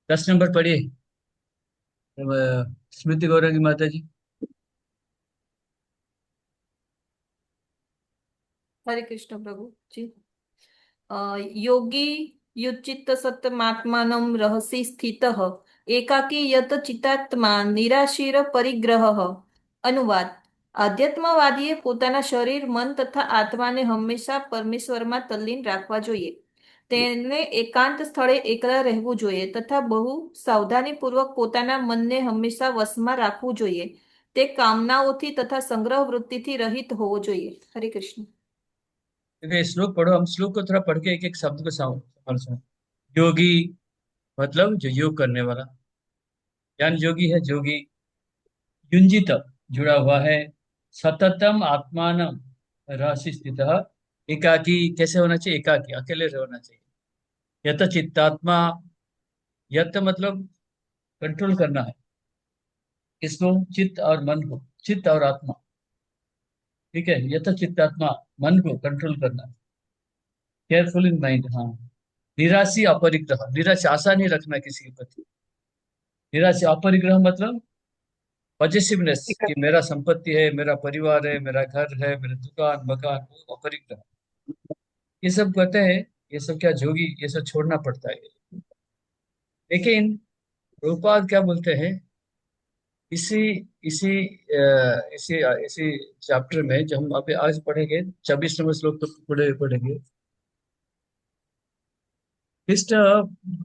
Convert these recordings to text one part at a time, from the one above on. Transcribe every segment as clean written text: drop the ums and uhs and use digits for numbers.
10 number पढ़िए। स्मृति गौरव की माता जी। हरे कृष्ण प्रभु जी। योगी युचित सतमात्मानं रहसि स्थितः एकाकी यत चितात्मा निराशीर परिग्रह। અનુવાદ: આધ્યાત્મવાદીએ પોતાના શરીર, મન તથા આત્માને હંમેશા પરમેશ્વરમાં તલ્લીન રાખવા જોઈએ. તેને એકાંત સ્થળે એકલા રહેવું જોઈએ તથા બહુ સાવધાનીપૂર્વક પોતાના મનને હંમેશા વશમાં રાખવું જોઈએ. તે કામનાઓથી તથા સંગ્રહ વૃત્તિથી રહિત હોવો જોઈએ. હરે કૃષ્ણ. देखिए श्लोक पढ़ो, हम श्लोक को थोड़ा पढ़ के एक एक शब्द को समझो। योगी मतलब जो योग करने वाला, ज्ञान योगी है जोगी। युंजित जुड़ा हुआ है। सततम आत्मान रहस्य स्थित। एकाकी कैसे होना चाहिए? एकाकी अकेले होना चाहिए। यत चित्तात्मा, यत मतलब कंट्रोल करना है किसको? चित्त और मन को, चित्त और आत्मा। ठीक है, यत चित्तात्मा, मन को कंट्रोल करना है। केयरफुल इन माइंड, हाँ। निराशी अपरिग्रह, निराश आशा नहीं रखना किसी के प्रति। निराश अपरिग्रह मतलब पॉजिटिवनेस, कि मेरा संपत्ति है, मेरा परिवार है, मेरा घर है, मेरा दुकान मकान, वो अपरिग्रह। ये सब कहते हैं, ये सब क्या जोगी, ये सब छोड़ना पड़ता है। लेकिन प्रभुपाद क्या बोलते हैं? इसी इसी इसी इसी चैप्टर में जो हम अभी आज पढ़ेंगे, 26 नंबर श्लोक तो पढ़ेंगे। कृष्ण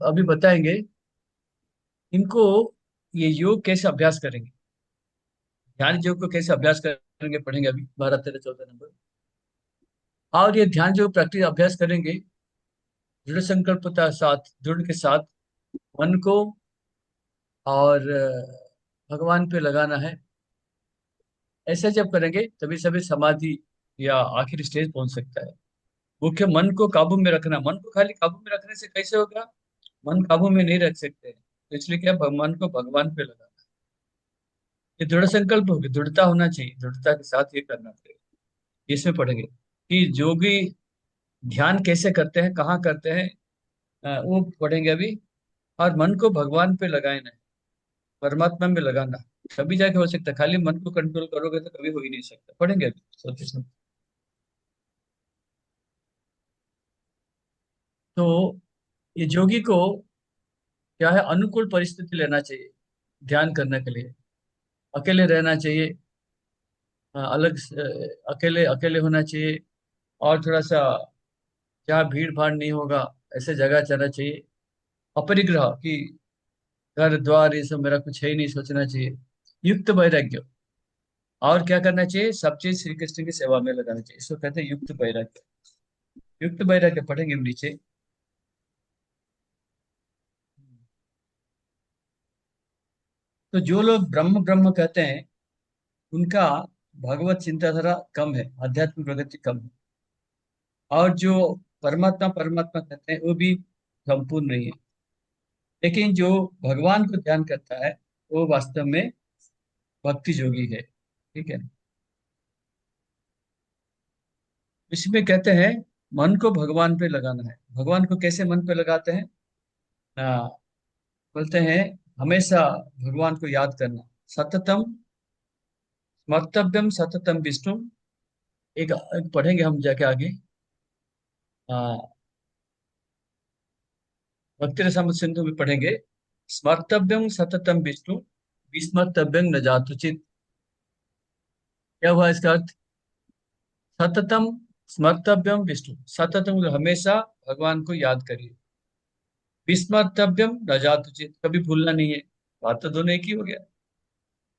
अभी बताएंगे इनको ये योग कैसे अभ्यास करेंगे, ध्यान योग को कैसे अभ्यास करेंगे, पढ़ेंगे अभी 12, 13, 14 नंबर। और ये ध्यान योग प्रैक्टिस अभ्यास करेंगे दृढ़ संकल्पता साथ, दृढ़ के साथ मन को और भगवान पे लगाना है। ऐसे जब करेंगे तभी सभी समाधि या आखिरी स्टेज पहुंच सकता है। मुख्य मन को काबू में रखना। मन को खाली काबू में रखने से कैसे होगा? मन काबू में नहीं रख सकते, तो इसलिए क्या, मन को भगवान पे लगाना। ये दृढ़ संकल्प होगी, दृढ़ता होना चाहिए, दृढ़ता के साथ ये करना पड़ेगा। इसमें पढ़ेंगे कि जोगी ध्यान कैसे करते हैं, कहाँ करते हैं, वो पढ़ेंगे अभी। और मन को भगवान पे लगाना है, परमात्मा में लगाना। तभी जाके हो सकता है, खाली मन को कंट्रोल करोगे तो कभी हो ही नहीं सकता। पढ़ेंगे अभी, सोचिए सुन। तो ये जोगी को क्या है, अनुकूल परिस्थिति लेना चाहिए ध्यान करने के लिए। अकेले रहना चाहिए, अकेले अकेले होना चाहिए। और थोड़ा सा जहाँ भीड़ भाड़ नहीं होगा, ऐसे जगह जाना चाहिए। अपरिग्रह की घर द्वार ये सब मेरा कुछ है ही नहीं, सोचना चाहिए। युक्त वैराग्य, और क्या करना चाहिए? सब चीज श्री कृष्ण की सेवा में लगाना चाहिए, इसको कहते हैं युक्त वैराग्य। युक्त वैराग्य पढ़ेंगे हम नीचे। तो जो लोग ब्रह्म ब्रह्म कहते हैं उनका भगवत चिंताधारा कम है, आध्यात्मिक प्रगति कम है। और जो परमात्मा परमात्मा कहते हैं वो भी संपूर्ण नहीं है। लेकिन जो भगवान को ध्यान करता है वो वास्तव में भक्ति योगी है। ठीक है। इसमें कहते हैं मन को भगवान पे लगाना है। भगवान को कैसे मन पे लगाते हैं? हाँ, बोलते हैं हमेशा भगवान को याद करना। सततम स्मर्तव्यम सततम विष्णु। एक पढ़ेंगे हम जाके आगे। हाँ, भक्ति रसामृत सिंधु में पढ़ेंगे। स्मर्तव्यम सततम विष्णु, विस्मर्तव्यम न जातुचित। क्या हुआ इसका अर्थ? सततम स्मर्तव्यम विष्णु, सततम मतलब हमेशा भगवान को याद करिए। विस्मर्तव्यम न जातुचित, कभी भूलना नहीं है। बात तो दोनों एक ही हो गया,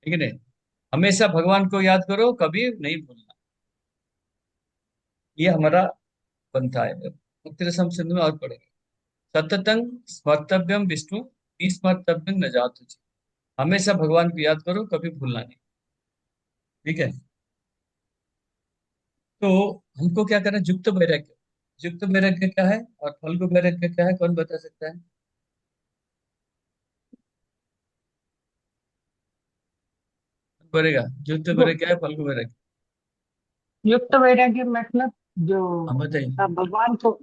ठीक है नहीं? हमेशा भगवान को याद करो, कभी नहीं भूलना। ये हमारा पंथा है। भक्ति रसम सिंधु में और पढ़ेंगे। सततं स्मर्तव्यम विष्णु, विस्मर्तव्यम न जातुचित। हमेशा भगवान को याद करो, कभी भूलना नहीं। ठीक है। तो हमको क्या करना है? युक्त वैराग्य। युक्त वैराग्य क्या है और फल्गु वैराग्य क्या है, कौन बता सकता है? कौन बोलेगा? युक्त गो, वैराग्य क्या है, फल्गु वैराग्य? युक्त वैराग्य मतलब जो हम बताइए।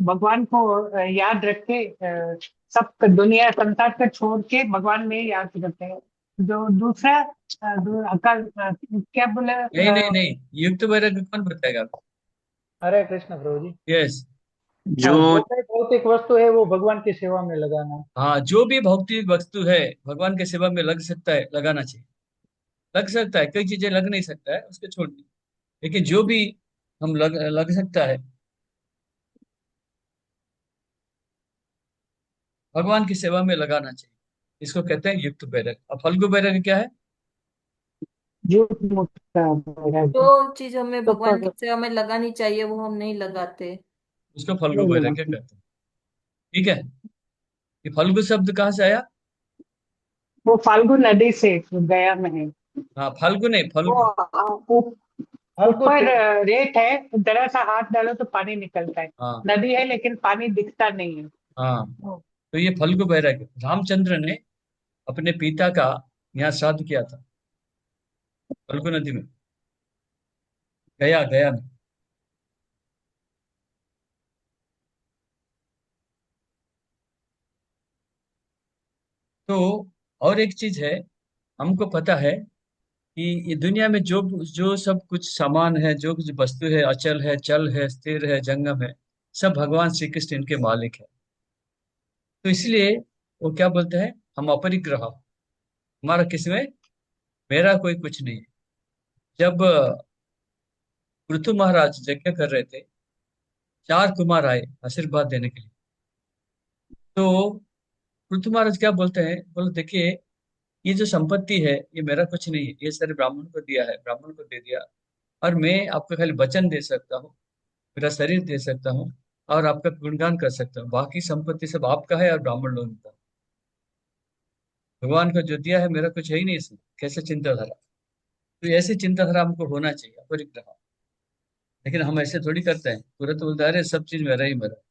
भगवान को याद रखे, सब दुनिया संसार को छोड़ के भगवान में याद रखे। जो दूसरा क्या बोले नहीं नहीं नहीं, युक्त वैराग्य कौन बताएगा आपको? हरे कृष्ण प्रभु जी। यस। जो, जो कोई भौतिक वस्तु है वो भगवान की सेवा में लगाना। हाँ, जो भी भौतिक वस्तु है भगवान के सेवा में लग सकता है, लगाना चाहिए। लग सकता है, कई चीजें लग नहीं सकता है, उसको छोड़ दी। लेकिन जो भी हम लग लग सकता है, भगवान की सेवा में लगाना चाहिए। इसको कहते हैं युक्त वैराग्य। अब फल्गु वैराग्य क्या है? झूठ मूठ का वैराग्य। जो चीज हमें तो भगवान की सेवा में लगानी चाहिए वो हम नहीं लगाते। उसको फल्गु नहीं वैराग्य लगाते। कहते हैं। ठीक है। ये फल्गु शब्द कहाँ से आया? वो फाल्गु नदी से गया में है। हाँ, फाल्गु नहीं, वो फल्गु। फाल्गु ऊपर ती- रेत है, जरा सा हाथ डालो तो पानी निकलता है। हाँ नदी है लेकिन पानी दिखता नहीं है। हाँ। तो ये फल्गु वैराग्य, रामचंद्र ने अपने पिता का यहाँ श्राद्ध किया था, फल्गु नदी में, गया गया में। तो और एक चीज है, हमको पता है कि ये दुनिया में जो जो सब कुछ सामान है, जो कुछ वस्तु है, अचल है, चल है, स्थिर है, जंगम है, सब भगवान श्री कृष्ण इनके मालिक है। तो इसलिए वो क्या बोलते हैं, हम अपरिग्रह, हमारा किसमें, मेरा कोई कुछ नहीं है। जब पृथु महाराज यज्ञ कर रहे थे, चार कुमार आए आशीर्वाद देने के लिए। तो पृथु महाराज क्या बोलते हैं, बोले देखिए, ये जो संपत्ति है ये मेरा कुछ नहीं है, ये सारे ब्राह्मण को दिया है, ब्राह्मण को दे दिया। और मैं आपको खाली वचन दे सकता हूँ, मेरा शरीर दे सकता हूँ, और आपका गुणगान कर सकता हूँ। बाकी संपत्ति सब आपका है और ब्राह्मण लोगों का। भगवान को जो दिया है मेरा कुछ है ही नहीं इसमें, कैसे चिंताधारा। तो ऐसी चिंताधारा हमको होना चाहिए, अपरिग्रह। लेकिन हम ऐसे थोड़ी करते हैं, तुरंत बोलते हैं, अरे सब चीज मेरा ही मेरा।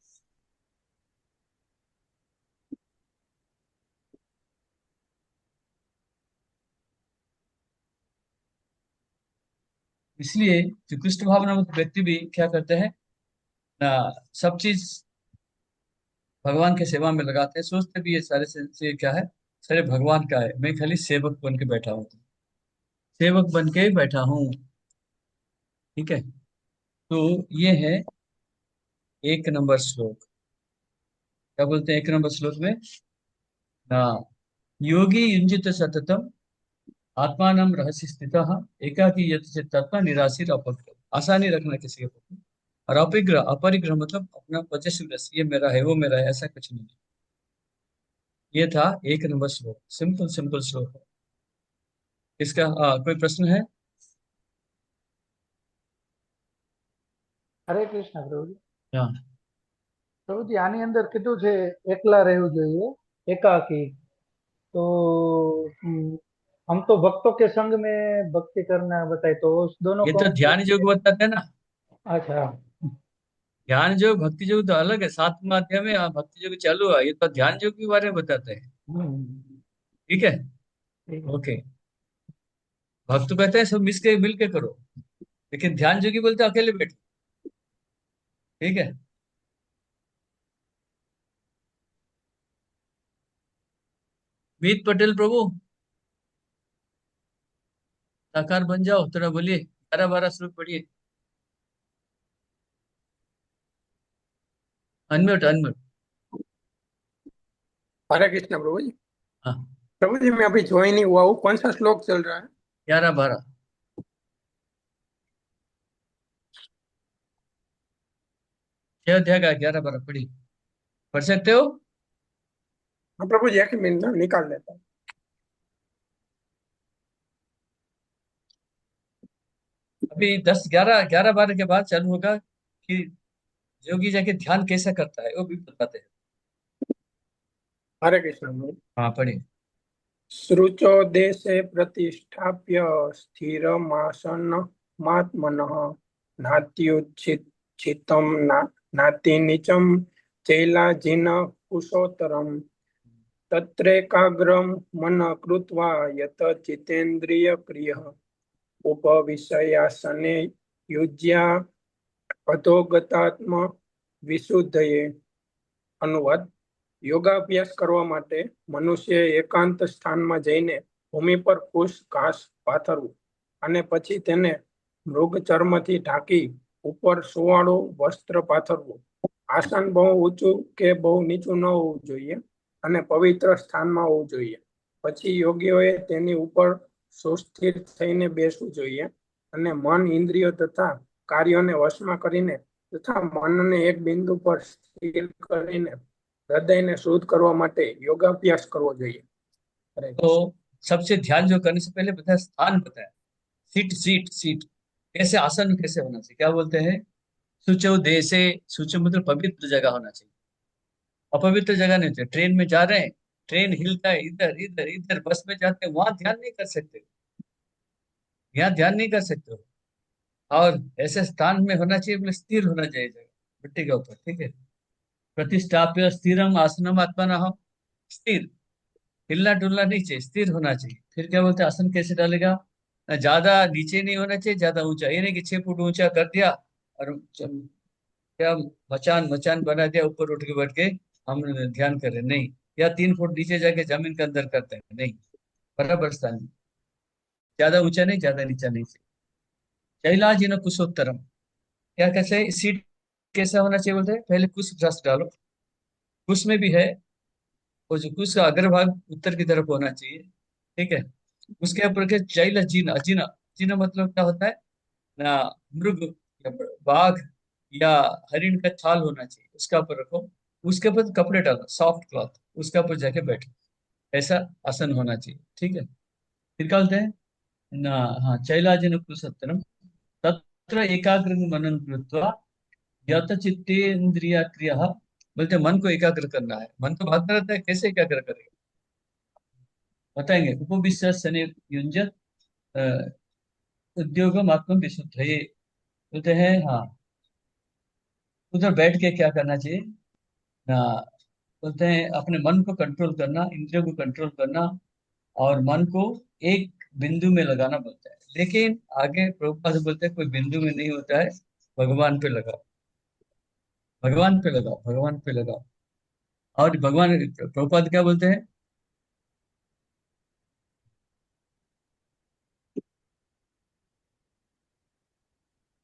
इसलिए जो कृष्ण भावना व्यक्ति भी क्या करते हैं ना, सब चीज भगवान के सेवा में लगाते हैं, सोचते भी ये सारे से क्या है, सारे भगवान का है, मैं खाली सेवक बन के बैठा हूँ, सेवक बन के बैठा हूँ। ठीक है। तो ये है एक नंबर श्लोक। क्या बोलते हैं एक नंबर श्लोक में? हाँ, योगी युंजित सततम आत्मानम रहस्य स्थितः एकाकी यत चित्तात्मा निराशीर अपग्रह। आसानी रखना किसी के प्रति। और अपिग्रह, अपरिग्रह मतलब अपना पजेसिवनेस, ये मेरा है वो मेरा है, ऐसा कुछ नहीं। ये था एक नंबर श्लोक, सिंपल सिंपल श्लोक है। इसका कोई प्रश्न है? હરે કૃષ્ણ પ્રભુજી। हाँ। પ્રભુજી આની અંદર કીધું છે એકલા રહેવું જોઈએ, એકાકી। तो हम तो भक्तों के संग में भक्ति करना बताए, तो उस दोनों ये को तो हम ध्यान कैसे। योग बताते हैं ना। अच्छा। ध्यान योग भक्ति योग तो अलग है, 7वां अध्याय में भक्ति योग चालू है, ये तो ध्यान योग के बारे में बताते हैं। हम्म। ठीक है। ठीक है। ओके। भक्त कहते हैं सब मिल के करो, लेकिन ध्यान योगी बोलते हैं अकेले बैठो। ठीक है। मीत पटेल प्रभु, साकार बन जाओ, थोड़ा बोलिए, 11-12 श्लोक पढ़िए। Unmute unmute. हरे कृष्ण प्रभु जी। हाँ। प्रभु जी मैं अभी ज्वाइन ही हुआ हूँ, कौन सा श्लोक चल रहा है? 11-12। 6 अध्याय का 11-12 पढ़िए। पढ़ सकते हो? हाँ प्रभु जी, एक मिनट ना निकाल लेता हूँ। अभी 10 11 11 12 के बाद चालू होगा कि योगी जाके ध्यान कैसे करता है वो भी बताते हैं। हरे कृष्ण प्रभु। हाँ पढ़िए। शुचो देशे प्रतिष्ठाप्य स्थिरमासनमात्मनः नात्युच्छितम नाति नीचम चैलाजिन कुशोत्तरम तत्रैकाग्रम मन कृत्वा यत चितेन्द्रिय क्रियः उपविशयासने युज्या अधोगतात्म विशुद्धये। अनुवाद: યોગાભ્યાસ કરવા માટે મનુષ્યએ એકાંત સ્થાનમાં જઈને ભૂમિ પર ફૂસ ઘાસ પાથરવું અને પછી તેને મૃગ ચર્મથી ઢાંકી ઉપર સુવાળું વસ્ત્ર પાથરવું. આસન બહુ ઊંચું કે બહુ નીચું ન હોવું જોઈએ અને પવિત્ર સ્થાનમાં હોવું જોઈએ. પછી યોગીઓએ તેની ઉપર સુસ્થિર થઈને બેસવું જોઈએ અને મન, ઇન્દ્રિયો તથા કાર્યોને વશમાં કરીને તથા મનને એક બિંદુ પર સ્થિર કરીને હૃદયને શુદ્ધ કરવા માટે યોગાભ્યાસ કરવો જોઈએ. तो सबसे ध्यान जो करने से पहले बताया, स्थान बताया, सीट सीट सीट, कैसे आसन कैसे होना चाहिए, क्या बोलते हैं, शुचौ देशे, शुचि मतलब पवित्र जगह होना चाहिए, अपवित्र जगह नहीं चाहिए। ट्रेन में जा रहे हैं, ट्रेन हिलता है इधर इधर इधर, बस में जाते हैं वहां ध्यान नहीं कर सकते, यहाँ ध्यान नहीं कर सकते हो। और ऐसे स्थान में होना चाहिए, मतलब स्थिर होना चाहिए जगह, मिट्टी के ऊपर, ठीक है। प्रतिष्ठाप्य स्थिरम आसनम आत्मनः, स्थिर, हिलना डुलना नहीं चाहिए, स्थिर होना चाहिए। फिर क्या बोलते हैं, आसन कैसे डालेगा, ज्यादा नीचे नहीं होना चाहिए, ज्यादा ऊंचा, ये नहीं कि 6 फुट ऊंचा कर दिया और क्या मचान मचान बना दिया, ऊपर उठ के बैठ के हम ध्यान कर रहे, नहीं। या 3 फुट नीचे जाके जमीन के अंदर करते हैं, नहीं, बराबर स्थान, ज्यादा ऊंचा नहीं ज्यादा नीचा नहीं। शैलाजिन कुशोत्तरम, क्या कैसे सीट कैसा होना चाहिए, बोलते हैं पहले कुश रस डालो, कुश में भी है, वो जो कुश का अग्रभाग उत्तर की तरफ होना चाहिए, ठीक है। उसके ऊपर के चैल जीना, जीना, जीना मतलब क्या होता है ना, मृग या बाघ या हरिण का छाल होना चाहिए, उसका ऊपर रखो, उसके ऊपर कपड़े डालो, सॉफ्ट क्लॉथ, उसके ऊपर जाके बैठो, ऐसा आसन होना चाहिए, ठीक है। फिर क्या बोलते हैं ना, हाँ, चैलाजिन कुशोत्तरम तत्र एकाग्र मनन कृत्वा यत चित्तेन्द्रिय क्रिया, बोलते मन को एकाग्र करना है, मन तो भागता रहता है, कैसे एकाग्र करेगा, बताएंगे। उपविश्य शनि युंजत उद्योगम आत्म विशुद्ध, ये बोलते हैं, हाँ, उधर बैठ के क्या करना चाहिए ना, बोलते हैं अपने मन को कंट्रोल करना, इंद्रियों को कंट्रोल करना और मन को एक बिंदु में लगाना बोलता है। लेकिन आगे प्रभुपाद बोलते हैं कोई बिंदु में नहीं होता है, भगवान पे लगाओ, भगवान पे लगाओ, भगवान पे लगाओ। और भगवान प्रभुपाद क्या बोलते हैं,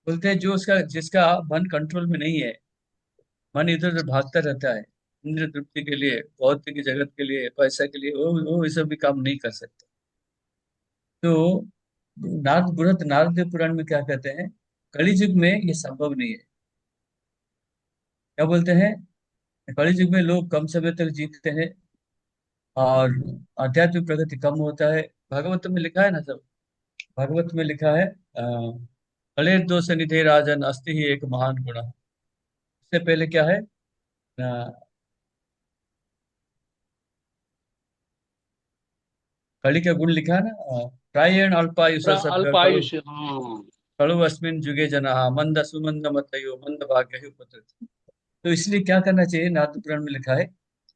बोलते हैं जो उसका जिसका मन कंट्रोल में नहीं है, मन इधर उधर भागता रहता है, इंद्र तृप्ति के लिए, भौतिक जगत के लिए, पैसा के लिए, वो ये सब भी काम नहीं कर सकते। तो नारद बृहत नारद पुराण में क्या कहते हैं, कलि युग में ये संभव नहीं है, क्या बोलते हैं, कलि युग में लोग कम समय तक जीते हैं और आध्यात्मिक प्रगति कम होता है। भागवत में लिखा है ना सब, भागवत में लिखा है कलेर दोष निधे राजन अस्ति ही एक महान गुण। इससे पहले क्या है, कलि का गुण लिखा है ना, प्रायेण अल्पायुष सद्ग कलु, अल्पायुष्य, हाँ। कलु अस्मिन् जुगे जनाः मंद सुमंद मतयो मंद भाग्य उपद्रवति। तो इसलिए क्या करना चाहिए, नारद पुराण में लिखा है,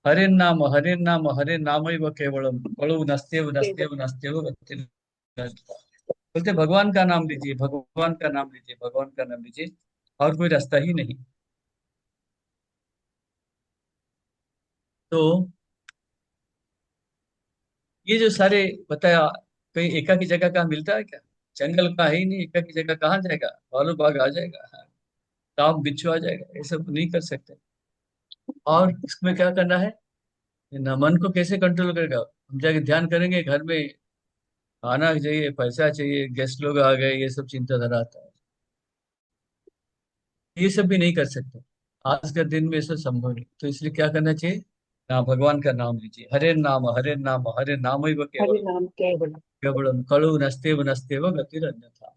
हरे नाम हरे नाम हरे नाम केवलम कलु नस्त्यव नस्त्यव नस्त्यव गतिर्नास्ति। बोलते भगवान का नाम लीजिए, भगवान का नाम लीजिए, भगवान का नाम लीजिए, और कोई रास्ता ही नहीं। तो ये जो सारे बताया, कहीं एकाकी जगह कहाँ मिलता है क्या, जंगल का है ही नहीं, एकाकी जगह कहाँ जाएगा, भालू बाघ आ जाएगा, सांप बिच्छू आ जाएगा, ये सब नहीं कर सकते। और इसमें क्या करना है ना, मन को कैसे कंट्रोल करेगा, हम जाके ध्यान करेंगे, घर में खाना चाहिए, पैसा चाहिए, गेस्ट लोग आ गए, ये सब चिंताधारा आता है, ये सब भी नहीं कर सकते आज के दिन में, ये सब संभव नहीं। तो इसलिए क्या करना चाहिए ना, भगवान का नाम लीजिए, हरे नाम हरे नाम हरे नाम ही हरि केवल नाम केवल। केवलम कलु नस्तेव नस्तेव गतिरन्यथा।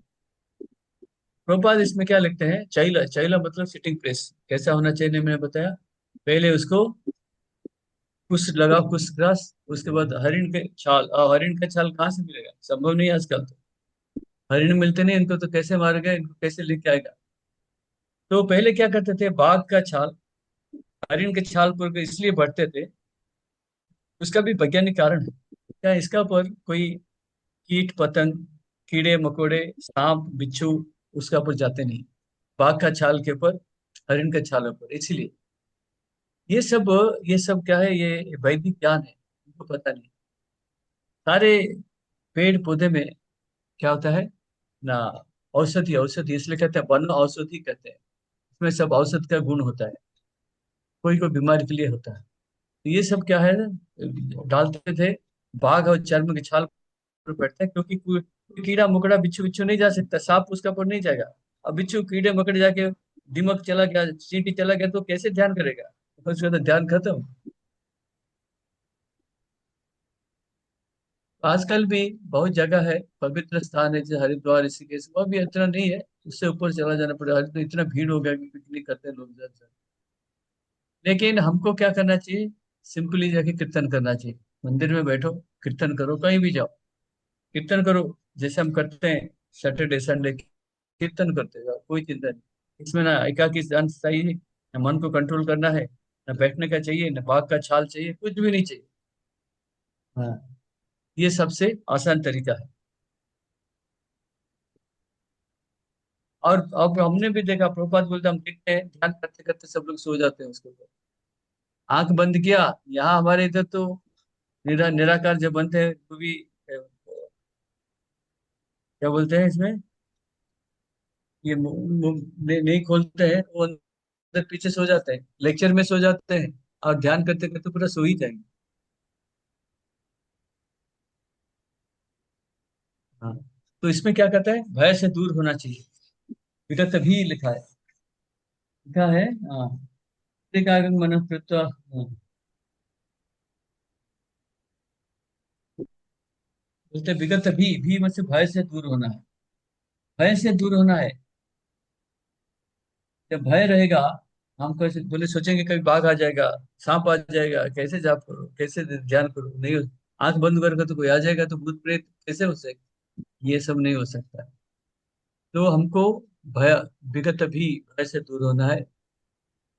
प्रभुपाद इसमें क्या लिखते हैं, चैला, चैला मतलब सिटिंग प्लेस कैसा होना चाहिए, मैंने बताया। पहले उसको कुछ लगाओ, कुछ ग्रास, उसके बाद हरिण के छाल, और हरिण का छाल कहाँ से मिलेगा, संभव नहीं है आजकल, तो हरिण मिलते नहीं, इनको तो कैसे मारेगा, इनको कैसे लेके आएगा। तो पहले क्या करते थे, बाघ का छाल हरिण के छाल पर इसलिए बढ़ते थे, उसका भी वैज्ञानिक कारण है, क्या इसका पर कोई कीट पतंग, कीड़े मकोड़े, सांप बिच्छू, उसके ऊपर जाते नहीं। बाघ का छाल के ऊपर, हरिण के छाल ऊपर, इसीलिए ये सब क्या है, ये वैदिक ज्ञान है, उनको पता नहीं। सारे पेड़ पौधे में क्या होता है ना, औषधि, औषधि इसलिए कहते हैं वन औषधि कहते हैं। इसमें सब औषध का गुण होता है, कोई कोई बीमारी के लिए होता है। तो ये सब क्या है, डालते थे। बाघ और चर्म की छाल पर बैठता है, क्योंकि कोई कीड़ा मकोड़ा बिच्छू बिच्छू नहीं जा सकता, सांप उसका पर नहीं जाएगा। अब बिच्छू कीड़े मकोड़े जाके दिमाग चला गया, चींटी चला गया, तो कैसे ध्यान करेगा, तो उसका तो ध्यान खत्म। आजकल भी बहुत जगह है, पवित्र स्थान है, जैसे हरिद्वार, ऋषिकेश, वो भी इतना नहीं है, उससे ऊपर चला जाना पड़ेगा। तो इतना भीड़ हो गया कि पिकनिक करते हैं लोग ज्यादा। लेकिन हमको क्या करना चाहिए, सिंपली जाके कीर्तन करना चाहिए। मंदिर में बैठो, कीर्तन करो, कहीं भी जाओ, कीर्तन करो। जैसे हम करते हैं सैटरडे संडे, कीर्तन करते जाओ, कोई चिंता नहीं। इसमें ना एकाकी अंश चाहिए, ना मन को कंट्रोल करना है, ना बैठने का चाहिए, ना बाघ का छाल चाहिए, कुछ भी नहीं चाहिए। हाँ, ये सबसे आसान तरीका है। और अब हमने भी देखा, प्रभुपाद बोलते हम देखते हैं ध्यान करते करते सब लोग सो जाते हैं उसके ऊपर। आंख बंद किया, यहाँ हमारे इधर तो निराकार जब बनते हैं तो भी क्या बोलते हैं इसमें, ये नहीं खोलते हैं, वो अंदर पीछे सो जाते हैं, लेक्चर में सो जाते हैं, और ध्यान करते करते पूरा सो ही जाएंगे। हाँ, तो इसमें क्या कहता है, भय से दूर होना चाहिए। विगत भी लिखा है, लिखा है। हाँ, मन कृत्वा, हाँ, बोलते विगत भी मतलब भय से दूर होना है, भय से दूर होना है। जब भय रहेगा, हम कैसे बोले सोचेंगे कभी बाघ आ जाएगा, सांप आ जाएगा, कैसे जाप करो, कैसे ध्यान करो, नहीं आंख बंद करके तो कोई आ जाएगा तो भूत प्रेत कैसे हो सकता, ये सब नहीं हो सकता। तो हमको भय, विगत भी भय से दूर होना है।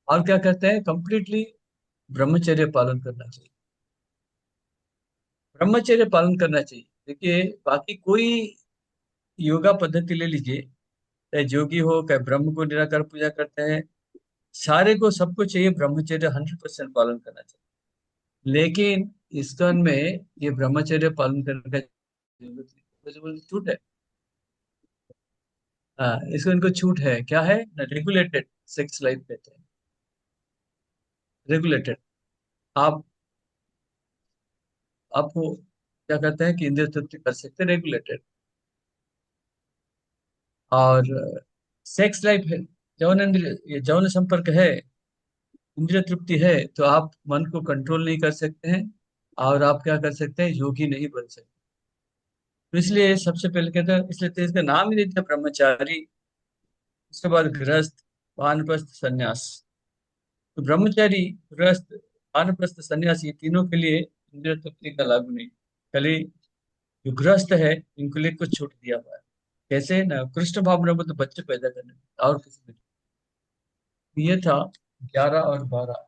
और क्या कहते हैं, कंप्लीटली ब्रह्मचर्य पालन करना चाहिए, ब्रह्मचर्य पालन करना चाहिए। देखिए, बाकी कोई योगा पद्धति ले लीजिए, चाहे योगी हो, चाहे ब्रह्म को निराकार पूजा करते हैं, सारे को सबको चाहिए ब्रह्मचर्य 100% पालन करना चाहिए। लेकिन इस्कॉन में ये ब्रह्मचर्य पालन करने का जरूरत नहीं, मुझे बोलते छूट है। हाँ, इसको इनको छूट है, क्या है ना, रेगुलेटेड सेक्स लाइफ कहते हैं, रेगुलेटेड। आप आपको क्या कहते हैं कि इंद्रिय तृप्ति कर सकते हैं, रेगुलेटेड। और सेक्स लाइफ है, यौन इंद्रिय, ये यौन संपर्क है, इंद्रिय तृप्ति है, तो आप मन को कंट्रोल नहीं कर सकते हैं, और आप क्या कर सकते हैं, योगी नहीं बन सकते। तो इसलिए सबसे पहले कहते हैं, इसलिए तो इसका नाम ही नहीं था ब्रह्मचारी। उसके बाद गृहस्थ, वानप्रस्थ, संन्यास। तो ब्रह्मचारी, गृहस्थ, वानप्रस्थ, संन्यास, ये तीनों के लिए इंद्रिय तृप्ति का लागू नहीं। खाली जो गृहस्थ है, इनके लिए कुछ छूट दिया हुआ है। कैसे ना, कृष्ण भावना में तो बच्चे पैदा करने में, और किसी में नहीं। ये था 11 और 12।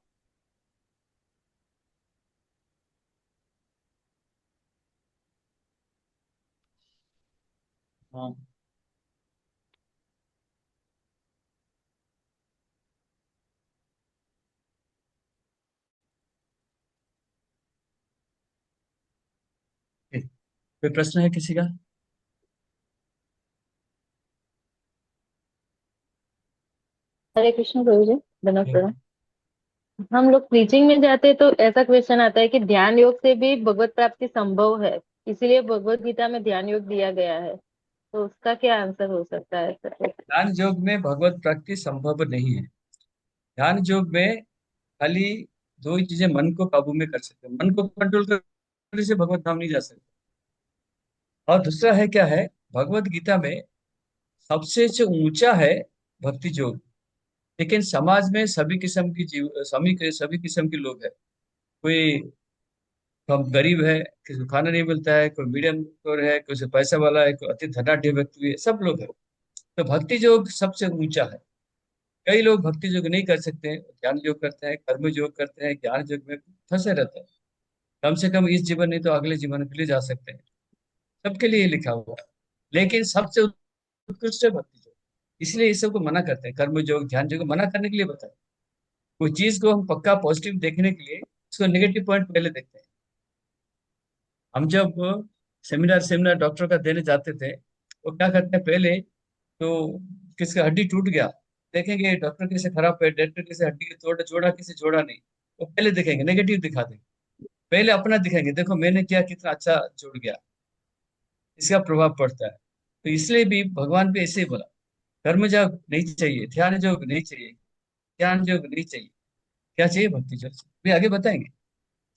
हाँ, कोई प्रश्न है किसी का? हरे कृष्ण प्रभु जी, धन्यवाद प्रणाम। हम लोग प्रीचिंग में जाते हैं तो ऐसा क्वेश्चन आता है कि ध्यान योग से भी भगवत प्राप्ति संभव है, इसीलिए भगवत गीता में ध्यान योग दिया गया है, तो उसका क्या आंसर हो सकता है सर? ध्यान योग में भगवत प्राप्ति संभव नहीं है। ध्यान योग में खाली दो ही चीजें, मन को काबू में कर सकते हैं, मन को कंट्रोल करने से भगवत धाम नहीं जा सकते। और दूसरा है क्या है, भगवत गीता में सबसे जो ऊंचा है भक्ति योग। लेकिन समाज में सभी किस्म की जीव, सभी किस्म के लोग हैं। कोई कम गरीब है, किसी को खाना नहीं मिलता है, कोई मीडियम स्कोर है, कोई से पैसा वाला है, कोई अति धनाढ्य व्यक्ति भी है, सब लोग हैं। तो भक्ति योग सबसे ऊंचा है। कई लोग भक्ति योग नहीं कर सकते हैं, ध्यान योग करते हैं, कर्म योग करते हैं, ज्ञान योग में फंसे रहते हैं। कम से कम इस जीवन नहीं तो अगले जीवन के लिए जा सकते हैं। सबके लिए लिखा हुआ है, लेकिन सबसे उत्कृष्ट है भक्ति योग। इसलिए इस सबको मना करते हैं, कर्म योग ध्यान योग मना करने के लिए बताते हैं। कोई चीज को हम पक्का पॉजिटिव देखने के लिए उसको नेगेटिव पॉइंट पहले देखते हैं। हम जब सेमिनार सेमिनार डॉक्टर का देने जाते थे, वो क्या करते हैं पहले तो किसका हड्डी टूट गया, देखेंगे डॉक्टर कैसे खराब है, डॉक्टर कैसे हड्डी तोड़ जोड़ा कैसे जोड़ा नहीं, वो पहले देखेंगे, नेगेटिव दिखा देंगे। पहले अपना दिखाएंगे, देखो मैंने किया कितना अच्छा जुड़ गया, इसका प्रभाव पड़ता है। तो इसलिए भी भगवान भी ऐसे ही बोला, कर्म योग नहीं चाहिए, ध्यान योग नहीं चाहिए, ज्ञान योग नहीं चाहिए, क्या चाहिए? भक्ति योग। भी आगे बताएंगे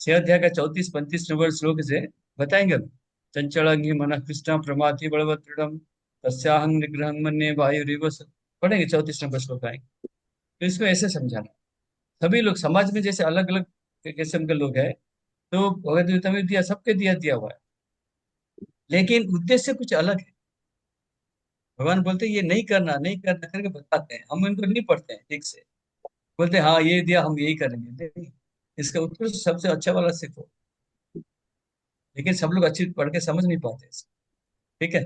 6 अध्याय का 34-35 नंबर श्लोक से बताएंगे हम। चंचल मन कृष्ण प्रमाथि बलवत दृढ़ तस्याहं निग्रह मन्ये वायु रिवस, पढ़ेंगे 34 नंबर श्लोक आएंगे। तो इसको ऐसे समझाना, सभी लोग समाज में जैसे अलग अलग किस्म के लोग हैं, तो भगवद गीता में दिया, सबके दिया दिया हुआ है, लेकिन उद्देश्य कुछ अलग है। भगवान बोलते हैं ये नहीं करना नहीं करना करके बताते हैं, हम इनको नहीं पढ़ते हैं ठीक से, बोलते हैं हाँ ये दिया हम यही करेंगे, नहीं, इसका उत्तर सबसे अच्छा वाला सीखो। लेकिन सब लोग अच्छी पढ़ के समझ नहीं पाते इसको। ठीक है,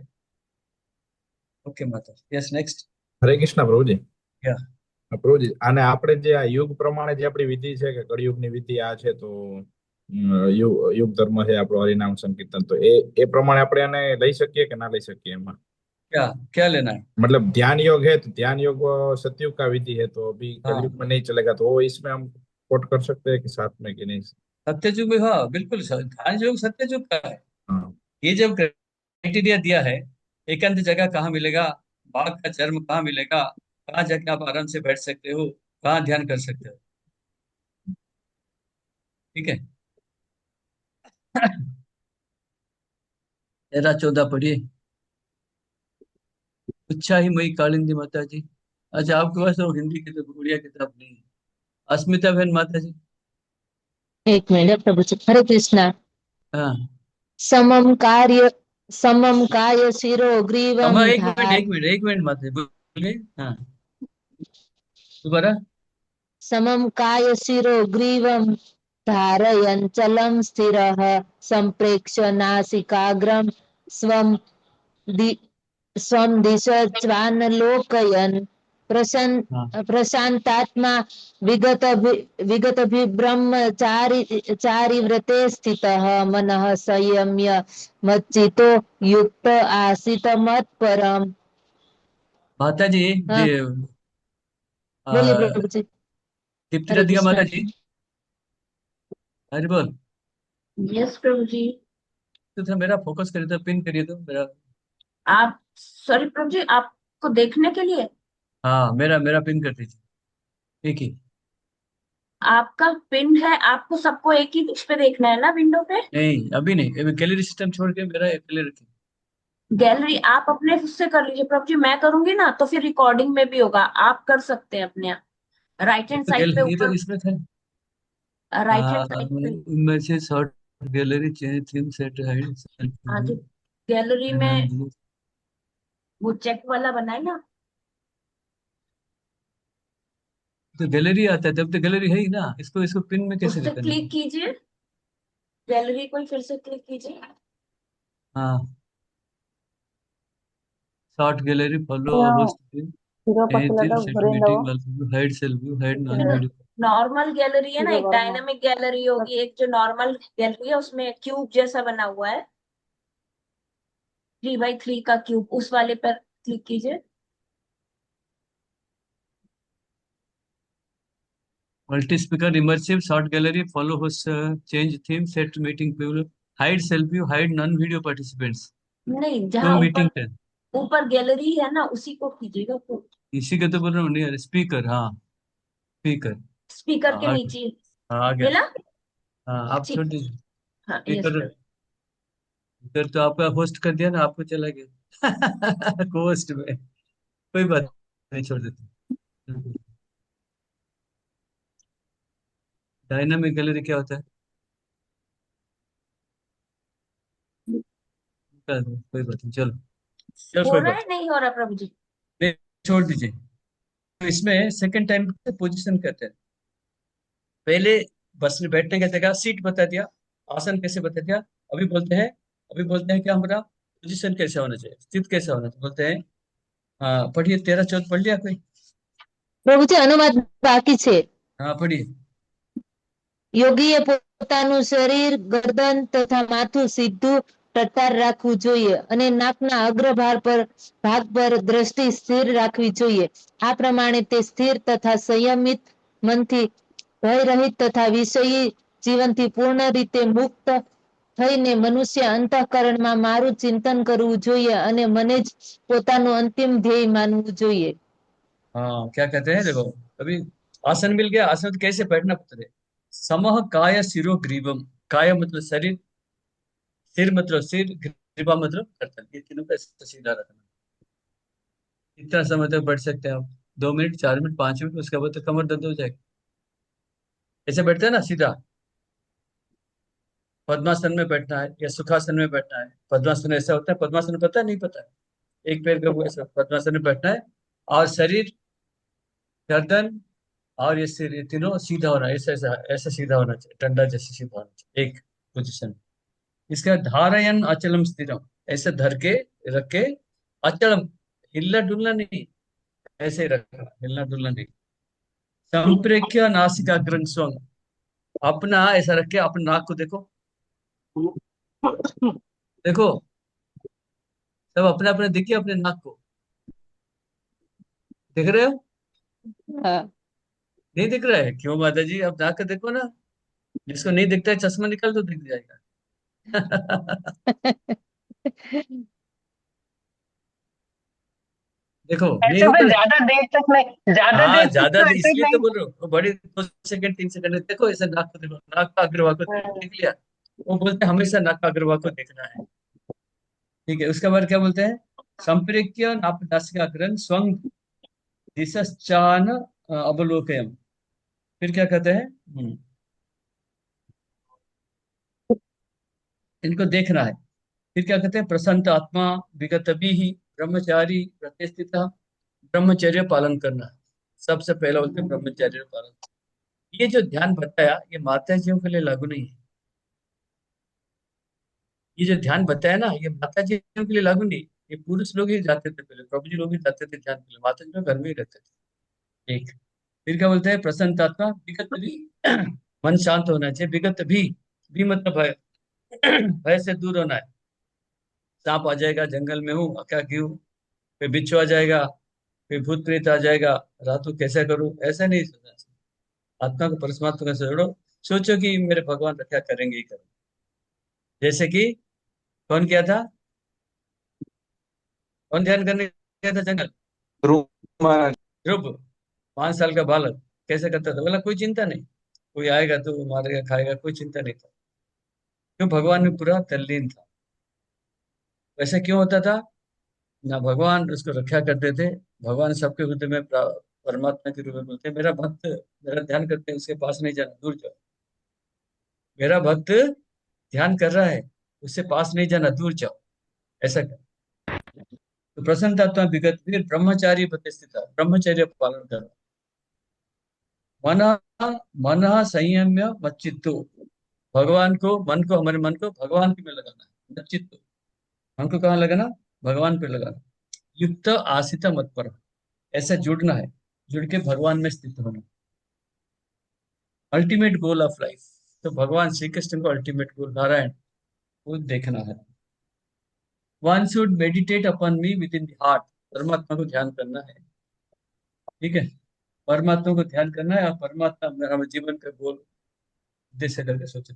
ओके माता, यस नेक्स्ट। હરે કૃષ્ણ પ્રભુજી. या હા, પ્રભુજી, અને આપણે જે આ યુગ પ્રમાણે જે આપણી વિધિ છે કે કળિયુગની વિધિ આ છે, તો યુગ ધર્મ છે આપણો હરિનામ સંકીર્તન, તો એ પ્રમાણે આપણે એને લઈ શકીએ કે ના લઈ શકીએ એમાં? क्या क्या लेना है? मतलब ध्यान योग है तो ध्यान योग सतयुग का विधि है, तो अभी हाँ कलयुग में नहीं चलेगा, तो वो इसमें हम कोट कर सकते हैं कि साथ में कि नहीं? सत्यजुग में, हाँ बिल्कुल ध्यान योग सत्यजुग का है। हाँ. ये जब क्राइटेरिया दिया है, एकांत जगह कहाँ मिलेगा, बाघ का चर्म कहाँ मिलेगा, कहाँ जाके आप आराम से बैठ सकते हो, कहाँ ध्यान कर सकते हो। ठीक है 13-14 पढ़िए। अच्छा ही मई कालिंदी माता जी। अच्छा आपके पास तो हिंदी की तो बढ़िया किताब नहीं है। अस्मिता बहन माता जी। एक मिनट प्रभु जी, हरे कृष्णा। हाँ समम कार्य समम काय शिरो हम, ग्रीवम एक मिनट धार एक मिनट एक मिनट माता जी बोलिए। हाँ दोबारा। समम काय शिरो ग्रीवम धारयञ्चलं स्थिरः सम्प्रेक्ष्य नासिकाग्रं स्वं दि स्वं दिशश्चानलोकयन् हाँ प्रशान्तात्मा विगतभिब्रह्मचारि चारिव्रते स्थितः मनः संयम्य मच्चित्तो युक्त आसीत् मत्परम्। माता जी, हाँ, बोलिए प्रभु जी। दीप्ति हरे राधिका माता कृष्णा। जी, हरि बोल। यस प्रभु जी। तो थोड़ा मेरा फोकस करिए, तो पिन करिए तो मेरा। आप सॉरी प्रभु जी, आपको देखने के लिए हाँ मेरा मेरा पिन कर दीजिए, एक ही। आपका पिन है, आपको सबको एक ही उस पे देखना है ना, विंडो पे। नहीं अभी नहीं, अभी गैलरी सिस्टम छोड़ के मेरा अकेले रखिए। गैलरी आप अपने उससे कर लीजिए प्रभु जी, मैं करूंगी ना तो फिर रिकॉर्डिंग में भी होगा, आप कर सकते हैं अपने आप। राइट ये हैंड तो साइड पे ये तो ऊपर, इसमें था। राइट हैंड साइड पे। Message short gallery change theme set hide हाँ जी, गैलरी में वो चेक वाला बनाए ना। तो गैलरी आता है, तब तो गैलरी है ही ना, इसको इसको पिन में कैसे उससे करना क्लिक है? कीजिए, गैलरी को ही फिर से क्लिक कीजिए। हाँ short gallery follow host pin any theme set meeting hide self view hide non video. Normal gallery है ना, एक डायनामिक गैलरी होगी, एक जो नॉर्मल गैलरी है उसमें क्यूब जैसा बना हुआ है, 3x3 का क्यूब, उस वाले पर क्लिक कीजिए। Multi speaker immersive short gallery follow host change theme set meeting view hide self view hide non video participants नहीं, शो जहाँ ऊपर मीटिंग टेन। ऊपर गैलरी है ना, उसी को कीजिएगा। इसी के तो बोल रहा हूँ, नहीं स्पीकर, हाँ स्पीकर। स्पीकर हाँ के नीचे हाँ आ गया। मिला। हाँ आप छोड़ ठीक, दीजिए हाँ यस स्पीकर। प्रभु। इधर तो आपका होस्ट कर दिया ना, आपको चला गया होस्ट में, कोई बात नहीं, छोड़ देते। डायनामिक गैलरी क्या होता है? कोई बात नहीं, चलो चलो हो कोई रहा बात है नहीं हो रहा प्रभु जी? नहीं, छोड़ दीजिए। तो इसमें सेकंड टाइम पोजीशन करते हैं। पहले बस में बैठने का जगह सीट बता दिया, आसन कैसे बता दिया। अभी बोलते हैं, अभी बोलते हैं कि हमारा पोजीशन कैसे होना चाहिए, स्थित कैसे होना चाहिए, बोलते हैं हाँ पढ़िए, 13-14 पढ़ लिया कोई? પ્રભુજી અનુવાદ બાકી છે. हाँ पढ़िए. યોગીએ પોતાનું શરીર, ગરદન તથા માથું સીધું ટટ્ટાર રાખવું જોઈએ અને નાકના ભાગ પર દ્રષ્ટિ સ્થિર રાખવી જોઈએ. આ પ્રમાણે તે સ્થિર તથા સંયમિત મનથી ભયરહિત તથા વિષયી જીવનથી પૂર્ણ રીતે મુક્ત થઈને મનુષ્ય અંતઃકરણમાં મારું ચિંતન કરવું જોઈએ અને મને જ પોતાનું અંતિમ ધ્યેય માનવું જોઈએ. हाँ क्या कहते हैं, देखो अभी आसन मिल गया. आसन तो कैसे बैठना पड़ता है? समह काय शिरो ग्रीवम. काय मतलब शरीर, सिर मतलब सिर, ग्रीवा मतलब गर्दन. ये तीनों का ऐसे सीधा रखना. इतना समय तक बैठ सकते हैं आप, 2 मिनट, 4 मिनट, 5 मिनट. उसके बाद तो कमर दर्द हो जाएगी. ऐसे बैठते हैं ना सीधा. पद्मासन में बैठना है या सुखासन में बैठना है. पद्मासन ऐसा होता है, पद्मासन पता है नहीं पता है? एक पैर का वो ऐसा पद्मासन में बैठना है, और शरीर, गर्दन और ये सिर, ये तीनों सीधा होना है. ऐसा ऐसा ऐसा सीधा होना चाहिए, डंडा जैसे सीधा होना चाहिए एक पोजिशन. इसका धारयन अचलम स्थिरम. ऐसे धर के, रख के, अचलम, हिलना डुलना नहीं, ऐसे ही रखना, हिलना डुलना नहीं. संप्रेक्ष्य नासिकाग्रं स्वं. अपना ऐसा रख के अपने नाक को देखो, देखो सब अपने अपने देखिए अपने नाक को. देख रहे हो? હા. नहीं दिख रहा है? क्यों माता जी, अब नाक को देखो ना. जिसको नहीं दिखता है चश्मा निकाल दो, दिख जाएगा. देखो नहीं ऐसे होता में है. ज्यादा देर तक नहीं, ज्यादा हाँ देर तक ज्यादा तो ऐसे इसलिए तो नहीं। बोल रहा हूँ. वो बड़े 2 सेकंड 3 सेकंड देखो, ऐसे नाक को देखो, नाक का अग्रभाग को देखो, देख लिया. वो बोलते हैं हमेशा नाक का अग्रभाग को देखना है. ठीक है, उसके बाद क्या बोलते हैं? संप्रेक्ष्य नासिकाग्रं स्वं दिशश्चान अवलोकयम. फिर क्या कहते हैं? इनको देखना है. फिर क्या कहते हैं? प्रसन्न आत्मा विगत ही ब्रह्मचारी प्रतिष्ठित. ब्रह्मचर्य पालन करना है. सबसे पहला बोलते हैं ब्रह्मचर्य पालन. ये जो ध्यान बताया, ये माता जियों के लिए लागू नहीं है. ये जो ध्यान बताया ना, ये माता जियों के लिए लागू नहीं. ये पुरुष लोग ही जाते थे पहले, प्रभु जी लोग ही जाते थे ध्यान के लिए. माता जी लोग घर में ही रहते थे. एक. फिर क्या बोलते हैं? प्रसन्न आत्मा विगत भी. मन शांत होना चाहिए. विगत भी मतलब भय. भय से दूर होना है. सांप आ जाएगा, जंगल में हूँ, क्या क्यों, फिर बिच्छू आ जाएगा, फिर भूत प्रेत आ जाएगा, रातों कैसे करूं, ऐसा नहीं सोचना चाहिए. आत्मा को परमात्मा से जोड़ो. सोचो कि मेरे भगवान रक्षा करेंगे ही करेंगे. जैसे कि कौन किया था? कौन ध्यान करने गया था जंगल? ध्रुव महाराज. ध्रुव. 5 साल का बालक कैसे करता था? बोला कोई चिंता नहीं, कोई आएगा तो वो मारेगा खाएगा, कोई चिंता नहीं था. क्यों? भगवान में पूरा तल्लीन था. वैसे क्यों होता था? ना भगवान उसको रक्षा करते थे. भगवान सबके हृदय में परमात्मा के रूप में बोलते हैं, मेरा भक्त मेरा ध्यान करते हैं, उसके पास नहीं जाना, दूर जाओ. मेरा भक्त ध्यान कर रहा है, उससे पास नहीं जाना, दूर जाओ. ऐसा कर. तो प्रसन्नता विगत, फिर ब्रह्मचारी प्रतिष्ठित, ब्रह्मचर्य पालन करना. मन मन संयम्य मच्चित्तो. भगवान को, मन को, हमारे मन को भगवान में लगाना है. मच्चित्तो, मन को कहाँ लगाना? भगवान पे लगाना. युक्त आसित मत पर. ऐसा जुड़ना है, जुड़ के भगवान में स्थित होना. Ultimate goal of life. तो भगवान श्री कृष्ण को अल्टीमेट गोल, नारायण, वो देखना है. One should meditate upon me with in the heart. परमात्मा को ध्यान करना है. ठीक है, परमात्मा को ध्यान करना है, और परमात्मा हमें जीवन का गोल उद्देश्य करके सोचे.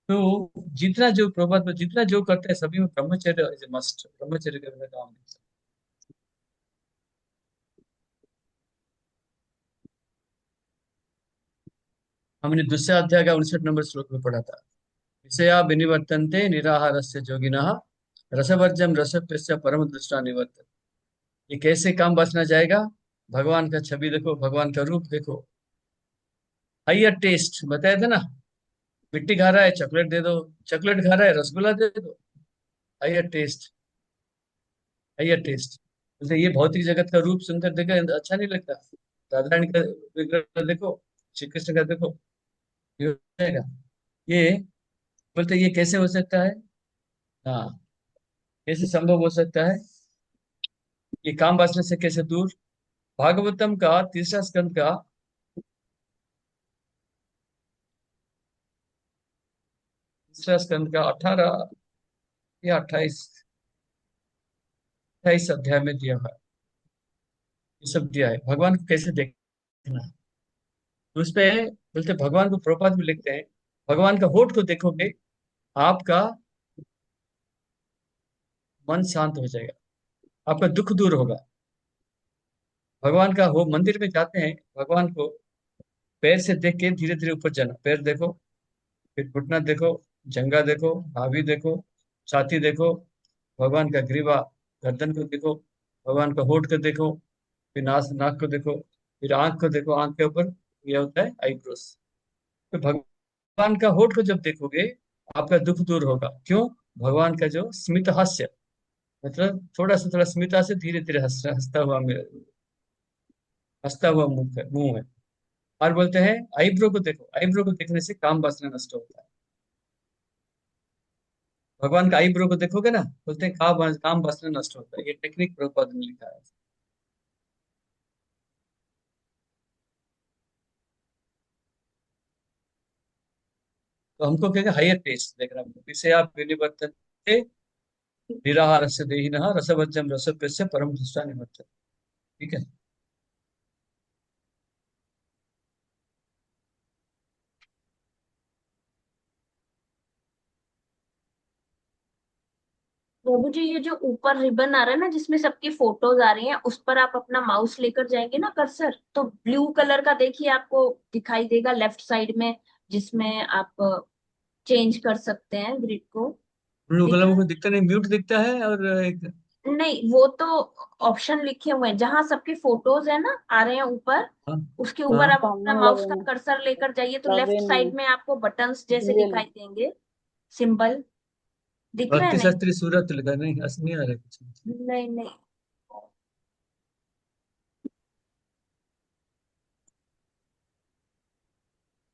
तो जितना जो प्रभात में जितना जो करते हैं, सभी में ब्रह्मचर्य इज मस्ट. ब्रह्मचर्य के बिना काम नहीं. हमने दूसरे अध्याय का 59 नंबर श्लोक में पढ़ा था. विषया विनिवर्तन्ते निराहारस्य योगिनः रसवर्जम रसप्यस्य परम दृष्टा निवर्तते. ये कैसे काम बचना जाएगा? भगवान का छवि देखो, भगवान का रूप देखो. हाइयर टेस्ट बताया था ना. मिट्टी खा रहा है, चॉकलेट दे दो. चॉकलेट खा रहा है, रसगुल्ला दे दो. Higher taste, higher taste. बोलते ये भौतिक जगत का रूप सुंदर देखा अच्छा नहीं लगता. राधा रानी का विग्रह देखो, श्री कृष्ण का देखो, ये हो जाएगा. ये बोलते ये कैसे हो सकता है? हाँ, कैसे संभव हो सकता है? ये काम वासना से कैसे दूर? भागवतम का तीसरा स्कंद का 18 या 28 अध्याय में दिया हुआ है। ये सब दिया है भगवान को कैसे देखना है। तो उस पे बोलते भगवान को प्रभुपाद भी लिखते हैं, भगवान का होठ को देखोगे आपका मन शांत हो जाएगा, आपका दुख दूर होगा। भगवान का हो मंदिर में जाते हैं, भगवान को पैर से देख के धीरे धीरे ऊपर जाना। पैर देखो, फिर घुटना देखो, जंगा देखो, नाभि देखो, छाती देखो, भगवान का ग्रीवा गर्दन को देखो, भगवान का होठ को देखो, फिर नाक को देखो, फिर आंख को देखो। आंख के ऊपर यह होता है आईब्रोस। तो भगवान का होठ को जब देखोगे आपका दुख दूर होगा। क्यों? भगवान का जो स्मित हास्य, मतलब थोड़ा स्मित हास्य, धीरे धीरे हंसता हुआ मुंह है। और बोलते हैं आईब्रो को देखो, आईब्रो को देखने से काम वासना नष्ट होता है। भगवान का आईब्रो को देखोगे ना, बोलते हैं काम वासना नष्ट होता है। ये टेक्निक प्रभुपाद ने लिखा है। तो हमको क्या हायर टेस्ट देखना पड़ेगा। इसे आप विनिवर्तन निराहार से देहिनः रसभज्जम रसोप्यस्य परम दृष्टा निवर्तन। ठीक है। प्रभु जी, ये जो ऊपर रिबन आ रहा है ना जिसमें सबकी फोटोज आ रही हैं, उस पर आप अपना माउस लेकर जाएंगे ना कर्सर, तो ब्लू कलर का देखिए आपको दिखाई देगा लेफ्ट साइड में, जिसमें आप चेंज कर सकते हैं ग्रिड को। ब्लू दिख कलर रहा को दिखता नहीं, म्यूट दिखता है। और एक है? नहीं, वो तो ऑप्शन लिखे हुए हैं जहां सबके फोटोज है ना आ रहे हैं ऊपर, हाँ उसके ऊपर हाँ आप अपना माउस का कर्सर लेकर जाइए तो लेफ्ट साइड में आपको बटन्स जैसे दिखाई देंगे, सिंबल दिख रहा है? भक्ति नहीं, शास्त्री सूरत लगा नहीं, असली नहीं आ रहा है कुछ। नहीं, नहीं।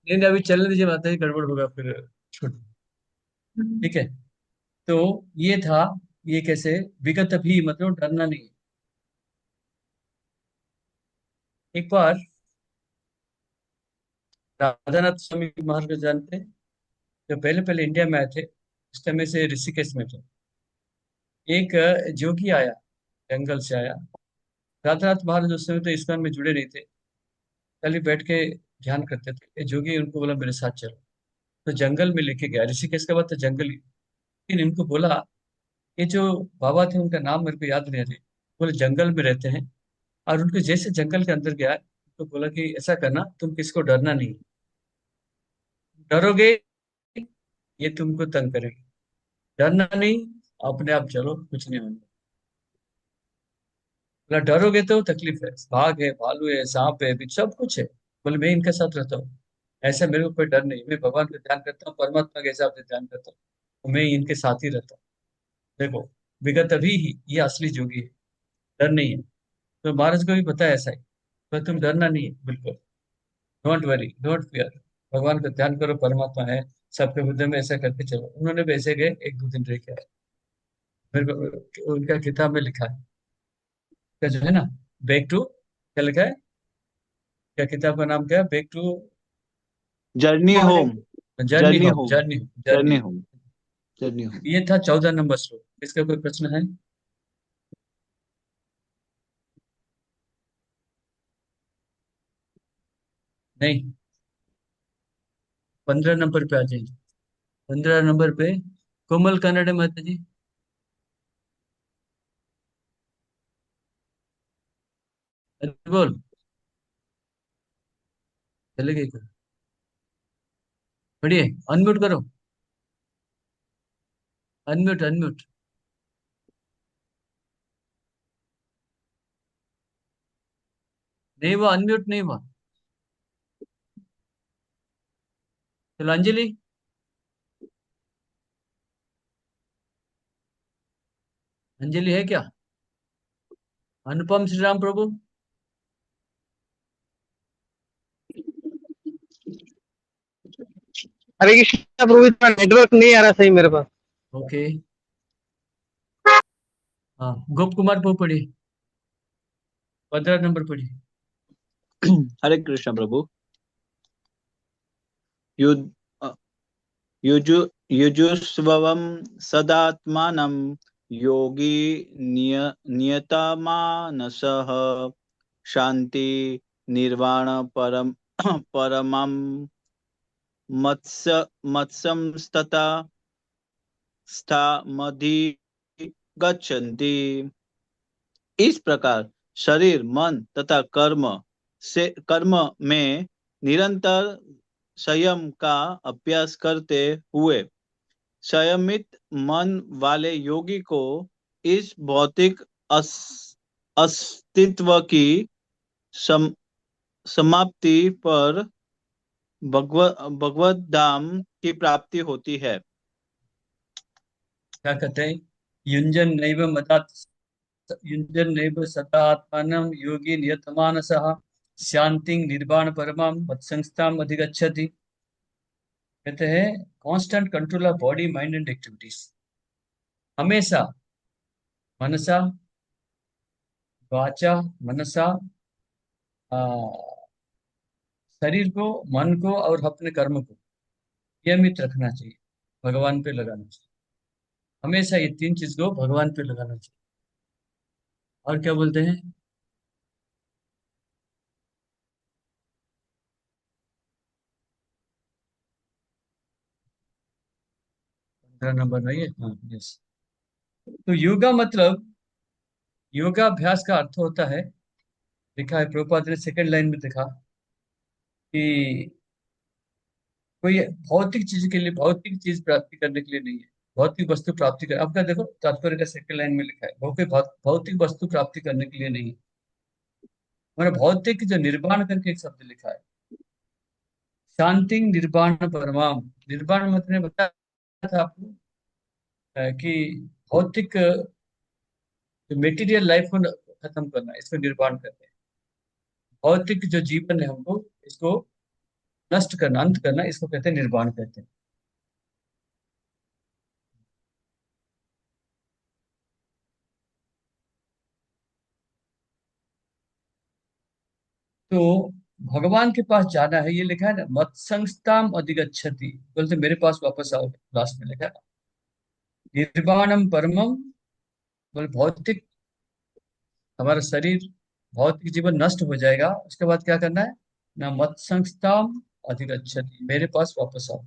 नहीं नहीं, अभी चलने दीजिए, माता ही गड़बड़ होगा फिर। छोड़। ठीक है। तो ये था, ये कैसे विगत भी, मतलब डरना नहीं। एक बार राधानाथ स्वामी महाराज को जानते हैं, जब पहले पहले इंडिया में आए थे उस समय से ऋषिकेश में थे। एक जोगी आया, जंगल से आया। राधानाथ महाराज उस समय तो इस्कॉन में जुड़े नहीं थे, खाली बैठ के ध्यान करते थे। ये जोगी उनको बोला मेरे साथ चलो। तो जंगल में लेके गया, ऋषिकेश के बाद तो जंगल ही। लेकिन इनको बोला, ये जो बाबा थे उनका नाम मेरे को याद नहीं आ रही, बोले जंगल में रहते हैं। और उनको जैसे जंगल के अंदर गया तो बोला कि ऐसा करना, तुम किसको डरना नहीं, डरोगे ये तुमको तंग करेंगे, डरना नहीं, अपने आप चलो, कुछ नहीं होगा। बोला डरोगे तो तकलीफ है, बाघ है, भालू है, सांप है, भी सब कुछ है। बोले मैं इनके साथ रहता हूँ, ऐसा मेरे को कोई डर नहीं। मैं भगवान का ध्यान करता हूँ, परमात्मा के हिसाब से ध्यान करता हूँ, तो मैं इनके साथ ही रहता हूँ। देखो, विगत अभी ही ये असली जोगी है, डर नहीं है। तो महाराज को भी पता है ऐसा ही। तो तुम डरना नहीं है बिल्कुल, डोंट वरी, डोंट फियर। भगवान का ध्यान करो, परमात्मा है सबके हृदय में, ऐसा करके चलो। उन्होंने भी ऐसे गए, एक दो दिन रह के आए। मेरे को उनका किताब में लिखा है, क्या जो है ना, बैक टू, क्या लिखा है, क्या किताब का नाम क्या है, back to journey home. Journey journey home, home. Journey home, journey journey home. Home. Journey home. ये था 14 नंबर श्लोक। इसका कोई प्रश्न है? नहीं। 15 नंबर पे आ जाइए। 15 नंबर पे कोमल कन्नड़ माता जी। अरे बोल, चले गए क्या? बढ़िया, अनम्यूट करो, अनम्यूट अनम्यूट। नहीं हुआ, अनम्यूट नहीं हुआ। चलो अंजलि, अंजलि है क्या? अनुपम श्री राम प्रभु। हरे कृष्णा प्रभु, इतना नेटवर्क नहीं आ रहा सही मेरे पास। ओके। हाँ, गोप कुमार प्रभु पढ़िए। 15 नंबर पढ़िए। हरे कृष्ण प्रभु। युज युजु युजुस्वं सदात्मानं योगी नियतमानसः शांति निर्वाण परमं मत्संस्तता स्थामधि गच्छन्ति। इस प्रकार शरीर मन तथा कर्म में निरंतर संयम का अभ्यास करते हुए संयमित मन वाले योगी को इस भौतिक अस्तित्व की सम, समाप्ति पर भगवत धाम की प्राप्ति होती है। क्या कहते हैं? युंजन नैव सदा आत्मानं योगी नियतमानसः शांतिं निर्वाण परमां मत्संस्थाम अधिगच्छति। कहते हैं constant control of body mind and activities. हमेशा मनसा वाचा मनसा आ, शरीर को, मन को और अपने कर्म को नियमित रखना चाहिए, भगवान पे लगाना चाहिए। हमेशा ये 3 चीज को भगवान पे लगाना चाहिए। और क्या बोलते हैं? मेरा नंबर नहीं है, हाँ यस। तो योगा मतलब, योगाभ्यास का अर्थ होता है, लिखा है प्रभुपाद ने सेकंड लाइन में लिखा कि कोई भौतिक चीज के लिए, भौतिक चीज प्राप्ति करने के लिए नहीं है, भौतिक वस्तु प्राप्ति कर, आपका देखो तात्पर्य का सेकंड लाइन में लिखा है, वो कोई भौतिक वस्तु प्राप्ति करने के लिए नहीं है। मतलब भौतिक जो निर्वाण करके एक शब्द लिखा है, शांति निर्वाण परमाम। निर्वाण मतलब बताया था आपको कि भौतिक जो मेटीरियल लाइफ को खत्म करना, इसको निर्वाण कहते हैं। भौतिक जो जीवन है हमको, इसको नष्ट करना, अंत करना, इसको कहते हैं निर्वाण कहते हैं। तो भगवान के पास जाना है, ये लिखा है ना, मत्संस्थाम अधिगच्छति, बोलते मेरे पास वापस आओ, लास्ट में लिखा है निर्वाणम परमम। बोले भौतिक, हमारा शरीर, भौतिक जीवन नष्ट हो जाएगा, उसके बाद क्या करना है ना, मत्संस्थाम अधिगच्छति, मेरे पास वापस आओ।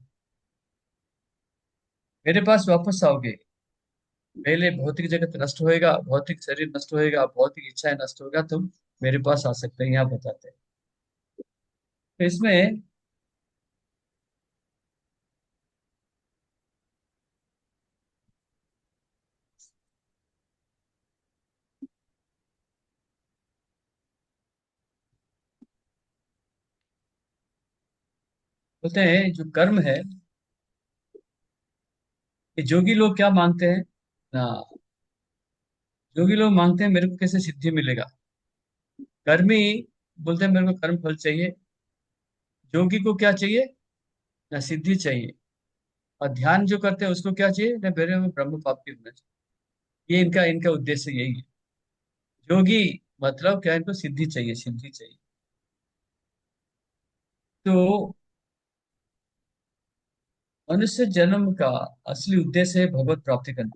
मेरे पास वापस आओगे, पहले भौतिक जगत नष्ट होएगा, भौतिक शरीर नष्ट होएगा, भौतिक इच्छाएं नष्ट होगा, तुम मेरे पास आ सकते हैं, यहाँ बताते हैं। तो इसमें बोलते हैं जो कर्म है, ये जोगी लोग क्या मांगते हैं ना, जोगी लोग मांगते हैं मेरे को कैसे सिद्धि मिलेगा। कर्मी बोलते हैं मेरे को कर्म फल चाहिए। जोगी को क्या चाहिए ना, सिद्धि चाहिए। और ध्यान जो करते हैं उसको क्या चाहिए ना, मेरे में ब्रह्म प्राप्ति होना चाहिए। ये इनका इनका उद्देश्य यही है। जोगी मतलब क्या, इनको सिद्धि चाहिए, सिद्धि चाहिए। तो मनुष्य जन्म का असली उद्देश्य है भगवत प्राप्ति करना।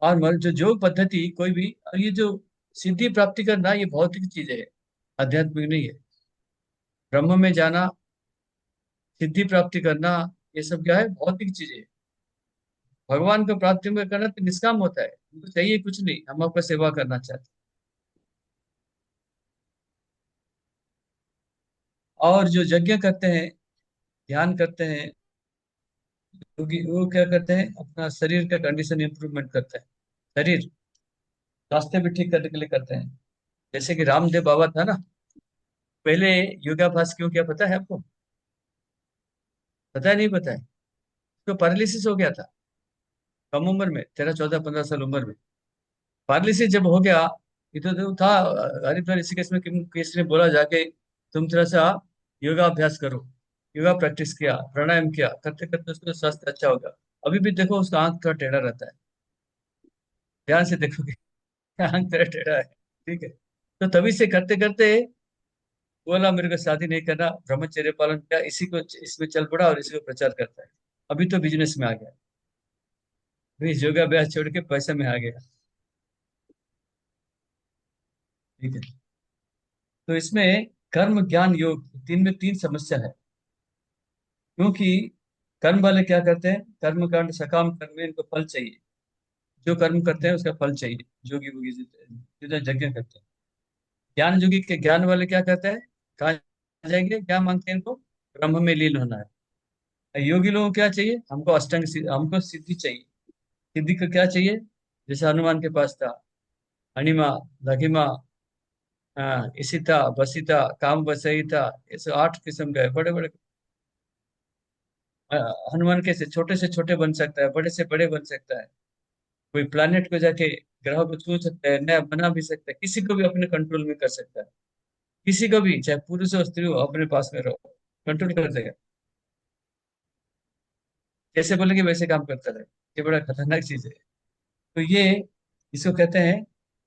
और जो योग पद्धति कोई भी, और ये जो सिद्धि प्राप्ति करना, ये भौतिक चीज है, आध्यात्मिक नहीं है। ब्रह्म में जाना, सिद्धि प्राप्ति करना, ये सब क्या है, भौतिक चीजें। भगवान को प्राप्ति में करना तो निष्काम होता है, उनको चाहिए कुछ नहीं, हम आपका सेवा करना चाहते हैं। और जो यज्ञ करते हैं, ध्यान करते हैं, क्योंकि वो क्या करते हैं, अपना शरीर का कंडीशन इंप्रूवमेंट करते हैं, शरीर स्वास्थ्य भी ठीक करने के लिए करते हैं। जैसे कि रामदेव बाबा था ना, पहले योगाभ्यास क्यों किया पता है आपको? पता है नहीं पता है? तो पैरालिसिस हो गया था कम उम्र में, 13 14 15 साल उम्र में। पैरालिसिस जब हो गया, ये तो था हरिद्वार ऋषिकेश में, किसी ने बोला जाके तुम थोड़ा सा योगा अभ्यास करो। योगा प्रैक्टिस किया, प्राणायाम किया, करते करते उसका स्वास्थ्य अच्छा होगा। अभी भी देखो उसका आंख थोड़ा टेढ़ा रहता है, ध्यान से देखोगे आंख थोड़ा टेढ़ा है। ठीक है। तो तभी से करते करते बोला मेरे को शादी नहीं करना, ब्रह्मचर्य पालन किया, इसी को इसमें चल पड़ा और इसी को प्रचार करता है। अभी तो बिजनेस में आ गया, अभी योगाभ्यास छोड़ के पैसे में आ गया। ठीक है। तो इसमें कर्म ज्ञान योग तीन में तीन समस्या है। क्योंकि कर्म वाले क्या करते हैं, कर्म कांड सकाम कर्म में इनको फल चाहिए। जो कर्म करते हैं उसका फल चाहिए। जोगी वोगी जितने यज्ञ करते हैं। ज्ञान योगी के ज्ञान वाले क्या करते हैं, कहाँ जाएंगे, क्या मांगते हैं इनको, ब्रह्म में लीन होना है। योगी लोगों को क्या चाहिए, हमको हमको सिद्धि चाहिए। सिद्धि को क्या चाहिए, जैसे हनुमान के पास था, अणिमा, लघिमा, हाँ, इसिता, बसिता, काम बसहिता, ऐसे 8 किस्म का है। बड़े बड़े अ, हनुमान कैसे छोटे से छोटे बन सकता है, बड़े से बड़े बन सकता है। कोई प्लानिट को जाके ग्रह को छू सकता है, नया बना भी सकता है, किसी को भी अपने कंट्रोल में कर सकता है। किसी को भी, चाहे पुरुष हो स्त्री हो, अपने पास में रहो, कंट्रोल कर देगा। जैसे बोलेंगे वैसे काम करता रहे। ये बड़ा खतरनाक चीज है। तो ये इसको कहते हैं,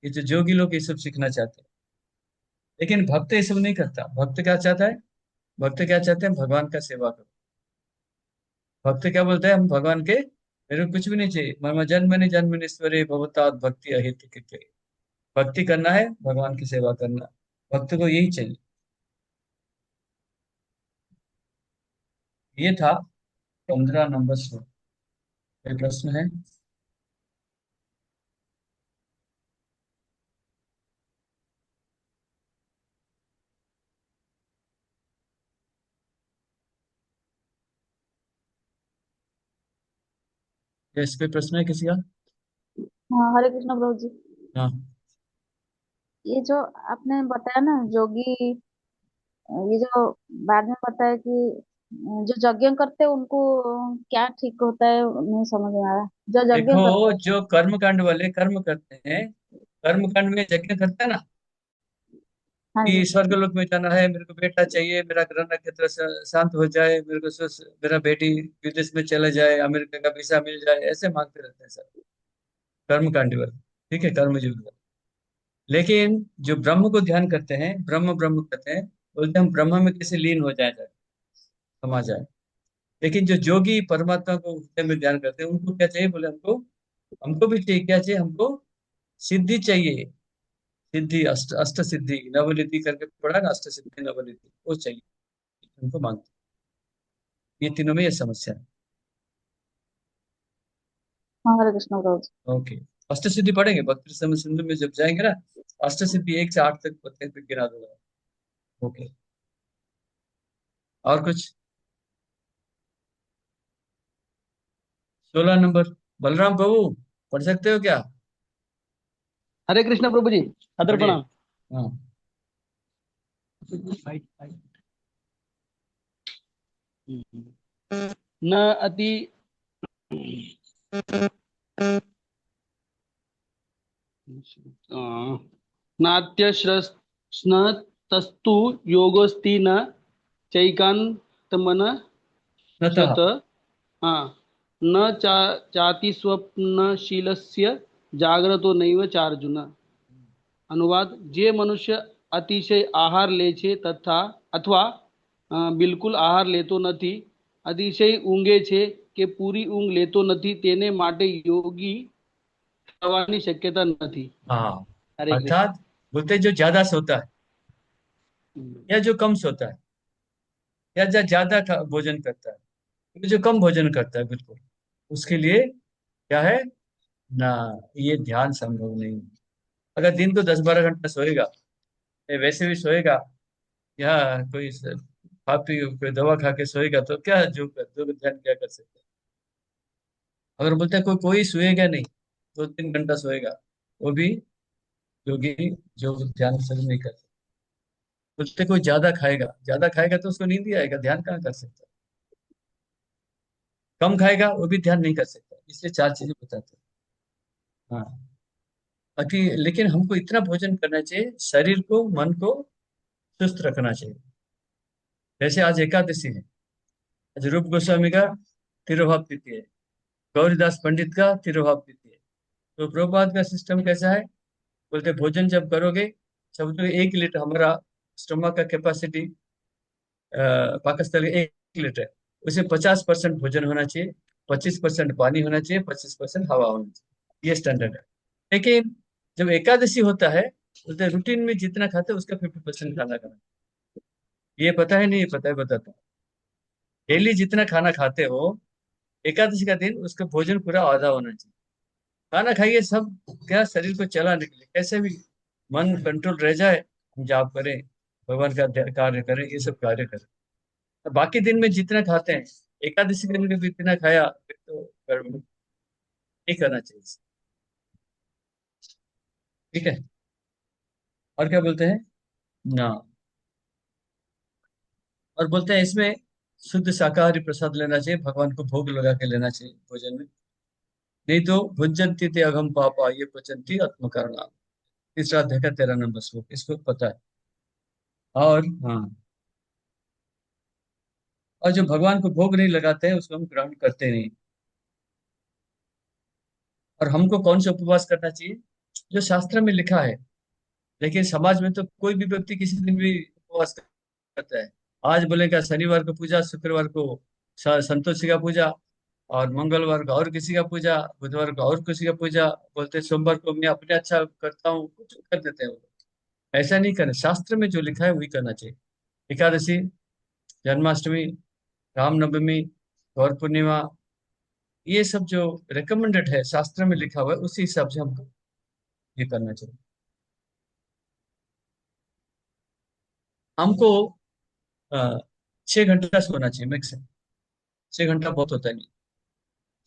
ये जो जोगी लोग ये सब सीखना चाहते हैं। लेकिन भक्त ये सब नहीं करता। भक्त क्या चाहता है, भक्त क्या चाहते हैं, भगवान का सेवा करो। भक्त क्या बोलता है, हम भगवान के, मेरे को कुछ भी नहीं चाहिए, मम जन्मनि जन्मनीश्वरे भवतात भक्ति अहित कृते। भक्ति करना है, भगवान की सेवा करना, भक्त को यही चाहिए। ये था 15 नंबर श्लोक। कोई प्रश्न है? या इस पे प्रश्न है किसी का? हाँ, हरे कृष्ण प्रभु जी। हाँ। ये जो आपने बताया ना जोगी, ये जो बाद में बताया कि जो यज्ञ करते हैं उनको क्या ठीक होता है, नहीं समझ में आया। जो यज्ञ देखो, करते हैं। जो कर्म कांड वाले कर्म करते हैं, कर्म कांड में यज्ञ करते हैं ना, हाँ कि जी। स्वर्ग लोक में जाना है, मेरे को बेटा चाहिए, मेरा ग्रह नक्षत्र शांत हो जाए, मेरे को मेरा बेटी विदेश में चले जाए, अमेरिका का वीजा मिल जाए, ऐसे मांगते रहते हैं सब कर्म कांड वाले। ठीक है, कर्मजीवी वाले। लेकिन जो ब्रह्म को ध्यान करते हैं, ब्रह्म ब्रह्म करते हैं, बोलते हैं हम ब्रह्म में कैसे लीन हो जाए, समा जाए। लेकिन जो जोगी परमात्मा को हृदय में ध्यान करते हैं, उनको क्या चाहिए, बोले हमको, हमको भी चाहिए, क्या चाहिए हमको, सिद्धि चाहिए। सिद्धि, अष्ट अष्ट सिद्धि नवनिधि करके पढ़ा ना, अष्ट सिद्धि नवनिधि, वो चाहिए, उनको मांगते हैं। ये तीनों में ये समस्या है। हाँ, हरे कृष्ण प्रभु जी। ओके। अष्ट सिद्धि पढ़ेंगे भक्ति समय सिंधु में जब जाएंगे ना, अष्ट सिद्धि 1 से 8 तक पते पे गिरा दूंगा। ओके। और कुछ? 16 नंबर, बलराम प्रभु, पढ़ सकते हो क्या? हरे कृष्ण प्रभु जी। अदर पढ़िए। प्रणाम। हाँ। न अति नात्यश्रस्नतस्तु योगोस्ति न चैकान्तमन नतः। शत हाँ न चाति स्वप्नशीलस्य जाग्रतो नैव चार्जुन। अनुवाद: जे मनुष्य अतिशय आहार લે છે તથા અથવા બિલકુલ આહાર લેતો નથી, અતિશય ઊંઘે છે કે પૂરી ઊંઘ લેતો નથી, તેને માટે યોગી થવાની શક્યતા નથી। हाँ, हरे कृष्ण। अर्थात बोलते हैं जो ज्यादा सोता है या जो कम सोता है, या जो ज्यादा भोजन करता है, तो जो कम भोजन करता है, बिल्कुल उसके लिए क्या है ना, ये ध्यान संभव नहीं है। अगर दिन को 10-12 घंटा सोएगा, या वैसे भी सोएगा, या कोई खा पी कोई दवा खा के सोएगा, तो क्या जो ध्यान क्या कर सकते हैं। अगर बोलते हैं कोई कोई सोएगा नहीं, 2-3 घंटा सोएगा, वो भी योगी जो ध्यान सही नहीं कर सकता। बोलते कोई ज्यादा खाएगा तो उसको नींद ही आएगा, ध्यान कहाँ कर सकता है। कम खाएगा वो भी ध्यान नहीं कर सकता। इसलिए 4 चीजें बताते हैं। हाँ। बाकी लेकिन हमको इतना भोजन करना चाहिए, शरीर को मन को सुस्त रखना चाहिए। जैसे आज एकादशी है, आज रूप गोस्वामी का तिरुभाव तिथि है, गौरीदास पंडित का तिरुभाव तिथि है। तो प्रभुपाद का सिस्टम कैसा है, बोलते भोजन जब करोगे, समझो 1 लीटर हमारा स्टोमक का कैपेसिटी पाकिस्तान का 1 लीटर, उसे 50% भोजन होना चाहिए, 25% पानी होना चाहिए, 25% हवा होना चाहिए, ये स्टैंडर्ड है। लेकिन जब एकादशी होता है, बोलते रूटीन में जितना खाते हैं उसका 50% खाना खाना। ये पता है नहीं, ये पता है, बताता हूँ। डेली जितना खाना खाते हो, एकादशी का दिन उसका भोजन पूरा आधा होना चाहिए। खाना खाइए सब, क्या शरीर को चलाने के लिए, कैसे भी मन कंट्रोल रह जाए, हम जाप करें, भगवान का कार्य करें, ये सब कार्य करें। तो बाकी दिन में जितना खाते हैं, एकादशी के दिन में भी इतना खाया, फिर तो नहीं करना चाहिए। ठीक है। और क्या बोलते हैं ना, और बोलते हैं इसमें शुद्ध शाकाहारी प्रसाद लेना चाहिए, भगवान को भोग लगा के लेना चाहिए भोजन में, नहीं तो भुंजंती ते अघम पापा ये पचंती आत्मकरणा। तीसरा अध्याय का 13 नंबर श्लोक, इसको पता है। और हाँ, और जो भगवान को भोग नहीं लगाते हैं उसको हम ग्रहण करते नहीं। और हमको कौन सा उपवास करना चाहिए, जो शास्त्र में लिखा है। लेकिन समाज में तो कोई भी व्यक्ति किसी दिन भी उपवास करता है। आज बोलेगा शनिवार को पूजा, शुक्रवार को संतोषी का पूजा, और मंगलवार को और किसी का पूजा, बुधवार को और किसी का पूजा, बोलते हैं सोमवार को मैं अपने अच्छा करता हूँ, कुछ कर देते हैं वो लोग। ऐसा नहीं करना, शास्त्र में जो लिखा है वही करना चाहिए। एकादशी, जन्माष्टमी, रामनवमी, गौर पूर्णिमा, ये सब जो रिकमेंडेड है, शास्त्र में लिखा हुआ है, उसी हिसाब से हमको ये करना चाहिए। हमको 6 घंटा सोना चाहिए मैक्सिमम। 6 घंटा बहुत होता है नहीं।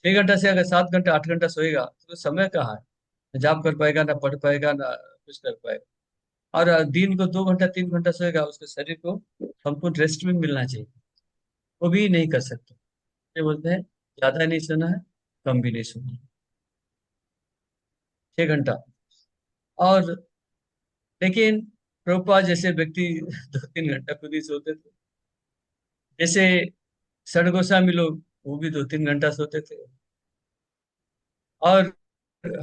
6 घंटा से अगर 7 घंटा 8 घंटा सोएगा तो समय कहाँ है, ना जाप कर पाएगा, ना पढ़ पाएगा, ना कुछ कर पाएगा। और दिन को 2 घंटा 3 घंटा सोएगा, उसके शरीर को संपूर्ण रेस्ट भी मिलना चाहिए, वो भी नहीं कर सकते। ये बोलते हैं ज्यादा नहीं सोना है, कम भी नहीं सोना है, 6 घंटा। और लेकिन प्रभुपाद जैसे व्यक्ति 2-3 घंटा खुद ही सोते थे। जैसे षड गोस्वामी लोग, वो भी 2-3 घंटा सोते थे। और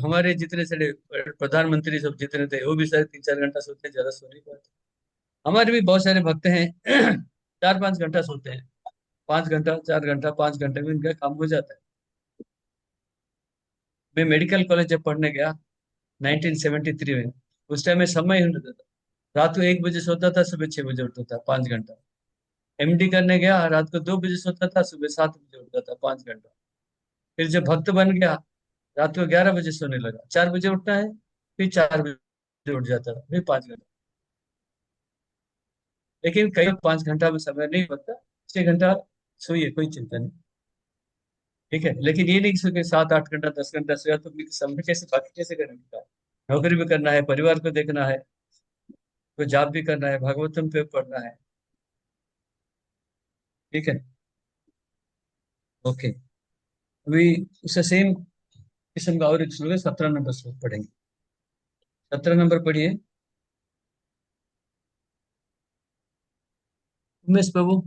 हमारे जितने सारे प्रधानमंत्री सब जितने थे, वो भी शायद 3-4 घंटा सोते, ज्यादा सो नहीं पाते। हमारे भी बहुत सारे भक्त हैं 4-5 घंटा सोते हैं, 5 घंटा 4 घंटा 5 घंटे में इनका काम हो जाता है। मैं मेडिकल कॉलेज जब पढ़ने गया 1973 में, उस टाइम में समय ही नहीं होता था। रात को 1 बजे सोता था, सुबह 6 बजे उठता था, 5 घंटा। एमडी करने गया, रात को 2 बजे सोता था, सुबह 7 बजे उठता था, 5 घंटा। फिर जब भक्त बन गया, रात को 11 बजे सोने लगा, 4 बजे उठना है, फिर 4 बजे उठ जाता था, फिर 5 घंटा। लेकिन कई 5 घंटा में समय नहीं बनता, 6 घंटा सोइए, कोई चिंता नहीं। ठीक है, लेकिन ये नहीं कि 7-8 घंटा 10 घंटा सोया तो फिर समय कैसे, बाकी कैसे करेंगे। नौकरी भी करना है, परिवार को देखना है, तो जाप भी करना है, भागवतम पे पढ़ना है। ठीक है। ओके। अभी उससे सेम किस्म का और एक श्लोक है, 17 नंबर श्लोक पढ़ेंगे। 17 नंबर पढ़िए उमेश प्रभु।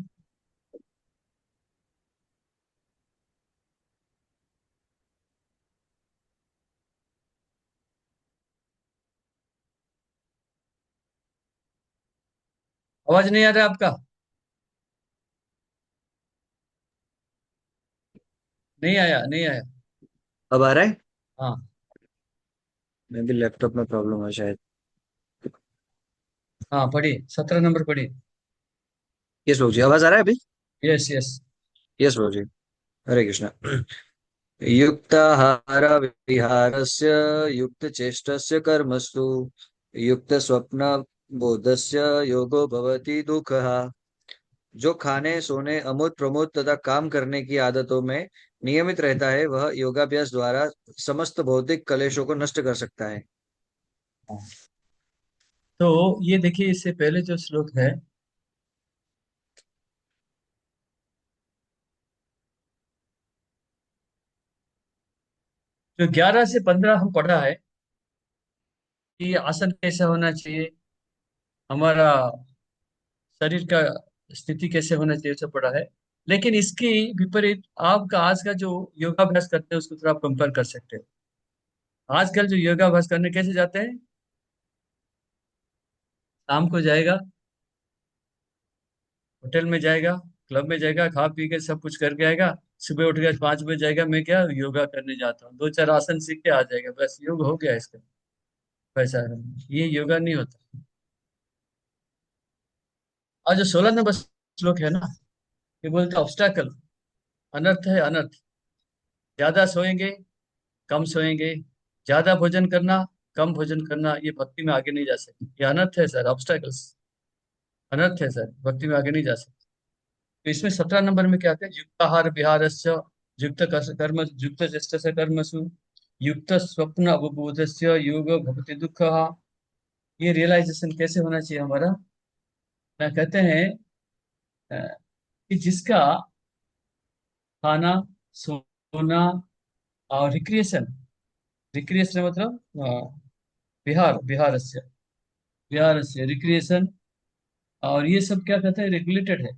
आवाज नहीं आ रहा आपका? नहीं आया, नहीं आया। अब आ रहा है? हाँ मैं भी लैपटॉप में प्रॉब्लम है शायद। हाँ, पढ़िए 17 नंबर पढ़िए। यस प्रभु जी, आवाज आ रहा है अभी? Yes yes. यस प्रभु जी। हरे कृष्णा। युक्ताहार विहारस्य युक्तचेष्टस्य कर्मसु युक्तस्वप्न बोधस्य योगो भवति दुःखः। जो खाने सोने अमूर्त प्रमोद तथा काम करने की आदतों में नियमित रहता है, वह योगाभ्यास द्वारा समस्त भौतिक कलेशों को नष्ट कर सकता है। तो ये देखिए, इससे पहले जो श्लोक है, जो 11 से 15 हम पढ़ा है कि आसन कैसा होना चाहिए, हमारा शरीर का स्थिति कैसे होना चाहिए, सब पढ़ा है। लेकिन इसकी विपरीत आपका आज का जो योगाभ्यास करते हैं उसको थोड़ा आप कंपेयर कर सकते हैं। आजकल जो योगाभ्यास करने कैसे जाते हैं, शाम को जाएगा, होटल में जाएगा, क्लब में जाएगा, खा पी के सब कुछ करके आएगा, सुबह उठ के 5 बजे जाएगा, मैं क्या योगा करने जाता हूँ, 2 4 आसन सीख के आ जाएगा, बस योग हो गया इसका। वैसा है, ये योगा नहीं होता। और जो 16 नंबर श्लोक है ना, ये बोलते ऑब्स्टैकल, अनर्थ है अनर्थ। ज्यादा सोएंगे, कम सोएंगे, ज्यादा भोजन करना, कम भोजन करना, ये भक्ति में आगे नहीं जा सकते, ये अनर्थ है सर, ऑब्स्टैकल्स, अनर्थ है सर, भक्ति में आगे नहीं जा सकते। तो इसमें 17 नंबर में क्या आता है, युक्ताहार विहारस्य, कर्म, युक्त चेष्टस्य कर्मसु, युक्त स्वप्न अवबोधस्य योग भवति दुःख। ये रियलाइजेशन कैसे होना चाहिए हमारा, ना कहते हैं अ, कि जिसका खाना, सोना और रिक्रिएशन, रिक्रिएशन मतलब विहार, विहार से रिक्रिएशन, और ये सब क्या कहते हैं, रेगुलेटेड है,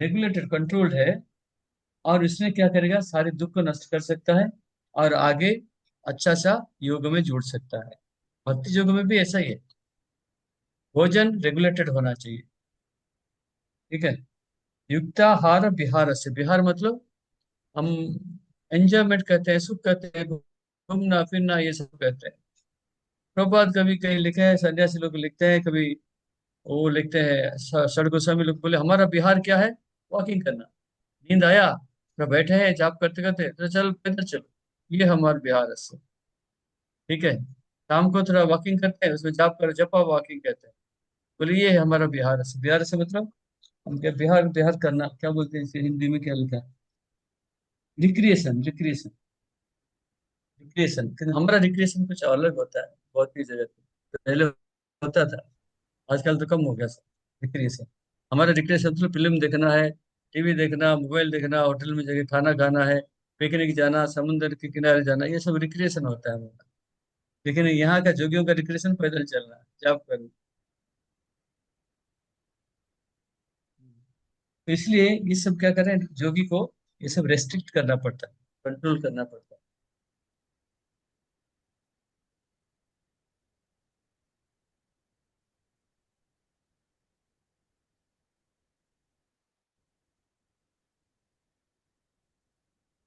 रेगुलेटेड कंट्रोल्ड है, और इसमें क्या करेगा, सारे दुख को नष्ट कर सकता है, और आगे अच्छा सा योग में जुड़ सकता है। भक्ति योग में भी ऐसा ही है, भोजन रेगुलेटेड होना चाहिए, ठीक है। युक्ताहार विहार से, विहार मतलब हम एंजॉयमेंट कहते हैं, सुख कहते हैं, घूमना फिरना, ये सब कहते हैं। प्रभात कभी कहीं लिखे हैं, सन्यासी लोग लिखते हैं, कभी वो लिखते हैं, षड गोस्वामी लोग बोले हमारा बिहार क्या है, वॉकिंग करना। नींद आया तो बैठे हैं जाप करते करते, तो चल पैदल चलो, ये हमारा बिहार है, ठीक है। शाम को थोड़ा वॉकिंग करते हैं, उसमें जाप करो, जपा वॉकिंग कहते हैं। बोले ये है हमारा बिहार है, बिहार से मतलब हम क्या, बिहार बिहार करना, क्या बोलते हैं इसे हिंदी में क्या लिखा है, रिक्रिएशन, रिक्रिएशन, रिक्रिएशन। लेकिन हमारा रिक्रिएशन कुछ अलग होता है, बहुत ही जगह पे तो पहले होता था, आजकल तो कम हो गया सब रिक्रिएशन। हमारा रिक्रिएशन मतलब फिल्म देखना है, टीवी देखना, मोबाइल देखना, होटल में जगह खाना खाना है, पिकनिक जाना, समुद्र के किनारे जाना, ये सब रिक्रिएशन होता है हमारा। लेकिन यहाँ का जोगियों का रिक्रिएशन पैदल चलना है, जाप करना। तो इसलिए ये सब क्या करें, जोगी को ये सब रेस्ट्रिक्ट करना पड़ता है, कंट्रोल करना पड़ता है।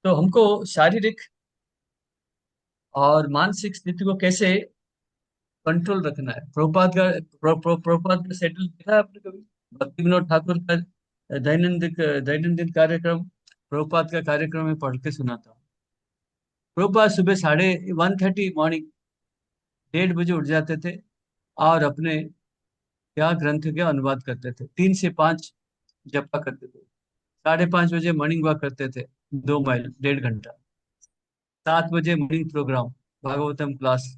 तो हमको शारीरिक और मानसिक स्थिति को कैसे कंट्रोल रखना है, प्रभुपाद का प्रभुपाद का शेड्यूल देखा है आपने कभी, भक्ति विनोद ठाकुर का दैनंदिन दैनंदिन कार्यक्रम, प्रभुपाद का कार्यक्रम में पढ़ के सुना था। प्रभुपाद सुबह 1:30 मॉर्निंग, 1:30 बजे उठ जाते थे, और अपने क्या ग्रंथ के अनुवाद करते थे, 3 से 5 जपा करते थे, 5:30 बजे मॉर्निंग वॉक करते थे, 2 माइल, 1.5 घंटा, 7 बजे मॉर्निंग प्रोग्राम, भागवतम क्लास,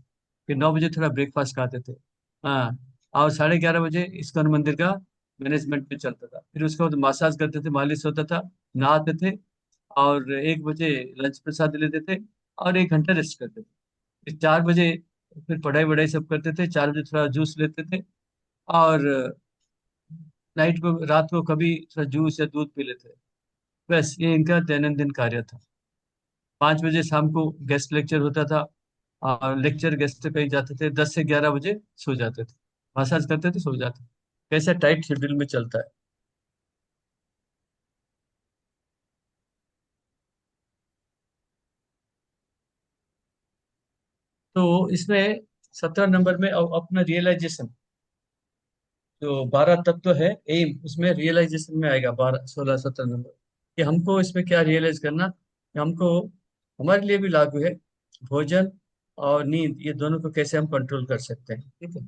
फिर 9 बजे थोड़ा ब्रेकफास्ट खाते थे, हाँ, और 11:30 बजे इस्कॉन मंदिर का मैनेजमेंट पे चलता था, फिर उसके बाद मसाज करते थे, मालिश होता था, नहाते थे, और 1 बजे लंच प्रसाद लेते थे, और 1 घंटा रेस्ट करते थे, फिर 4 बजे फिर पढ़ाई वढ़ाई सब करते थे, 4 बजे थोड़ा जूस लेते थे, और नाइट को, रात को कभी थोड़ा जूस या दूध पी लेते थे। बस ये इनका दैनंदिन कार्य था। 5 बजे शाम को गेस्ट लेक्चर होता था, और लेक्चर गेस्ट कहीं जाते थे, 10 से 11 बजे सो जाते थे, मसाज करते थे, सो जाते थे। कैसा टाइट शेड्यूल में चलता है। तो इसमें 17 नंबर में अपना रियलाइजेशन, जो 12 तत्व है, एम, उसमें रियलाइजेशन में आएगा, 12 16 17 नंबर, कि हमको इसमें क्या रियलाइज करना, कि हमको, हमारे लिए भी लागू है, भोजन और नींद, ये दोनों को कैसे हम कंट्रोल कर सकते हैं, ठीक है।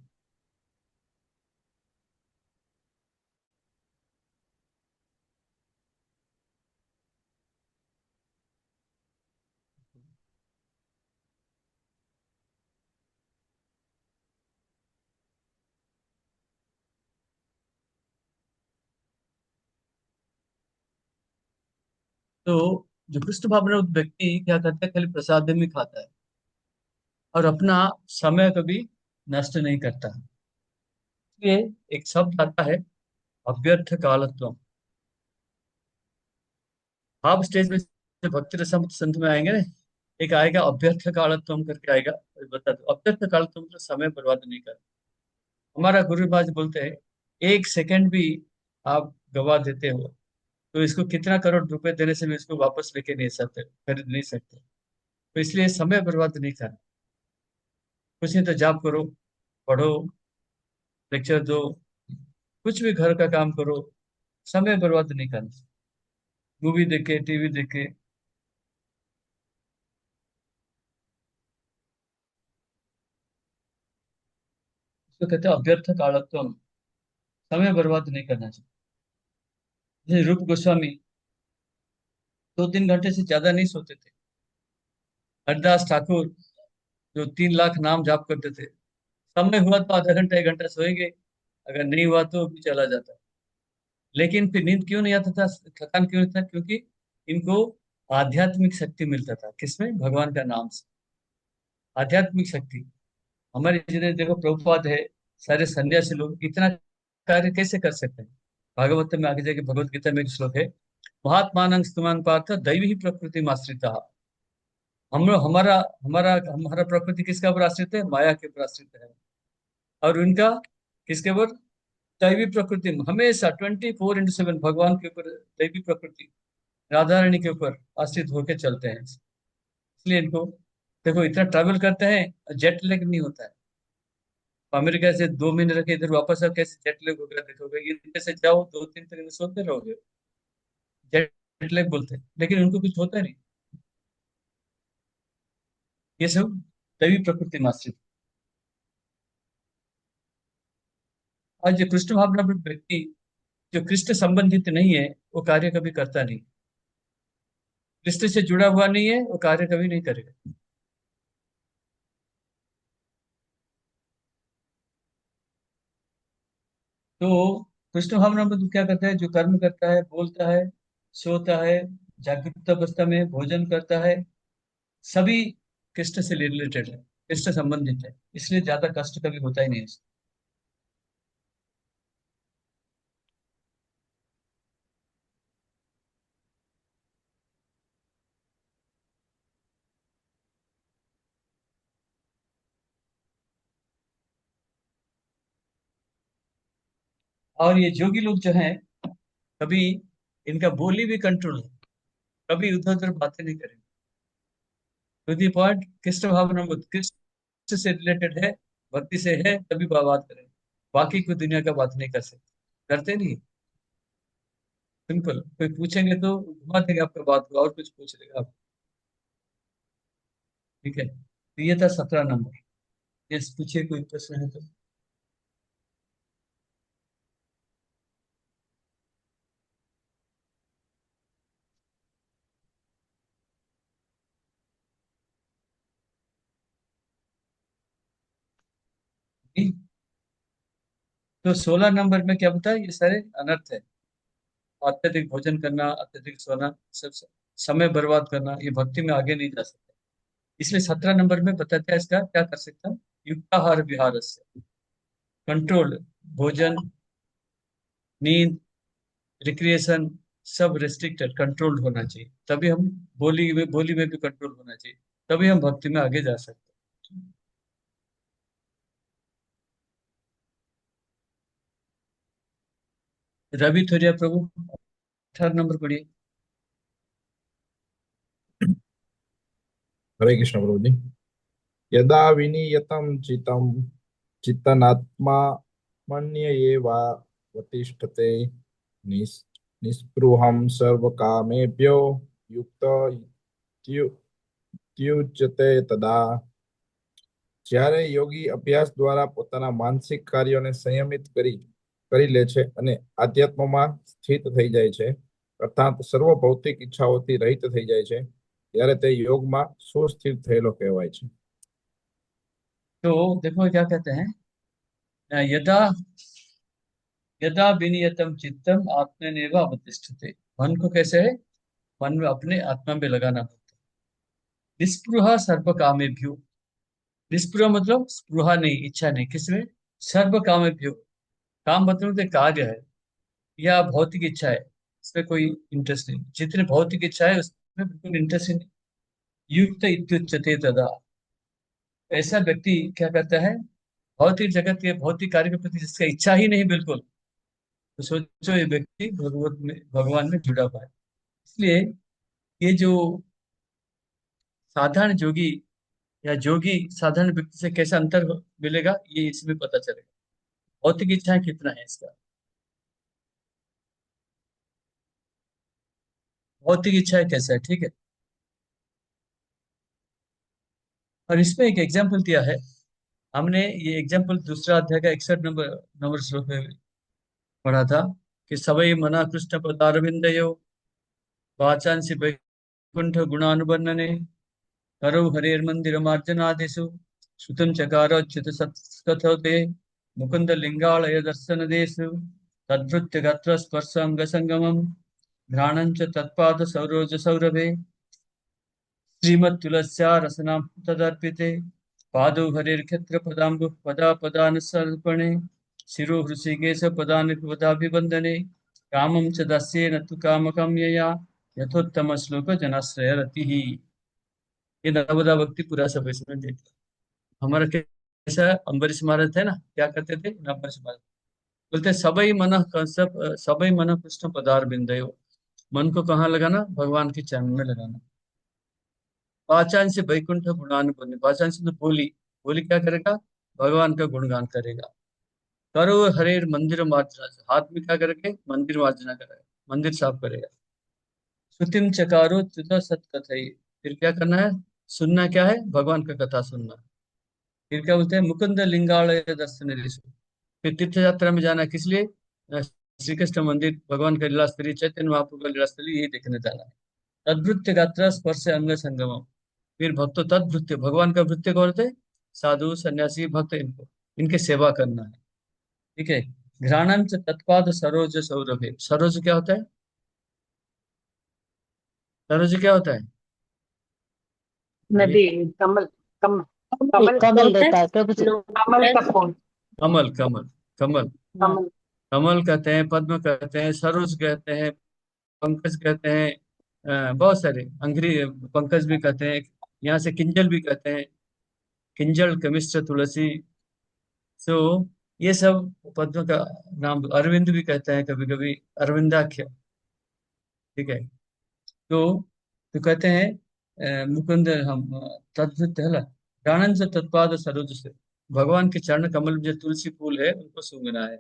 तो जो कृष्ण भावना व्यक्ति क्या करता है, खाली प्रसाद में खाता है, और अपना समय कभी नष्ट नहीं करता। इसलिए एक शब्द आता है, अव्यर्थ कालत्व। आप स्टेज में जब भक्ति रसम संत में आएंगे ना, एक आएगा अभ्यर्थ कालत्वम करके आएगा, बता दो, अभ्यर्थ कालत्वम मतलब समय बर्बाद नहीं करना, हमारा गुरु महाराज बोलते हैं, एक सेकंड भी आप गवा देते हो तो इसको कितना करोड़ रुपए देने से भी इसको वापस लेके नहीं सकते, खरीद नहीं सकते। तो इसलिए समय बर्बाद नहीं करना। कुछ नहीं तो जाप करो, पढ़ो, लेक्चर दो, कुछ भी घर का काम करो, समय बर्बाद नहीं करना। मूवी देखे, टीवी देखे, इसको कहते हैं अभ्यर्थ कालत्वम। समय बर्बाद नहीं करना चाहिए। जैसे रूप गोस्वामी 2-3 घंटे से ज्यादा नहीं सोते थे। हरदास ठाकुर जो 3 लाख नाम जाप करते थे, समय हुआ तो आधा घंटा 1 घंटा सोएंगे, अगर नहीं हुआ तो भी चला जाता। लेकिन फिर नींद क्यों नहीं आता था, थकान क्यों नहीं था? क्योंकि इनको आध्यात्मिक शक्ति मिलता था। किसमें? भगवान का नाम से। आध्यात्मिक शक्ति। हमारे जितने देखो प्रभुपाद है, सारे सन्यासी लोग इतना कार्य कैसे कर सकते हैं? भागवत में आगे जाके भगवत गीता में एक श्लोक है, महात्मानं स्तुमान पार्थ दैवी प्रकृति आश्रिता। हम हमारा हमारा हमारा प्रकृति किसके ऊपर आश्रित है? माया के ऊपर आश्रित है। और उनका किसके ऊपर? दैवी प्रकृति। हमेशा 24/7 भगवान के ऊपर, दैवी प्रकृति राधा रानी के ऊपर आश्रित होकर चलते हैं। इसलिए इनको देखो इतना ट्रैवल करते हैं, जेट लैग नहीं होता है। अमेरिका से 2 महीने रखे इधर वापस आओ, कैसे जेट लैग होगा देखोगे। इधर से जाओ 2-3 दिन सोते रहोगे, जेट लैग बोलते हैं, लेकिन उनको कुछ होता नहीं। ये सब दैवी प्रकृति में आश्रित। और जो कृष्ण भावना व्यक्ति जो कृष्ण संबंधित नहीं है, वो कार्य कभी करता नहीं। कृष्ण से जुड़ा हुआ नहीं है, वो कार्य कभी नहीं करेगा। तो कृष्ण भावना में तो क्या करता है? जो कर्म करता है, बोलता है, सोता है, जागृत अवस्था में भोजन करता है, सभी कृष्ण से रिलेटेड है, कृष्ण संबंधित है। इसलिए ज्यादा कष्ट कभी होता ही नहीं है। और ये जोगी लोग जो हैं, कभी इनका बोली भी कंट्रोल है, कभी उधर उधर बातें नहीं करेंगे। टू दी पॉइंट, कृष्ण भावना में कृष्ण से रिलेटेड है, भक्ति से है, तभी बात करें। बाकी कोई दुनिया का बात नहीं कर सकते, करते नहीं। सिंपल, कोई पूछेंगे तो घुमा देंगे आपका बात को और कुछ पूछ लेगा आप। ठीक है, तो ये था 17 नंबर। ये पूछिए, कोई प्रश्न है तो। नहीं? तो 16 नंबर में क्या बताया? ये सारे अनर्थ है। अत्यधिक भोजन करना, अत्यधिक सोना, सब समय बर्बाद करना, ये भक्ति में आगे नहीं जा सकते। इसलिए 17 नंबर में बताते हैं इसका क्या कर सकता है। युक्ताहार विहार से कंट्रोल, भोजन, नींद, रिक्रिएशन, सब रेस्ट्रिक्टेड, कंट्रोल्ड होना चाहिए। तभी हम बोली में भी कंट्रोल होना चाहिए, तभी हम भक्ति में आगे जा सकते हैं। रवि थोरिया प्रभु, 18 नंबर पढ़िए। हरे कृष्ण प्रभु जी। यदा विनियतं चित्तं चित्तनात्मा मन्येवावतिष्ठते निस् निस्पृहं सर्वकामेभ्यो युक्त युज्यते तदा। જ્યારે યોગી અભ્યાસ દ્વારા પોતાના માનસિક કાર્યોને સંયમિત કરી લે છે અને આધ્યાત્મમાં સ્થિત થઈ જાય છે, અર્થાત સર્વ ભૌતિક ઈચ્છાઓથી રહિત થઈ જાય છે, ત્યારે તે યોગમાં સુસ્થિર થયેલો કહેવાય છે। तो देखो क्या कहते हैं, यदा यदा विनियतम चित्तम आत्मनेव अवतिष्ठते। मन को कैसे है? मन में अपने आत्मा में लगाना होता है। निस्पृहा सर्व कामेभ्यो। निस्पृह मतलब स्पृहा नहीं, इच्छा नहीं। किसमें? सर्व कामेभ्यो। काम मतलब तो कार्य है या भौतिक इच्छा है, इसमें कोई इंटरेस्ट नहीं। जितने भौतिक इच्छा है उसमें बिल्कुल इंटरेस्ट नहीं। युक्त इत्युच्यते तदा। ऐसा व्यक्ति क्या करता है? भौतिक जगत के भौतिक कार्य के प्रति जिसका इच्छा ही नहीं बिल्कुल, तो सोचो ये व्यक्ति भगवत में भगवान में जुड़ा हुआ है। इसलिए ये जो साधारण जोगी या जोगी साधारण व्यक्ति से कैसा अंतर मिलेगा, ये इसमें पता चलेगा। भौतिक इच्छाएं कितना है इसका, भौतिक इच्छाएं कैसा है, ठीक है। और इसमें एक एग्जाम्पल दिया है हमने, ये एग्जाम्पल दूसरा अध्याय का 61 नंबर श्लोक में पढ़ा था कि सवै मना कृष्ण पदारविंदयो वाचांसि वैकुंठ गुणानुवर्णने करौ हरेर्मन्दिरमार्जनादिषु श्रुतं चकारोच्युत सत्कथोते मुकुंद लिंगालय दर्शन देशु तद्भृत्य गात्र स्पर्श अंग संगमम घ्राणं च तत्पाद सौरोज सौरभे श्रीमत्तुलस्या रसनां तदर्पिते पादौ हरेर्क्षत्र पदाम्बुः पदा पदानुसर्पणे शिरो हृषिकेश पदाभिवन्दने कामं च दास्येन तु कामकाम्यया यथोत्तम श्लोक जनाश्रय रतिः। ये नवदा भक्ति पूरा सब इसमें देखा। हमारा कैसा अम्बरीश महाराज थे ना, क्या करते थे अम्बरीश महाराज, बोलते सबई मन कृष्ण पदार बिंदयो, मन को कहाँ लगाना, भगवान के चरण में लगाना। वाचान से वैकुंठ गुणानुबंध, वाचान से तो बोली, बोली क्या करेगा, भगवान का गुणगान करेगा। करो हरेर मंदिर मार्जना, हाथ में क्या करेंगे, मंदिर मार्जना करेगा, मंदिर साफ करेगा। श्रुतिम चकारो तुता सत्कथई, फिर क्या करना है, सुनना क्या है, भगवान का कथा सुनना। फिर क्या बोलते हैं, मुकुंद लिंगालय दर्शन ऋषि, फिर तीर्थ यात्रा में जाना, किस लिए, श्री कृष्ण मंदिर, भगवान का लीलास्थली, चैतन्य महाप्रभु का लीलास्थली, यही देखने जाना है। तद्भृत्य गात्रा स्पर्श अंग संगम, फिर भक्तो तद्भृत्य, भगवान का भृत्य कौन होते हैं, साधु सन्यासी भक्त, इनको इनके सेवा करना है, ठीक है। घ्राणं च तत्पाद सरोज सौरभे, सरोज क्या होता है, सरोज क्या होता है, ये नदी, कमल, कमल, एक कमल, कमल लोटस, देता है प्रभु जी। कमल का लोटस, फूल, कमल, कमल, कमल, हाँ। कमल। कमल कहते हैं, पद्म कहते हैं, सरोज कहते हैं, पंकज कहते हैं, बहुत सारे अंग्री पंकज भी कहते हैं, यहाँ से किंजल भी कहते हैं, किंजल कमिश्र तुलसी। सो ये सब पद्म का नाम, अरविंद भी कहते हैं कभी कभी, अरविंदाख्य, ठीक है। तो कहते हैं मुकुंद हम तद्भुत है, प्राणन से तत्पाद सरोज से, भगवान के चरण कमल में जो तुलसी फूल है उनको सूंघना है।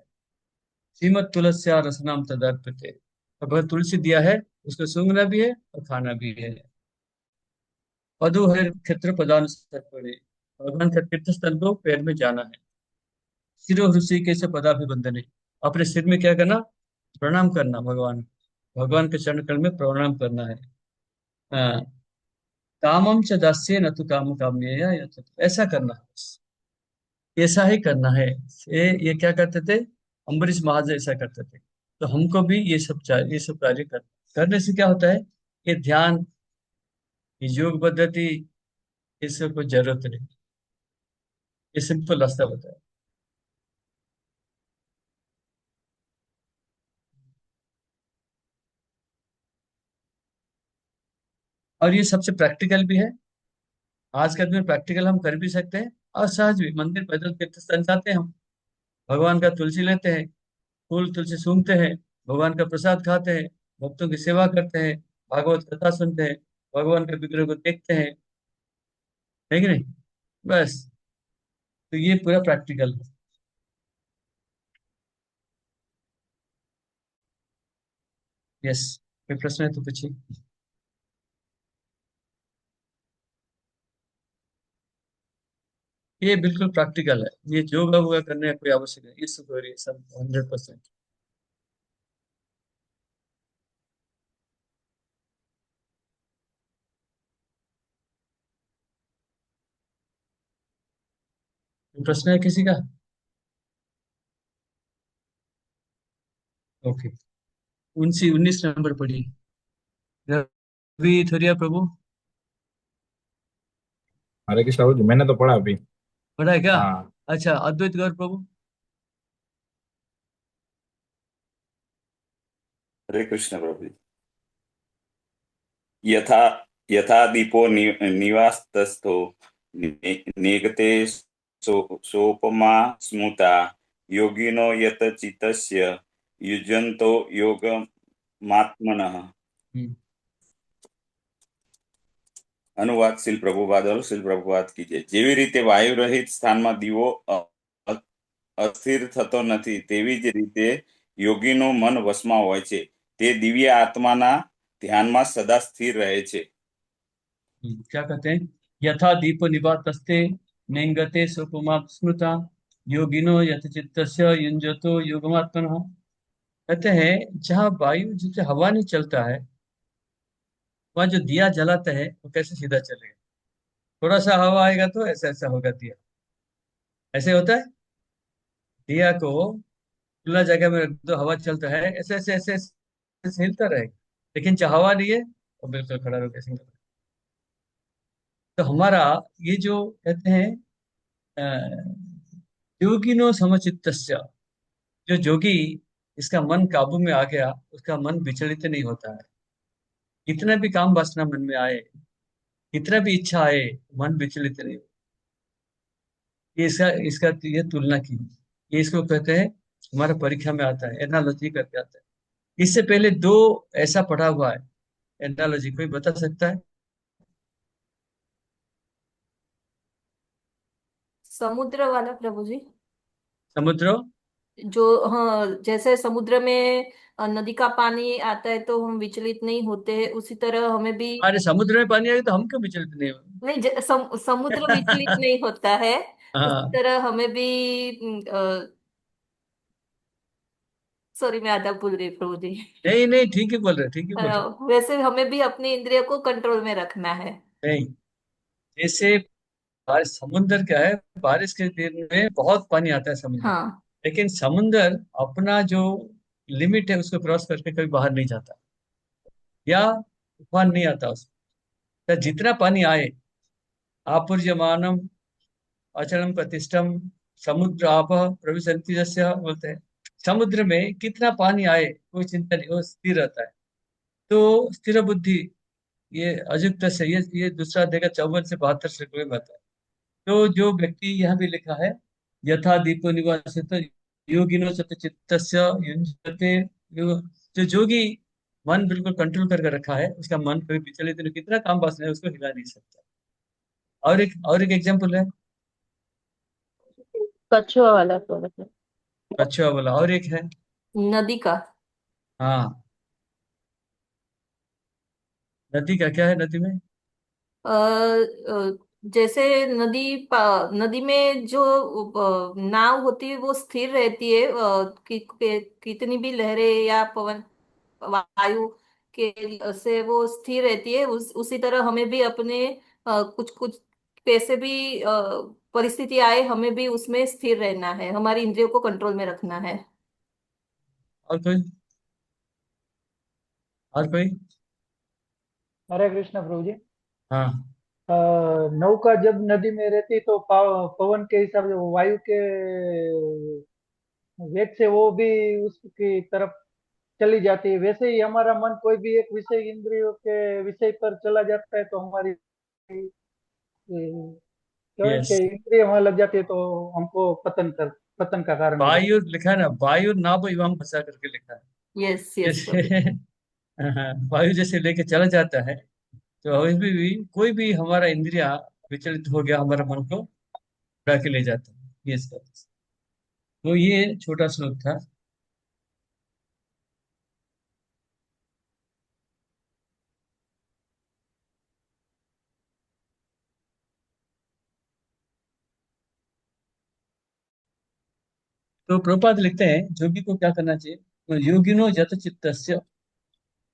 श्रीमत तुलस्या रसनाम तदर्पिते, तो भगवान तुलसी दिया है, उसको सूंघना भी है और खाना भी है। पदु है क्षेत्र प्रदान पड़े, भगवान का तीर्थ स्थल को पैर में जाना है। सिरो ऋषिकेश पदाभिवंदने, अपने सिर में क्या करना, प्रणाम करना, भगवान भगवान के चरण कल में प्रणाम करना है। हाँ, कामम च दास्य न तो काम काम्य, ऐसा करना है, ऐसा ही करना है। ये क्या करते थे, अम्बरीश महाराज ऐसा करते थे, तो हमको भी ये सब कार्य करने से क्या होता है, ये ध्यान, ये योग पद्धति, ये सब कोई जरूरत नहीं, ये सिंपल रास्ता बताया। और ये सबसे प्रैक्टिकल भी है, आज के दिन प्रैक्टिकल हम कर भी सकते हैं, और सहज भी, मंदिर पैदल तीर्थ स्थान जाते हैं हम, भगवान का तुलसी लेते हैं, फूल तुलसी सूंघते हैं, भगवान का प्रसाद खाते हैं, भक्तों की सेवा करते हैं, भागवत कथा सुनते हैं, भगवान के विग्रह को देखते हैं, है कि नहीं, बस। तो ये पूरा प्रैक्टिकल है। यस, कोई प्रश्न है तो पूछिए। ये बिल्कुल प्रैक्टिकल है, ये योगा वोगा करने का कोई आवश्यक नहीं, ये सब हो रही है सब 100%। प्रश्न है किसी का, ओके। 19 नंबर पढ़िए, रवि थोरिया प्रभु, हरे कृष्ण प्रभु जी, मैंने तो पढ़ा अभी। पढ़ा है क्या, हाँ। अच्छा, अद्वैत गौर प्रभु। हरे कृष्ण प्रभु जी। यथा यथा दीपो निवास्तस्थो नेगते सोपमा स्मृता योगिनो यत चित्तस्य युज्यन्तो योगमात्मनः। અનુવાદ શ્રી પ્રભુપાદ શ્રી પ્રભુપાદ કી જય। જેવી રીતે વાયુ રહિત સ્થાનમાં દીવો અસ્થિર થતો નથી, તેવી જ રીતે યોગીનું મન વશમાં હોય છે, તે દિવ્ય આત્માના ध्याનમાં સદા સ્થિર રહે છે। क्या कहते हैं? यथा दीप निवातस्ते नेंगते सोपमा स्मृता योगिनो यथ चित्तस्य युञ्जतो योगमात्मनः। कहते हैं जहाँ वायु जैसे हवा नहीं चलता है, वहाँ जो दिया जलाता है वो कैसे सीधा चलेगा? थोड़ा सा हवा आएगा तो ऐसा ऐसा होगा दिया, ऐसे होता है। दिया को खुला जगह में रख दो, हवा चलता है, ऐसे ऐसे ऐसे ऐसे हिलता रहेगा। लेकिन जहाँ हवा नहीं है वो बिल्कुल खड़ा होकर सिंगल। तो हमारा ये जो कहते हैं योगिनो समचित्तस्य, जो जोगी इसका मन काबू में आ गया, उसका मन विचलित नहीं होता है। कितना भी काम वासना मन में आए, कितना भी इच्छा आए, मन विचलित नहीं होता। ये इसका इसका ये तुलना की, ये इसको कहते हैं, हमारा परीक्षा में आता है, एनालॉजी करके आता है। इससे पहले दो ऐसा पढ़ा हुआ है एनालॉजी, कोई बता सकता है? समुद्र वाला प्रभु जी। समुद्र, जो हाँ, जैसे समुद्र में नदी का पानी आता है तो हम विचलित नहीं होते, उसी तरह हमें भी अरे समुद्र में पानी आएगा तो हम क्यों विचलित नहीं होंगे? नहीं, समुद्र विचलित नहीं होता है, उसी हाँ, तरह हमें भी सॉरी मैं आधा भूल रही प्रभु जी। नहीं नहीं, ठीक ही बोल रहे, ठीक ही बोल रहे। वैसे हमें भी अपनी इंद्रिय को कंट्रोल में रखना है। नहीं, जैसे बारिश, समुद्र क्या है, बारिश के दिन में बहुत पानी आता है समुद्र, हाँ लेकिन समुद्र अपना जो लिमिट है उसको क्रॉस करके कभी बाहर नहीं जाता, या तूफान नहीं आता उसमें। तो जितना पानी आए, आपूर्यमानम अचलम प्रतिष्ठम समुद्र आप प्रविशन्ति जस्य बोलते हैं। समुद्र में कितना पानी आए कोई चिंता नहीं, वो स्थिर रहता है। तो स्थिर बुद्धि, ये अयुक्त से, ये दूसरा देगा 54 से 72 श्लोक में आता है। तो जो व्यक्ति यहाँ भी लिखा है, यथा दीपो निवासित योगिनो चित्तस्य युञ्जते जो जोगी मन बिल्कुल कंट्रोल करके रखा है, उसका मन कभी विचलित नहीं, कितना काम वासना है उसको हिला नहीं सकता। और एक एग्जाम्पल है कछुआ वाला तो मतलब कछुआ वाला, और एक है। नदी का। हाँ, नदी का क्या है? नदी में जैसे नदी में जो नाव होती है वो स्थिर रहती है, कितनी भी लहरें या पवन वायु के से वो स्थिर रहती है, उसी तरह हमें भी अपने कुछ कुछ कैसे भी परिस्थिति आए, हमें भी उसमें स्थिर रहना है, हमारी इंद्रियों को कंट्रोल में रखना है। और कोई? और कोई? हरे कृष्ण प्रभु जी। हाँ, नौका जब नदी में रहती तो पवन के हिसाब से, वायु के वेग से वो भी उसकी तरफ चली जाती है। वैसे ही हमारा मन कोई भी एक विषय, इंद्रियों के विषय पर चला जाता है तो हमारी क्या है यस। कि इंद्रिय वहां लग जाती है तो हमको पतन का कारण हो जाता वायु लिखा है ना, वायु नाभ एवं फंसा करके लिखा है। है। यस यस जैसे प्रभु। हाँ, वायु जैसे लेके चला जाता है, तो अभी भी कोई भी हमारा इंद्रिया विचलित हो गया, हमारा मन को उड़ा के ले जाता है। ये इसका, तो ये छोटा श्लोक था। तो प्रभुपाद लिखते हैं योगी को क्या करना चाहिए? तो योगिनो यत चित्तस्य,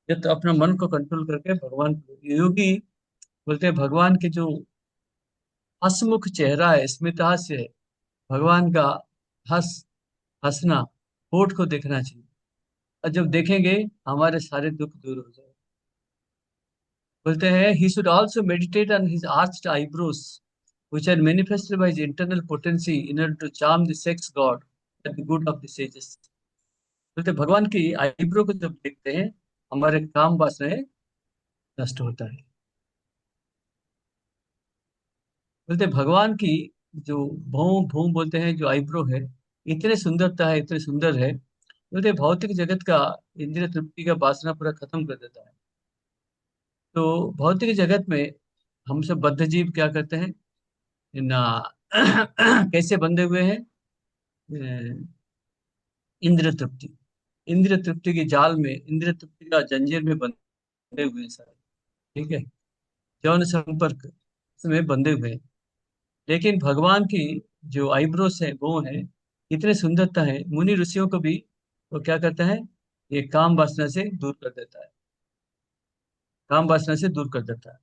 यत अपना मन को कंट्रोल करके भगवान योगी बोलते हैं, भगवान के जो हसमुख चेहरा है, स्मित हास्य है, भगवान का हंस हंसना, होठ को देखना चाहिए। और जब देखेंगे हमारे सारे दुख दूर हो जाए। बोलते हैं he should also meditate on his arched eyebrows which are manifested by his internal potency in order to charm the sex god and the good of the sages। बोलते हैं, भगवान की आईब्रो को जब देखते हैं हमारे काम वासनाएं नष्ट होता है। बोलते हैं, भगवान की जो भौं भौं बोलते हैं, जो आईब्रो है, इतने सुंदरता है, इतने सुंदर है, बोलते भौतिक जगत का इंद्रिय तृप्ति का वासना पूरा खत्म कर देता है। तो भौतिक जगत में हम सब बद्ध जीव क्या करते हैं ना, कैसे बंधे हुए हैं? इंद्रिय तृप्ति, इंद्रिय तृप्ति के जाल में, इंद्रिय तृप्ति का जंजीर में बंधे हुए हैं सारे। ठीक है, यौन संपर्क में बंधे हुए हैं। लेकिन भगवान की जो आईब्रोस है वो है, इतने सुंदरता है, मुनि ऋषियों को भी वो क्या करता है, ये काम वासना से दूर कर देता है, काम वासना से दूर कर देता है।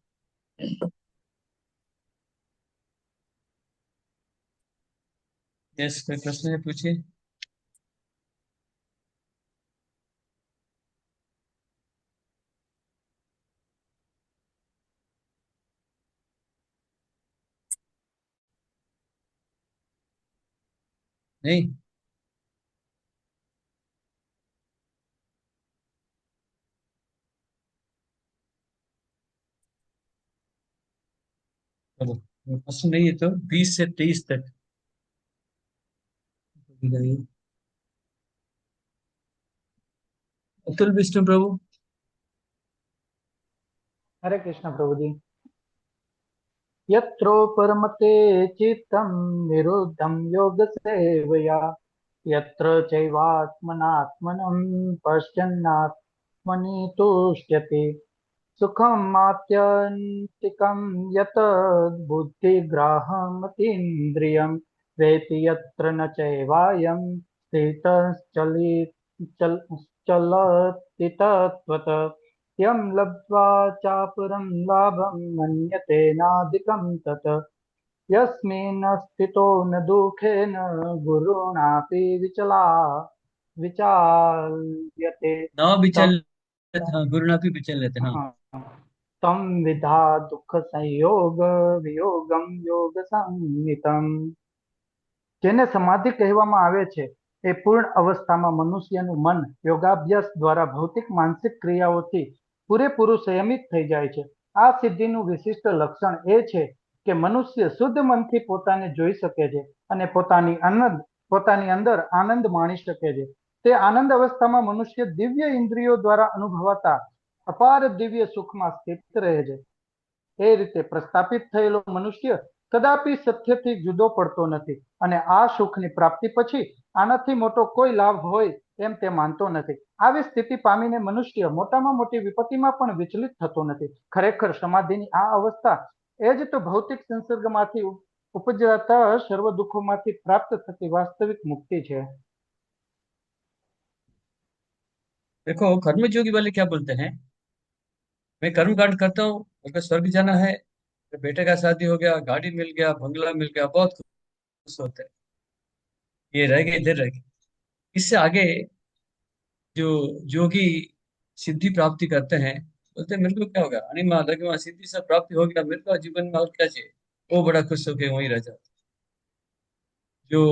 यस, कोई प्रश्न है, पूछिए। नहीं? चलो, प्रश्न नहीं है तो 20 से 23 तक। अतुल विष्णु प्रभु। हरे कृष्ण प्रभु जी। यत्रो परमते चित्तं निरुद्धं योग सेवया, यत्र चैवात्मनात्मनं पश्यन्नात्मनि तुष्यति, सुखम् आत्यन्तिकं यत् बुद्धिग्राहमतीन्द्रियं, वेति यत्र न चैवायं स्थितश्चलि चल चलति तत्त्वतः, यं लब्ध्वा चापरं लाभं मन्यते नाधिकं तत्, यस्मिन् स्थितो न दुःखेन गुरुणापि विचाल्यते, नौ तम विचल, हाँ, गुरुना भी विचल लेते हैं, हाँ। हाँ, तम विधा दुख संयोग વિયોગમ યોગ સંહિતમ। જેને સમાધિ કહેવામાં આવે છે એ પૂર્ણ અવસ્થામાં મનુષ્યનું મન યોગાભ્યાસ દ્વારા ભૌતિક માનસિક ક્રિયાઓથી પૂરેપૂરું સંયમિત થઈ જાય છે। આ સિદ્ધિનું વિશિષ્ટ લક્ષણ એ છે કે મનુષ્ય શુદ્ધ મનથી પોતાને જોઈ શકે છે અને પોતાની અંદર આનંદ માણી શકે છે। તે આનંદ અવસ્થામાં મનુષ્ય દિવ્ય ઇન્દ્રિયો દ્વારા અનુભવાતા અપાર દિવ્ય સુખમાં સ્થિત રહે છે। એ રીતે પ્રસ્થાપિત થયેલો મનુષ્ય કદાપી સત્યથી જુદો પડતો નથી અને આ સુખની પ્રાપ્તિ પછી આનાથી મોટો કોઈ લાભ હોય એમ તે માનતો નથી। આવી સ્થિતિ પામીને મનુષ્ય મોટામાં મોટી વિપત્તિમાં પણ વિચલિત થતો નથી। ખરેખર સમાધિની આ અવસ્થા એ જ તો ભૌતિક સંસર્ગમાંથી ઉપજતા સર્વ દુઃખોમાંથી પ્રાપ્ત થતી વાસ્તવિક મુક્તિ છે। देखो, कर्मयोगी वाले क्या बोलते हैं, मैं कर्म कांड करता हूँ, अगर स्वर्ग जाना है तो बेटे का शादी हो गया, गाड़ी मिल गया, बंगला मिल गया, बहुत खुश होते हैं, ये रह गए, इधर रह गए। इससे आगे जो योगी सिद्धि प्राप्ति करते हैं, बोलते हैं मेरे को क्या होगा, अनिमा लगे सिद्धि सब प्राप्ति हो गया, मेरे को जीवन में और क्या चाहिए, वो बड़ा खुश होकर वहीं रह जाते। जो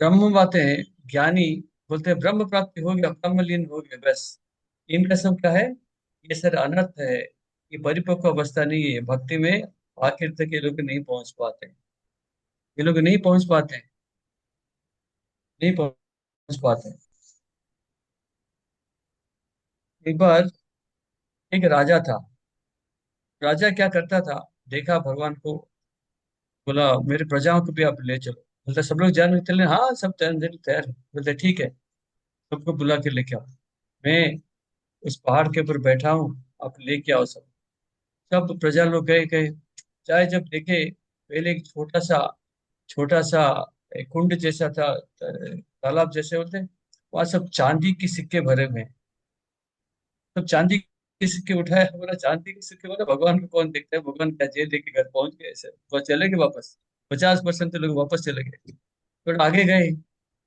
ब्रह्म बातें हैं, ज्ञानी बोलते हैं ब्रह्म प्राप्ति हो गया, ब्रह्मलीन हो गया, बस। इनका सब क्या है, ये सर अनर्थ है, ये परिपक्व अवस्था नहीं है भक्ति में, आखिर तक ये लोग नहीं पहुंच पाते, ये लोग नहीं पहुंच पाते हैं, नहीं पहुंच पाते हैं। एक बार एक राजा था, राजा क्या करता था, देखा भगवान को, बोला मेरे प्रजाओं को भी आप ले चलो। बोलता सब लोग जाने चले, हाँ सब तैयार तैयार हैं। बोलते ठीक है, सबको बुला के लेके आओ, मैं उस पहाड़ के ऊपर बैठा हूँ, आप लेके आओ सब। सब प्रजा लोग गए गए, चाहे जब देखे, पहले एक छोटा सा एक कुंड जैसा था, तालाब जैसे होते हैं, वहां सब चांदी के सिक्के भरे हुए हैं। सब चांदी के सिक्के उठाए, बोला चांदी के सिक्के, बोला भगवान को कौन देखता है, भगवान क्या जेल लेके घर पहुंच गए ऐसे, वो चले गए वापस। 50% तो लोग वापस चले गए। थोड़ा आगे गए,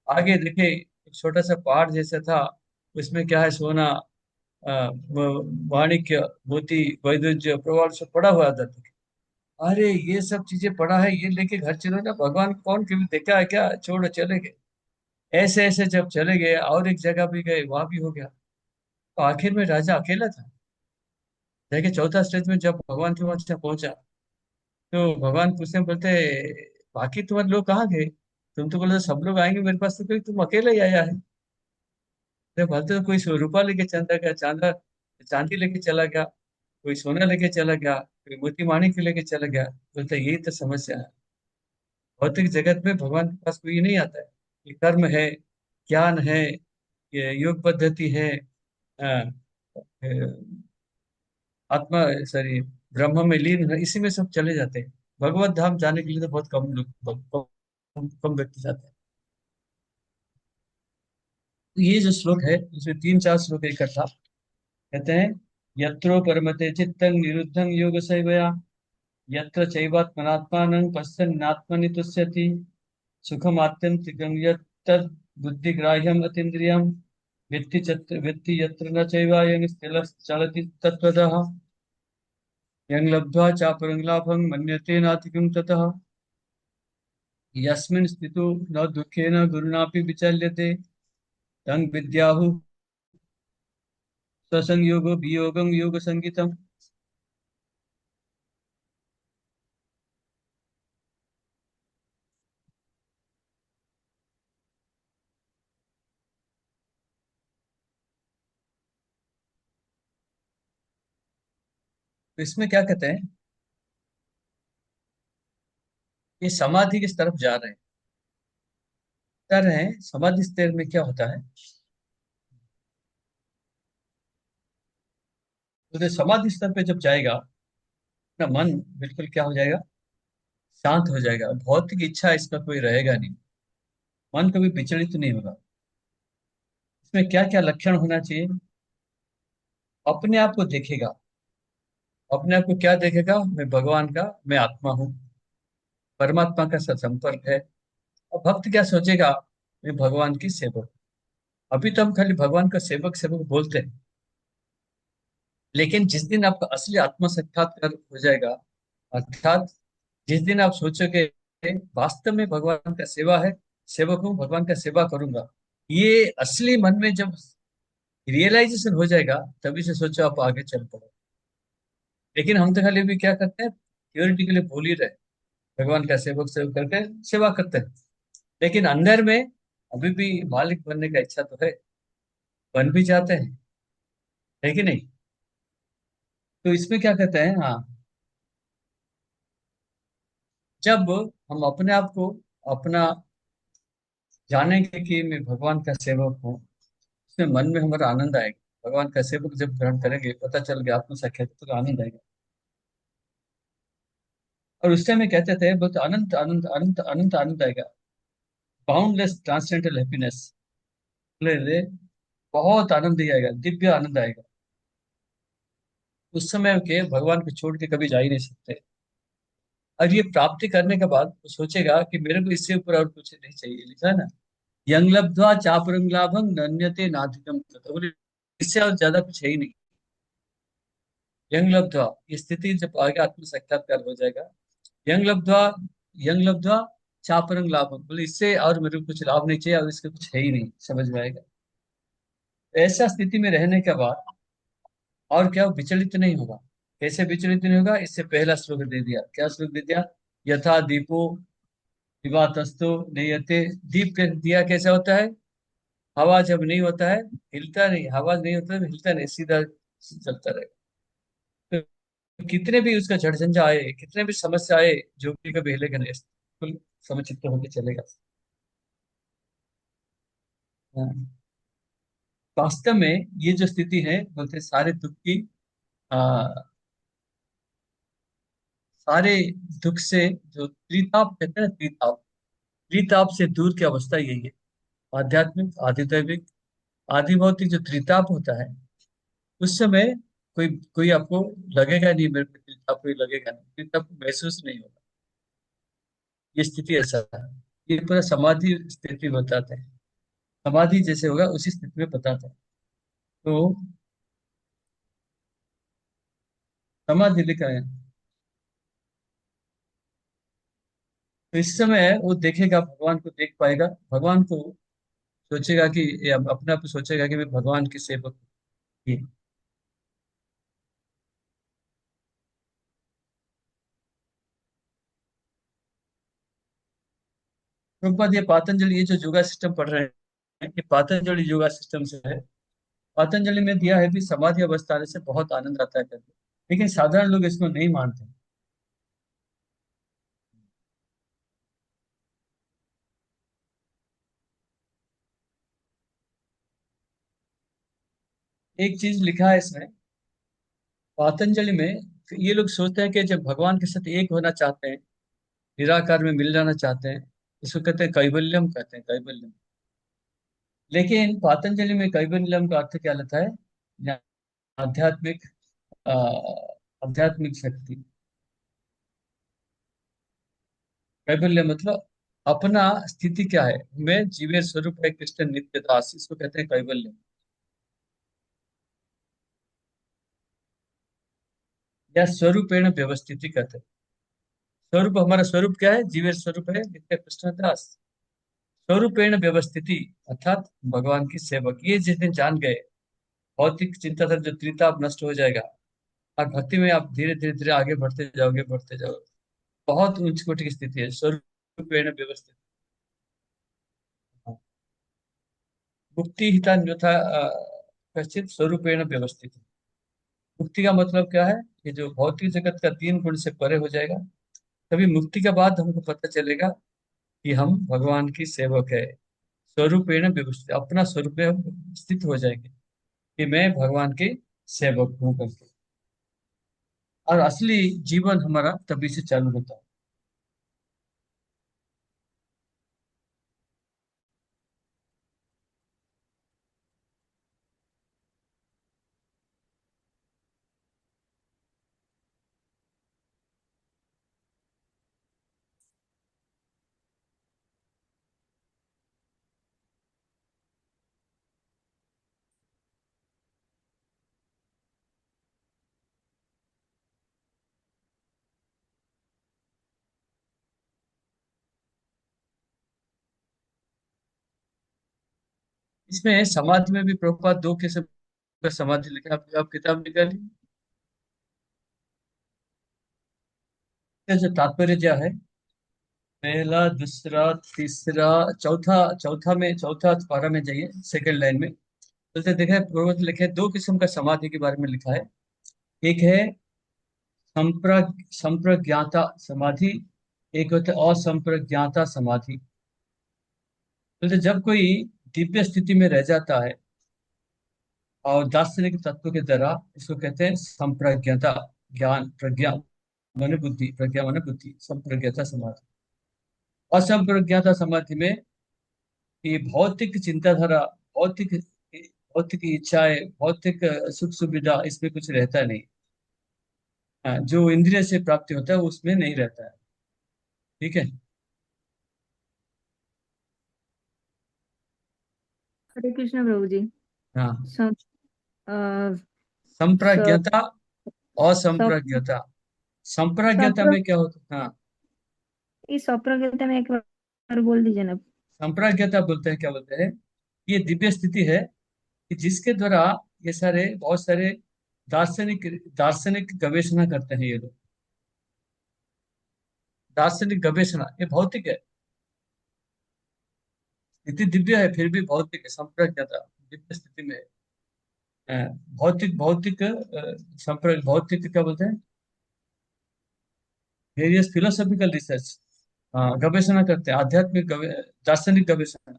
आगे देखे एक छोटा सा पहाड़ जैसा था, उसमें क्या है, सोना, माणिक्य, मोती, वैदुर्य, प्रवाल सब पड़ा हुआ था। अरे ये सब चीजें पड़ा है, ये लेके घर चलो ना, भगवान कौन कभी देखा है क्या, छोड़ो, चले गए। ऐसे ऐसे जब चले गए, और एक जगह भी गए, वहां भी हो गया। तो आखिर में राजा अकेला था। जाके चौथा स्टेज में जब भगवान के वहां से पहुंचा, तो भगवान पूछते बोलते, बाकी तुम्हारे लोग कहाँ गए? तुम तो बोले सब लोग आएंगे मेरे पास, तो कोई तुम अकेले ही आया है। अरे बोलते तो कोई रुपा लेके चंदा गया, चांदी लेके चला गया, कोई सोना लेके चला गया, कोई मोती माणिक लेके चला गया। बोलते यही तो समस्या है, भौतिक जगत में भगवान के पास कोई नहीं आता है। ये कर्म है, ज्ञान है, ये योग पद्धति है, अ, अ, आत्मा, सॉरी, ब्रह्म में लीन है, इसी में सब चले जाते हैं। भगवत धाम जाने के लिए तो बहुत कम लोग, कम व्यक्ति जाते हैं। तो ये जो श्लोक है, इसमें तीन चार श्लोक इकट्ठा कहते हैं। यत्रो परमते चित्तं निरुद्धं योग सेवया, यत्र चैवात्मनात्मानं पश्यन्नात्मनि तुष्यति, सुखम आत्यंतिकं यत्तद् बुद्धिग्राह्यम् अतीन्द्रियम्, वित्ति यत्र न चैवायं स्थिरः चलति तत्त्वतः, यं लब्ध्वा चापरं लाभं मन्यते नाधिकं ततः, यस्मिन् स्थितो न दुःखेन गुरुणापि विचल्यते, तं विद्याहुः ससंयोगो वियोगं योग संगीतम। तो इसमें क्या कहते हैं, ये समाधि किस तरफ जा रहे हैं, बता रहे हैं समाधि स्थिर में क्या होता है। तो ये समाधि स्तर पे जब जाएगा, अपना मन बिल्कुल क्या हो जाएगा, शांत हो जाएगा, भौतिक इच्छा इसका कोई रहेगा नहीं, मन कभी विचलित नहीं होगा। इसमें क्या क्या लक्षण होना चाहिए, अपने आप को देखेगा, अपने आप को क्या देखेगा, मैं भगवान का, मैं आत्मा हूँ, परमात्मा का संपर्क है। और भक्त क्या सोचेगा, मैं भगवान की सेवक। अभी तो हम खाली भगवान का सेवक सेवक बोलते हैं, लेकिन जिस दिन आपका असली आत्म साक्षात्कार हो जाएगा, अर्थात जिस दिन आप सोचोगे वास्तव में भगवान का सेवा है, सेवक हूँ, भगवान का सेवा करूंगा, ये असली मन में जब रियलाइजेशन हो जाएगा, तभी से सोचो आप आगे चल पड़ो। लेकिन हम तो खाली अभी क्या करते हैं, थियोरिटिकली बोल ही रहे, भगवान का सेवक सेवक करके सेवा करते हैं, लेकिन अंदर में अभी भी मालिक बनने का इच्छा तो है, बन भी जाते हैं, है कि नहीं? तो इसमें क्या कहते हैं, हाँ, जब हम अपने आप को अपना जानेंगे कि मैं भगवान का सेवक हूँ, उसमें मन में हमारा आनंद आएगा। भगवान का सेवक जब ग्रहण करेंगे, पता चल गया आत्म साक्षात्कार, तो आनंद आएगा। और उस टाइम में कहते थे बहुत अनंत आनंद, अनंत अनंत आनंद आएगा, बाउंडलेस ट्रांसेंडेंटल हैप्पीनेस, बहुत आनंद ही आएगा, दिव्य आनंद आएगा। उस समय के भगवान को छोड़ के कभी जा ही नहीं सकते। और ये प्राप्ति करने के बाद वो सोचेगा कि मेरे को इससे ऊपर और कुछ नहीं चाहिए, लिखा है ना, यंग लब्ध्वा चापरंग लाभं नन्यते नाधिकम तत्। बोले इससे और ज्यादा कुछ है ही नहीं। यंग लब्ध्वा, ये स्थिति जब आगे आत्म साक्षात्कार हो जाएगा, यंग लब्ध्वा, यंग लब्ध्वा चापरंग लाभं, बोले इससे और मेरे को कुछ लाभ नहीं चाहिए, और इसका कुछ है ही नहीं, समझ में आएगा। ऐसा स्थिति में रहने के बाद और क्या, वो विचलित नहीं होगा। कैसे विचलित नहीं होगा, इससे पहला श्लोक दे दिया, क्या श्लोक दे दिया, यथा दीपो दिवातस्तु नयते। दीप के दिया कैसा होता है, हवा जब नहीं होता है, हिलता नहीं, हवा नहीं होता है, हिलता नहीं, सीधा चलता रहेगा। तो कितने भी उसका झड़झंझा आए, कितने भी समस्या आए, जो भी कभी हिलेगा नहीं, बिल्कुल समचित्त होकर चलेगा। हाँ। वास्तव में ये जो स्थिति है, बोलते हैं, सारे दुख की, आ, सारे दुख से, जो त्रिताप कहते हैं ना, त्रिताप, त्रिताप से दूर की अवस्था यही है। आध्यात्मिक, आधिदैविक, आदि भौतिक जो त्रिताप होता है, उस समय कोई कोई आपको लगेगा नहीं, मेरे को त्रिताप कोई लगेगा नहीं, त्रिताप महसूस नहीं होगा। ये स्थिति ऐसा है, ये पूरा समाधि स्थिति बताते हैं, समाधि जैसे होगा उसी स्थिति में बताते हैं। तो समाधि लिखा है, तो इस समय वो देखेगा, भगवान को देख पाएगा, भगवान को सोचेगा कि ये अपने आप को सोचेगा कि मैं भगवान की सेवक हूँ। प्रभुपाद ये पातंजलि, ये जो योगा सिस्टम पढ़ रहे हैं, ये पातंजलि योगा सिस्टम से है। पतंजलि में दिया है भी समाधि अवस्था आने से बहुत आनंद आता है करके, लेकिन साधारण लोग इसको नहीं मानते। एक चीज लिखा है इसमें पतंजलि में, ये लोग सोचते हैं कि जब भगवान के साथ एक होना चाहते हैं, निराकार में मिल जाना चाहते हैं, इसको कहते हैं कैवल्यम, कहते हैं कैवल्यम। लेकिन पतंजलि में कैवल्यम का अर्थ क्या लेता है? या आध्यात्मिक अ, आध्यात्मिक शक्ति। कैवल्य मतलब अपना स्थिति क्या है, मैं जीवेर स्वरूप है कृष्ण नित्य दास, इसको कहते हैं कैवल्य। या स्वरूपेण व्यवस्थिति कहते हैं। स्वरूप, हमारा स्वरूप क्या है? जीवेर स्वरूप है नित्य कृष्ण दास। स्वरूपेण व्यवस्थिति अर्थात भगवान की सेवक, ये जिस दिन जान गए, भौतिक चिंता से जो त्रिताप नष्ट हो जाएगा, और भक्ति में आप धीरे धीरे धीरे आगे बढ़ते जाओगे, बढ़ते जाओगे। बहुत उच्च कोटि की स्थिति है स्वरूपेण व्यवस्थित। मुक्ति हिता अन्यथा कश्चित स्वरूपेण व्यवस्थित। मुक्ति का मतलब क्या है? ये जो भौतिक जगत का तीन गुण से परे हो जाएगा, तभी मुक्ति के बाद हमको पता चलेगा कि हम भगवान की सेवक है। स्वरूपेण व्यवस्थित, अपना स्वरूप में हम स्थित हो जाएंगे कि मैं भगवान के सेवक हूँ करके। और असली जीवन हमारा तभी से चालू होता है। इसमें समाधि में भी प्रभुपाद दो किस्म का समाधि लिखा है। आप किताब निकाली, जो तात्पर्य क्या है, पहला, दूसरा, तीसरा, चौथा, चौथा पारा में जाइए, सेकंड लाइन में। तो देखा प्रभुपाद लिखे दो किस्म का समाधि के बारे में लिखा है। एक है संप्रज्ञाता समाधि, एक होता है असंप्रज्ञाता समाधि। तो जब कोई दिव्य स्थिति में रह जाता है और दार्शनिक तत्व के द्वारा, इसको कहते हैं संप्रज्ञता, ज्ञान, प्रज्ञा माने बुद्धि, प्रज्ञा माने बुद्धि, संप्रज्ञता समाधि। असंप्रज्ञाता समाधि में ये भौतिक चिंताधारा, भौतिक भौतिक इच्छाएं, भौतिक सुख सुविधा, इसमें कुछ रहता नहीं। जो इंद्रिय से प्राप्ति होता है उसमें नहीं रहता है। ठीक है। हरे कृष्ण प्रभु जी। हाँ, सम, अ, स, संप्रज्ञता, सप, असंप्रज्ञता। संप्रज्ञता सप्र में क्या होता है? हाँ, इस अप्रज्ञता में एक बार बोल दीजिए ना। संप्रज्ञता बोलते हैं, क्या बोलते हैं? ये दिव्य स्थिति है कि जिसके द्वारा ये सारे, बहुत सारे दार्शनिक दार्शनिक गवेषणा करते हैं ये लोग। दार्शनिक गवेषणा ये भौतिक है, स्थिति दिव्य है फिर भी भौतिक है। संप्रज्ञता दिव्य स्थिति में है। भौतिक भौतिक भौतिक क्या बोलते हैं? वेरियस फिलोसॉफिकल रिसर्च, गवेषणा करते हैं, आध्यात्मिक दार्शनिक गवेषणा।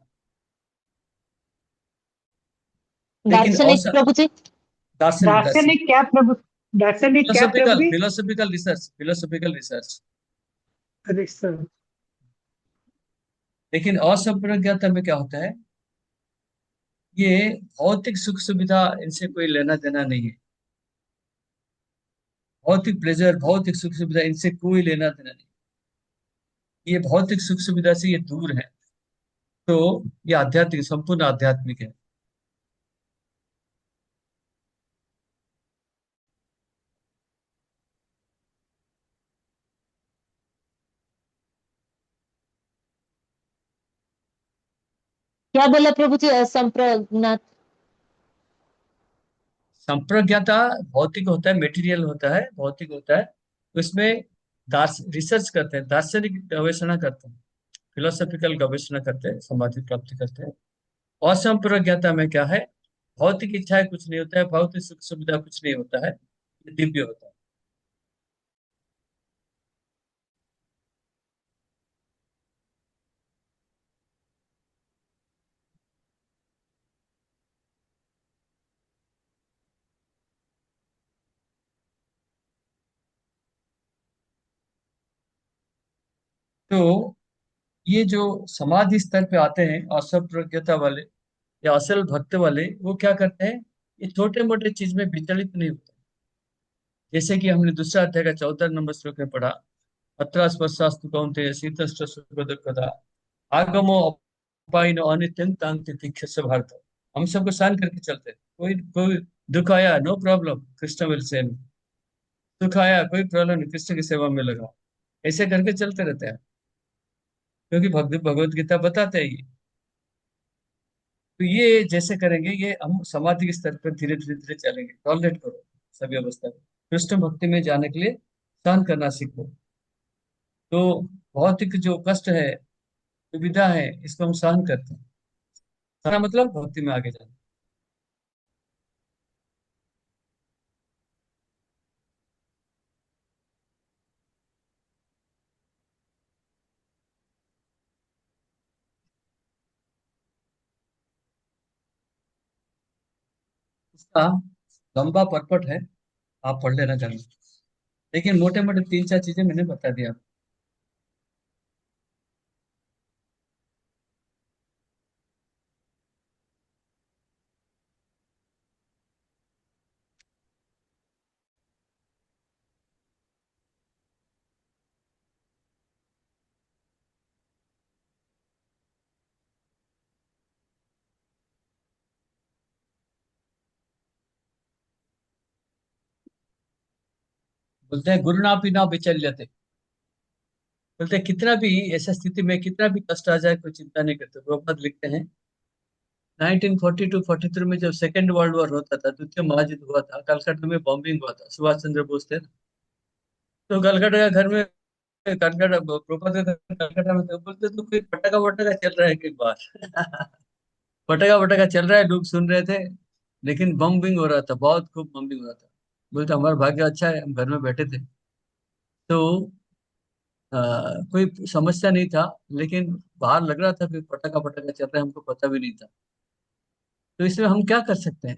लेकिन दार्शनिक प्रभु जी। दार्शनिक दार्शनिक दार्शनिक क्या प्रभु? दार्शनिक क्या प्रभु फिलोसॉफिकल जी? Philosophical research, philosophical research. Research. लेकिन असंप्रज्ञाता में क्या होता है? ये भौतिक सुख सुविधा, इनसे कोई लेना देना नहीं है। भौतिक प्लेजर, भौतिक सुख सुविधा, इनसे कोई लेना देना नहीं। ये भौतिक सुख सुविधा से ये दूर है। तो ये आध्यात्मिक, संपूर्ण आध्यात्मिक है। क्या बोला प्रभु जी? असंप्रज्ञात। संप्रज्ञाता भौतिक होता है, मेटीरियल होता है, भौतिक होता है। उसमें रिसर्च करते हैं, दार्शनिक गवेषणा करते हैं। फिलोसॉफिकल गवेषणा करते हैं, समाधि प्राप्ति करते हैं। असंप्रज्ञाता में क्या है? भौतिक इच्छाएं कुछ नहीं होता है, भौतिक सुख सुविधा कुछ नहीं होता है, ये दिव्य होता है। तो ये जो समाधि स्तर पे आते हैं असंप्रज्ञता वाले या असल भक्त वाले, वो क्या करते हैं? ये छोटे मोटे चीज में विचलित नहीं होते। जैसे कि हमने दूसरा अध्याय का 14 नंबर श्लोक में पढ़ा, अत्र स्पर्शास्तु कौन्तेय शीतश्च सुखदुःखदा आगमो अपायिनो अनित्यं तां तितिक्षस्व भारत। हम सबको सहन करके चलते हैं। कोई कोई दुख आया, no problem, Krishna will save. दुख आया, कोई प्रॉब्लम नहीं, कृष्ण की सेवा में लगा। ऐसे करके चलते रहते हैं, क्योंकि भगवत गीता बताते हैं ये। तो ये जैसे करेंगे, ये हम समाधि के स्तर पर धीरे धीरे धीरे चलेंगे। टॉलरेट करो सभी अवस्था में, कृष्ण भक्ति में जाने के लिए सहन करना सीखो। तो भौतिक जो कष्ट है, दुविधा है, इसको हम सहन करते हैं। सहना मतलब भक्ति में आगे जाना। इसका लंबा परपट है, आप पढ़ लेना जरूर। लेकिन मोटे मोटे तीन चार चीजें मैंने बता दिया। बोलते हैं गुरु ना पीना विचल्यते। बोलते हैं कितना भी ऐसा स्थिति में कितना भी कष्ट आ जाए, कोई चिंता नहीं करते। प्रभुपाद लिखते हैं 1942-43 में जब सेकेंड वर्ल्ड वॉर होता था, द्वितीय महायुद्ध हुआ था, कलकत्ता में बॉम्बिंग हुआ था, सुभाष चंद्र बोस थे ना। तो कलकत्ता का घर में, कलकत्ता प्रभुपाद का घर कलकत्ता में, तो बोलते तो कोई पटाखा वटाखा चल रहा है कि बाहर। पटाखा वटाखा चल रहा है, लोग सुन रहे थे, लेकिन बॉम्बिंग हो रहा था, बहुत खूब बॉम्बिंग हो रहा था। बोलते हमारा भाग्य अच्छा है, हम घर में बैठे थे। तो आ, कोई समस्या नहीं था, लेकिन बाहर लग रहा था कि पटाखा पटाखा चल रहा है, हमको पता भी नहीं था। तो इसमें हम क्या कर सकते हैं?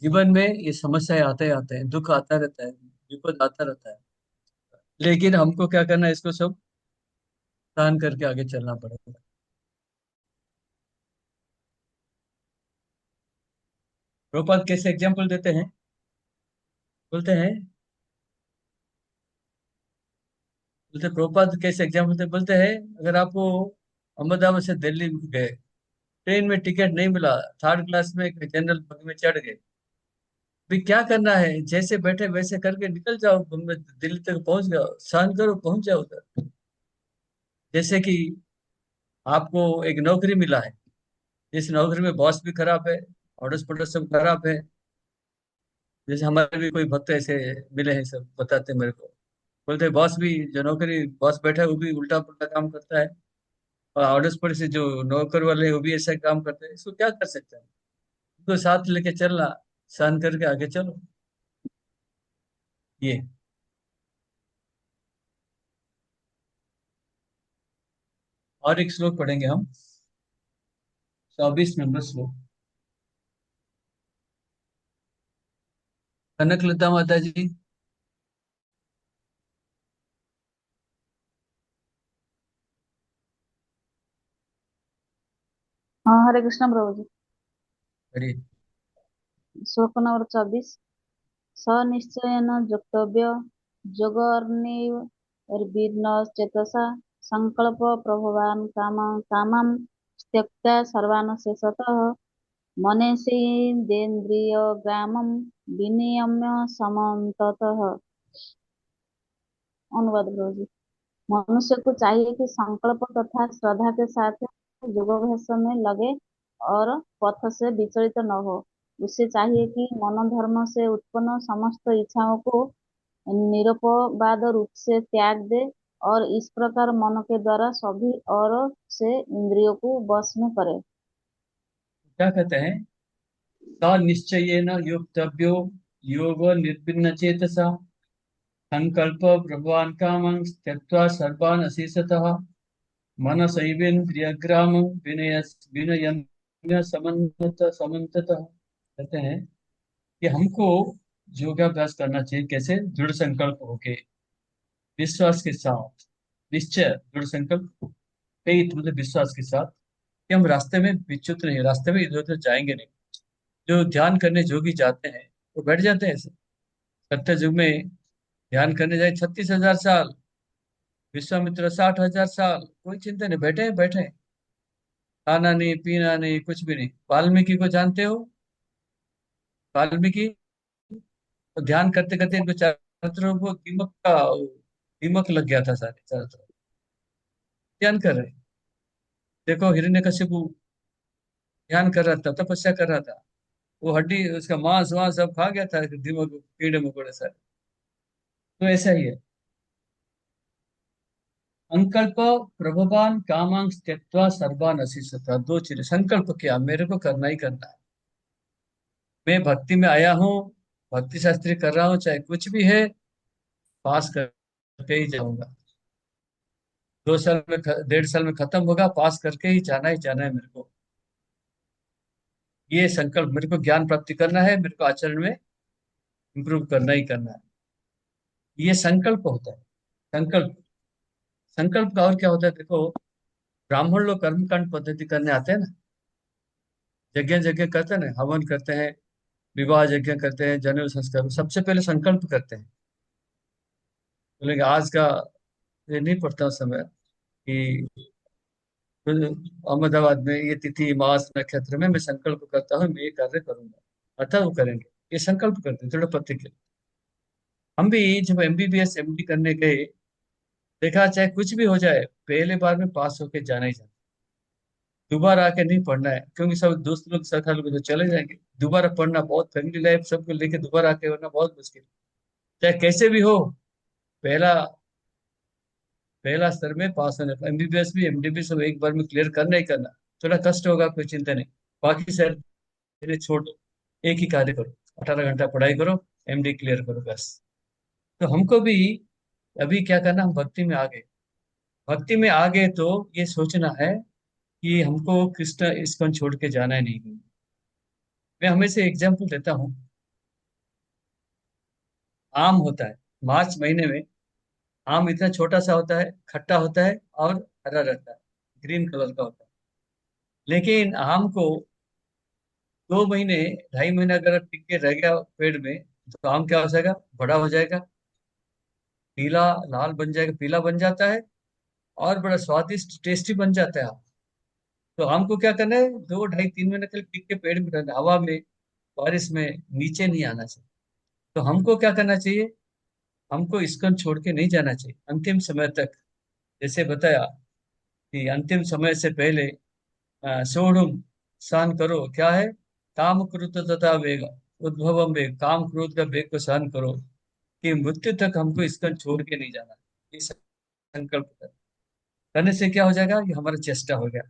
जीवन में ये समस्याएं आते आते हैं, दुख आता रहता है, विपद आता रहता है, लेकिन हमको क्या करना है? इसको सब सहन करके आगे चलना पड़ेगा। प्रभुपाद कैसे एग्जाम्पल देते हैं? बोलते हैं, बोलते प्रभुपाद कैसे एग्जाम्पल देते, बोलते हैं अगर आपको अहमदाबाद से दिल्ली गए, ट्रेन में टिकट नहीं मिला, थर्ड क्लास में जनरल बग्गी में चढ़ गए, भी क्या करना है? जैसे बैठे वैसे करके निकल जाओ, बम्बई दिल्ली तक पहुंच जाओ, सहन करो, पहुंच जाओ उधर। जैसे कि आपको एक नौकरी मिला है, जिस नौकरी में बॉस भी खराब है, ऑर्डर्स पॉर्डर्स सब खराब है। जैसे हमारे भी कोई भक्त ऐसे मिले हैं, सब बताते हैं मेरे को। बोलते हैं बॉस भी, जो नौकरी बॉस बैठा है वो भी उल्टा पुल्टा काम करता है, और ऑर्डर्स पर से जो नौकर वाले हैं वो भी ऐसा काम करते हैं। इसको क्या कर सकते हैं? उसको साथ लेके चलना, सहन करके आगे चलो। ये और एक श्लोक पढ़ेंगे हम, 24 नंबर श्लोक। कनकलता माता जी। हाँ, हरे कृष्ण प्रभु जी। पढ़िए। श्लोक नंबर 24। स निश्चयेन योक्तव्य योगर्निर्विघ्न चेतसा संकल्प प्रभवान कामं त्यक्त्वा सर्वान् शेषतः मनसेन्द्रियग्रामं विनियम्य समन्ततः। अनुवाद प्रभु जी। मनुष्य को चाहिए कि संकल्प तथा श्रद्धा के साथ योगाभ्यास में लगे और पथ से विचलित न हो। उसे चाहिए कि मनोधर्म से उत्पन्न समस्त इच्छाओं को निरुपवाद रूप से त्याग दे और इस प्रकार मन के द्वारा सभी और से इंद्रियों को वश में करे। क्या कहते हैं? स निश्चयेन योक्तव्यो योगो निर्भिन्न चेतसा संकल्प प्रभवान कामं त्यक्त्वा सर्वान् अशेषतः मनसैवेन्द्रियग्रामं विनयन्य समन्ततः। कहते हैं कि हमको योगाभ्यास करना चाहिए। कैसे? दृढ़ संकल्प होके, विश्वास के साथ, निश्चय, दृढ़ संकल्प, फेथ मतलब विश्वास के साथ कि हम रास्ते में विच्युत नहीं, रास्ते में इधर उधर जाएंगे नहीं। जो ध्यान करने जोगी जाते हैं वो बैठ जाते हैं ऐसे। सत्य युग में ध्यान करने जाए 36,000 साल, विश्वामित्र 60,000 साल, कोई चिंता नहीं, बैठे हैं बैठे हैं। खाना नहीं, पीना नहीं, कुछ भी नहीं। वाल्मीकि को जानते हो? वाल्मीकि तो ध्यान करते करते इनको चारों तरफ वो दीमक लग गया था, सारे चारों तरफ ध्यान कर रहे। देखो हिरण्यकशिपु ध्यान कर रहा था, तपस्या कर रहा था, वो हड्डी उसका मांस वांस सब खा गया था दीमक, कीड़े मकोड़े सारे। तो ऐसा ही है। संकल्प प्रभवान कामांग त्यक्त्वा सर्वान असीसता। दो चीजें, संकल्प किया मेरे को करना ही करना है, मैं भक्ति में आया हूँ, भक्ति शास्त्री कर रहा हूँ, चाहे कुछ भी है पास करके ही जाऊंगा। 2 साल में 1.5 साल में खत्म होगा, पास करके ही जाना है मेरे को। ये संकल्प, मेरे को ज्ञान प्राप्ति करना है, मेरे को आचरण में इम्प्रूव करना ही करना है, ये संकल्प होता है। संकल्प, संकल्प का और क्या होता है? देखो ब्राह्मण लोग कर्मकांड पद्धति करने आते हैं ना, यज्ञ यज्ञ करते हैं ना, हवन करते हैं, विवाह यज्ञ करते हैं, जनेऊ संस्कार, सबसे पहले संकल्प करते हैं। बोलेंगे आज का ये नहीं पड़ता उस समय कि अहमदाबाद में ये तिथि मास नक्षत्र में मैं संकल्प करता हूँ मैं ये कार्य करूंगा, अतः वो करेंगे। ये संकल्प करते हैं दृढ़ प्रतिज्ञा। हम भी जब एमबीबीएस एमडी करने गए, देखा चाहे कुछ भी हो जाए पहले बार में पास होके जाना ही जाना, दोबारा आके नहीं पढ़ना है, क्योंकि सब दोस्त लोग सखा लोग तो चले जाएंगे। दोबारा पढ़ना बहुत, फैमिली लाइफ सबको लेके दोबारा आके पढ़ना बहुत मुश्किल। चाहे कैसे भी हो, पहला पहला स्तर में पास होने, एमबीबीएस भी एमडी सब एक बार में क्लियर करना ही करना। थोड़ा कष्ट होगा, कोई चिंता नहीं, बाकी सर मेरे छोड़ दो, एक ही कार्य करो, 18 घंटा पढ़ाई करो, एमडी क्लियर करो बस। तो हमको भी अभी क्या करना, हम भक्ति में आ गए। भक्ति में आ गए तो ये सोचना है कि हमको कृष्ण इस्कॉन छोड़ के जाना है नहीं। मैं हमेशा एग्जाम्पल देता हूँ, आम होता है, मार्च महीने में आम इतना छोटा सा होता है, खट्टा होता है और हरा रहता है, ग्रीन कलर का होता है। लेकिन आम को 2 महीने 2.5 महीने अगर टिक के रह गया पेड़ में, तो आम क्या हो जाएगा, बड़ा हो जाएगा, पीला लाल बन जाएगा, पीला बन जाता है और बड़ा स्वादिष्ट टेस्टी बन जाता है आम। तो आम को क्या करना है, 2 2.5 3 महीने तक टिक के पेड़ में रहना, हवा में बारिश में नीचे नहीं आना चाहिए। तो हमको क्या करना चाहिए, हमको इसको छोड़ के नहीं जाना चाहिए अंतिम समय तक। जैसे बताया कि अंतिम समय से पहले सोढ़ुम सहन करो, क्या है, काम क्रोध तथा वेग, उद्भवम वेग, काम क्रोध का वेग को सहन करो, कि मृत्यु तक हमको इसको छोड़ के नहीं जाना। ये संकल्प करने से क्या हो जाएगा, ये हमारा चेष्टा हो गया,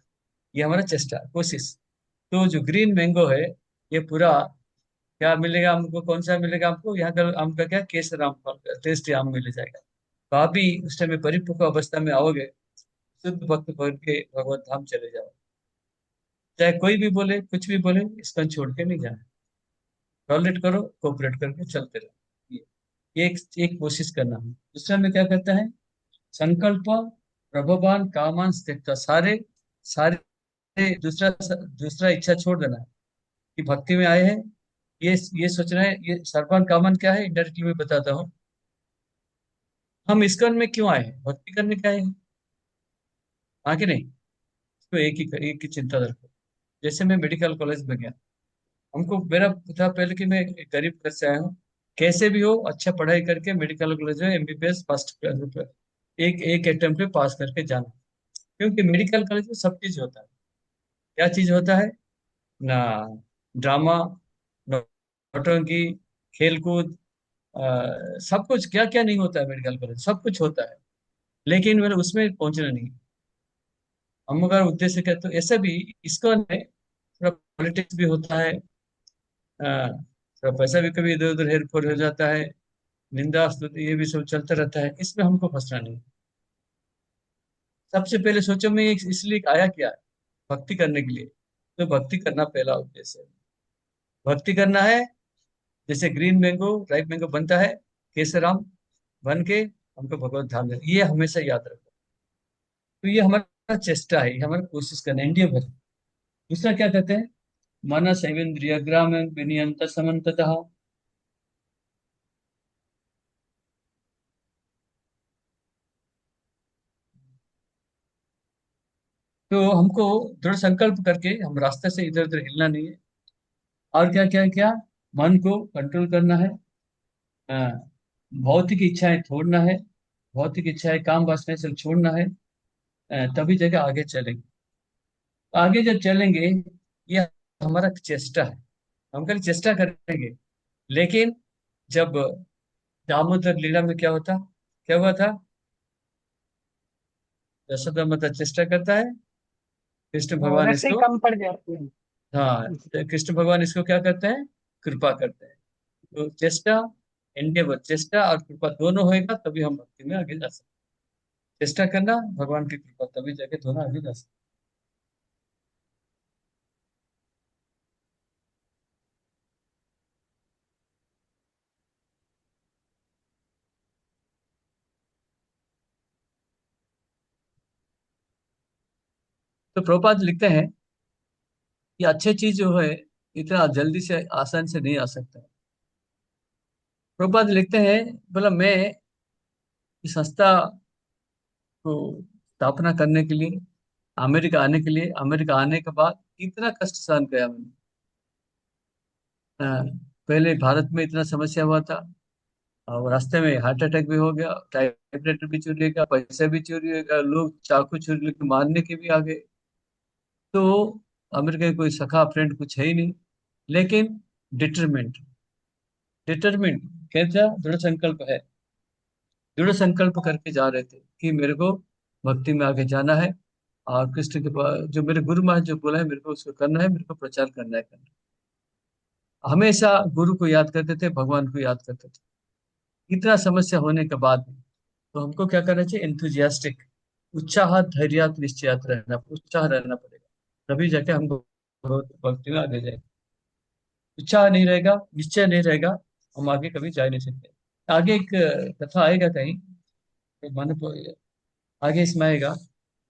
ये हमारा चेष्टा कोशिश। तो जो ग्रीन मैंगो है, ये पूरा क्या मिलेगा हमको, कौन सा मिलेगा हमको, यहाँ का आम का क्या, केसर आम, टेस्टी आम मिल जाएगा। तो आप भी उस टाइम में परिपक्व अवस्था में आओगे, शुद्ध भक्त बन के भगवत धाम चले जाओ। चाहे कोई भी बोले, कुछ भी बोले, इसको छोड़ के नहीं जाना, टॉलरेट करो, कोऑपरेट करके चलते रहो। ये एक एक कोशिश करना है। दूसरा में क्या कहता है, संकल्प प्रभवान कामान त्यक्त्वा, सारे सारे दूसरा दूसरा इच्छा छोड़ देना है कि भक्ति में आए हैं। ये सोचना है, ये सर्वान कामन क्या है, इंडायरेक्टली मैं बताता हूँ। हम इस्कॉन में क्यों आए हैं, भक्ति करने के आए हैं, आगे नहीं। तो एक ही चिंता रखो। जैसे मैं मेडिकल कॉलेज में गया, हमको मेरा था पहले कि मैं एक गरीब घर से आया हूँ, कैसे भी हो अच्छा पढ़ाई करके मेडिकल कॉलेज में एमबीबीएस फर्स्ट एक एक अटेम्प्ट पे पास करके जाना। क्योंकि मेडिकल कॉलेज में सब चीज होता है। क्या चीज होता है ना, ड्रामा, नौटंकी, खेलकूद, सब कुछ, क्या क्या नहीं होता है मेडिकल कॉलेज, सब कुछ होता है। लेकिन मैंने उसमें पहुंचना नहीं। हम अगर उद्देश्य का, तो ऐसा भी इसको है, थोड़ा पॉलिटिक्स भी होता है, थोड़ा पैसा भी कभी इधर उधर हेर फेर हो जाता है, निंदा स्तुति ये भी सब चलता रहता है, इसमें हमको फंसना नहीं। सबसे पहले सोचो मैं इसलिए आया क्या है, भक्ति करने के लिए। तो भक्ति करना पहला उद्देश्य है। भक्ति करना है, जैसे ग्रीन मैंगो राइप मैंगो बनता है, केसराम बन के हमको भगवत धाम में, ये हमेशा याद रखो। तो ये हमारा चेष्टा है, ये हमारा कोशिश करना है, इंडिया भर। दूसरा क्या कहते हैं, मनस इंद्रिय ग्राम विनियंत समन्ततः। तो हमको दृढ़ संकल्प करके हम रास्ते से इधर उधर हिलना नहीं है। और क्या क्या क्या, मन को कंट्रोल करना है। हाँ, भौतिक इच्छाएं छोड़ना है, भौतिक इच्छाएं काम वासना से छोड़ना है। तभी जगह आगे चलेंगे। आगे जब चलेंगे, ये हमारा चेष्टा है, हम कल चेष्टा करेंगे। लेकिन जब दामोदर लीला में क्या होता, क्या हुआ था, यशोदा माता चेष्टा करता है, कृष्ण भगवान रस्सी इसको, कम पड़ जाती है। हाँ, तो कृष्ण भगवान इसको क्या करते हैं, कृपा करते हैं। तो चेष्टा, एंडेवर, चेष्टा और कृपा दोनों होएगा तभी हम भक्ति में आगे जा सकते हैं। चेष्टा करना, भगवान की कृपा, तभी जाके दोनों आगे जा सकते हैं। तो प्रभुपाद लिखते हैं कि अच्छे चीज जो है इतना जल्दी से आसान से नहीं आ सकता। प्रभुपाद लिखते हैं, बोला मैं इस संस्था को स्थापना करने के लिए, अमेरिका आने के लिए, अमेरिका आने के बाद इतना कष्ट सहन किया मैंने। अ, पहले भारत में इतना समस्या हुआ था, और रास्ते में हार्ट अटैक भी हो गया, टाइपराइटर भी चोरी हो गया, पैसे भी चोरी हो गया, लोग चाकू छुरी लेके मारने के भी आ गए। तो अमेरिका के कोई सखा फ्रेंड कुछ है ही नहीं, लेकिन डिटरमेंट, डिटरमिंट कैसा, दृढ़ संकल्प है। दृढ़ संकल्प करके जा रहे थे कि मेरे को भक्ति में आगे जाना है, और कृष्ण के पास जो मेरे गुरु महाराज जो बोला है मेरे को उसको करना है, मेरे को प्रचार करना है, करना है। हमेशा गुरु को याद करते थे, भगवान को याद करते थे। इतना समस्या होने के बाद भी, तो हमको क्या करना चाहिए, एंथुजियास्टिक, उत्साह धैर्य निश्चयात रहना, उत्साह रहना पड़ेगा, तभी जाके हम भक्ति में आगे जाएंगे। उत्साह नहीं रहेगा, निश्चय नहीं रहेगा, हम आगे कभी जा ही नहीं सकते। आगे एक कथा आएगा कहीं, मन आगे इसमें आएगा।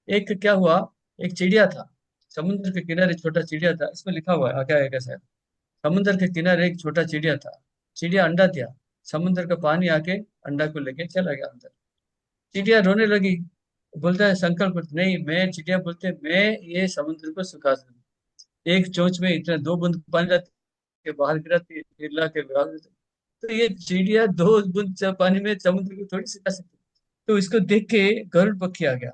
एक क्या हुआ, एक चिड़िया था, समुद्र के किनारे छोटा चिड़िया था, इसमें लिखा हुआ है, आगे आएगा सर। समुद्र के किनारे एक छोटा चिड़िया था, चिड़िया अंडा दिया, समुद्र का पानी आके अंडा को लेके चला गया अंदर। चिड़िया रोने लगी, बोलता है संकल्प नहीं, मैं, चिड़िया बोलते मैं ये समुद्र को सुखा दूंगी। एक चोंच में इतना 2 बूंद पानी लाती के बाहर गिराती, गिरला के बाहर। तो ये चिड़िया 2 बूंद पानी में समुद्र को थोड़ी सिखा सकती। तो इसको देख के गरुड़ पक्षी आ गया,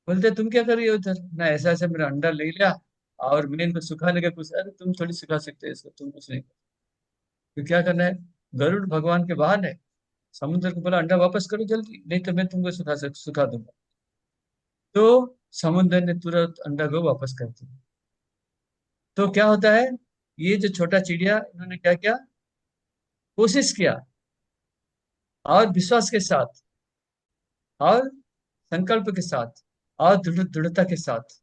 बोलते तुम क्या कर रही हो उधर, ना ऐसा ऐसा मेरा अंडा ले लिया, और मैं इनको सुखाने का कुछ, अरे तुम थोड़ी सिखा सकते हो इसको, तुम कुछ नहीं। तो क्या करना है, गरुड़ भगवान के वाहन है, समुद्र को बोला अंडा वापस करो जल्दी, नहीं तो मैं तुमको सुखा दूंगा। तो समुद्र ने तुरंत अंडा को वापस कर दिया। तो क्या होता है, ये जो छोटा चिड़िया, इन्होंने क्या किया, कोशिश किया, और विश्वास के साथ, और संकल्प के साथ, और दृढ़ता के साथ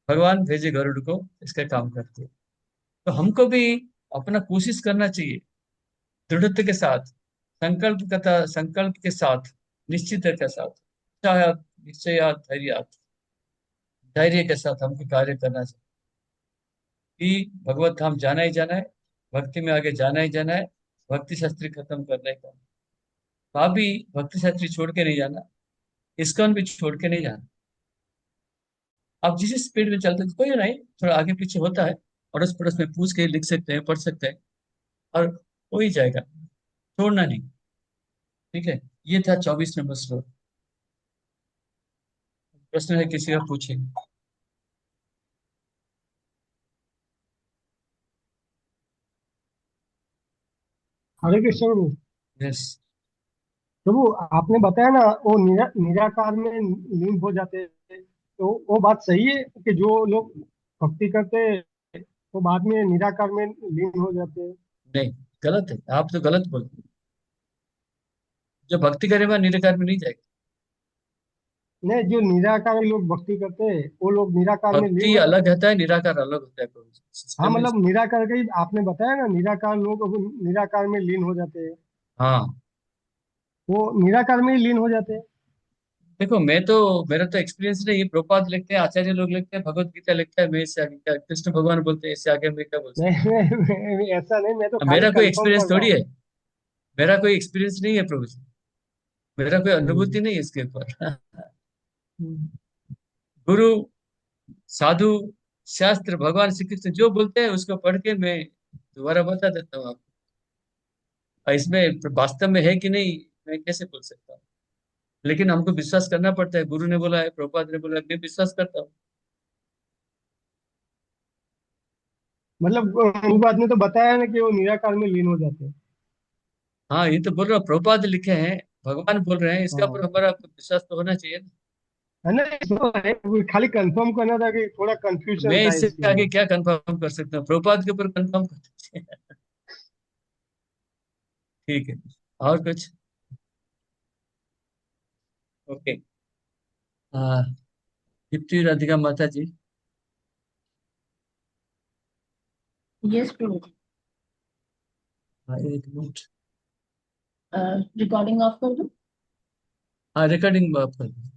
भगवान भेजे गरुड़ को इसका काम करते। तो हमको भी अपना कोशिश करना चाहिए, दृढ़ता के साथ, संकल्प के साथ, निश्चित के साथ, निश्चय, धैर्य, धैर्य के साथ हमको कार्य करना चाहिए कि भगवत धाम जाना ही जाना है, भक्ति में आगे जाना ही जाना है, भक्ति शास्त्री खत्म करने का। भाभी भक्ति शास्त्री छोड़ के नहीं जाना, इस्कॉन भी छोड़ के नहीं जाना। आप जिस स्पीड में चलते हैं कोई नहीं, थोड़ा आगे पीछे होता है, अड़ोस पड़ोस में पूछ के लिख सकते हैं, पढ़ सकते हैं, और हो ही जाएगा, छोड़ना नहीं। ठीक है, ये था 24 नंबर श्लोक। प्रश्न है किसी का, पूछे। हरे कृष्ण प्रभु। यस। तो वो आपने बताया ना, वो निराकार में लीन हो जाते हैं, तो वो बात सही है कि जो लोग भक्ति करते हैं तो बाद में निराकार में लीन हो जाते हैं? नहीं, गलत है, आप तो गलत बोलते हैं। जो भक्ति करेगा निराकार में नहीं जाएगा। नहीं, जो निराकार में लोग भक्ति करते हैं वो लोग निराकार में लीन भक्ति हो अलग जाते हैं। होता है, निराकार अलग होता है, हाँ, सिस्टम में। मतलब निराकार का ही आपने बताया ना, निराकार लोग अब निराकार में लीन हो जाते हैं, हाँ, वो निराकार में ही लीन हो जाते हैं। देखो मेरा तो एक्सपीरियंस नहीं है। प्रभुपाद लिखते हैं, आचार्य लोग लिखते हैं, भगवत गीता लिखता है, मैं इससे आगे क्या, कृष्ण भगवान बोलते हैं, इससे आगे मैं क्या बोल सकता ऐसा नहीं, मैं तो हूँ। खाली मेरा कोई कंफर्म एक्सपीरियंस कर रहा थोड़ी है, हूँ। मेरा कोई एक्सपीरियंस नहीं है प्रभु जी, मेरा कोई हम्म। अनुभूति नहीं है इसके ऊपर। गुरु, साधु, शास्त्र, भगवान श्री कृष्ण जो बोलते हैं उसको पढ़ के मैं दोबारा बता देता हूँ आपको। और इसमें वास्तव में है कि नहीं, मैं कैसे बोल सकता हूँ। लेकिन हमको विश्वास करना पड़ता है, गुरु ने बोला है, प्रभुपाद ने बोला है, मैं विश्वास करता हूँ। मतलब उस बात ने तो बताया ना कि वो निराकार में लीन हो जाते हैं। हाँ, ये तो बोल रहा हूँ, प्रभुपाद लिखे हैं, भगवान बोल रहे हैं, इसके ऊपर हाँ, हमारा विश्वास तो होना चाहिए ना। है ना, इसको है, वो खाली कंफर्म करना था कि थोड़ा कंफ्यूजन मैं था इससे इसके आगे अंदर। क्या कंफर्म कर सकता हूँ, प्रभुपाद के ऊपर कंफर्म कर सकते हैं। ठीक है, और कुछ? ओके। हाँ, दीप्ति राधिका माता जी। यस प्रभु जी। हाँ, एक मिनट। रिकॉर्डिंग ऑफ कर दूं? हाँ, रिकॉर्डिंग आप कर दो।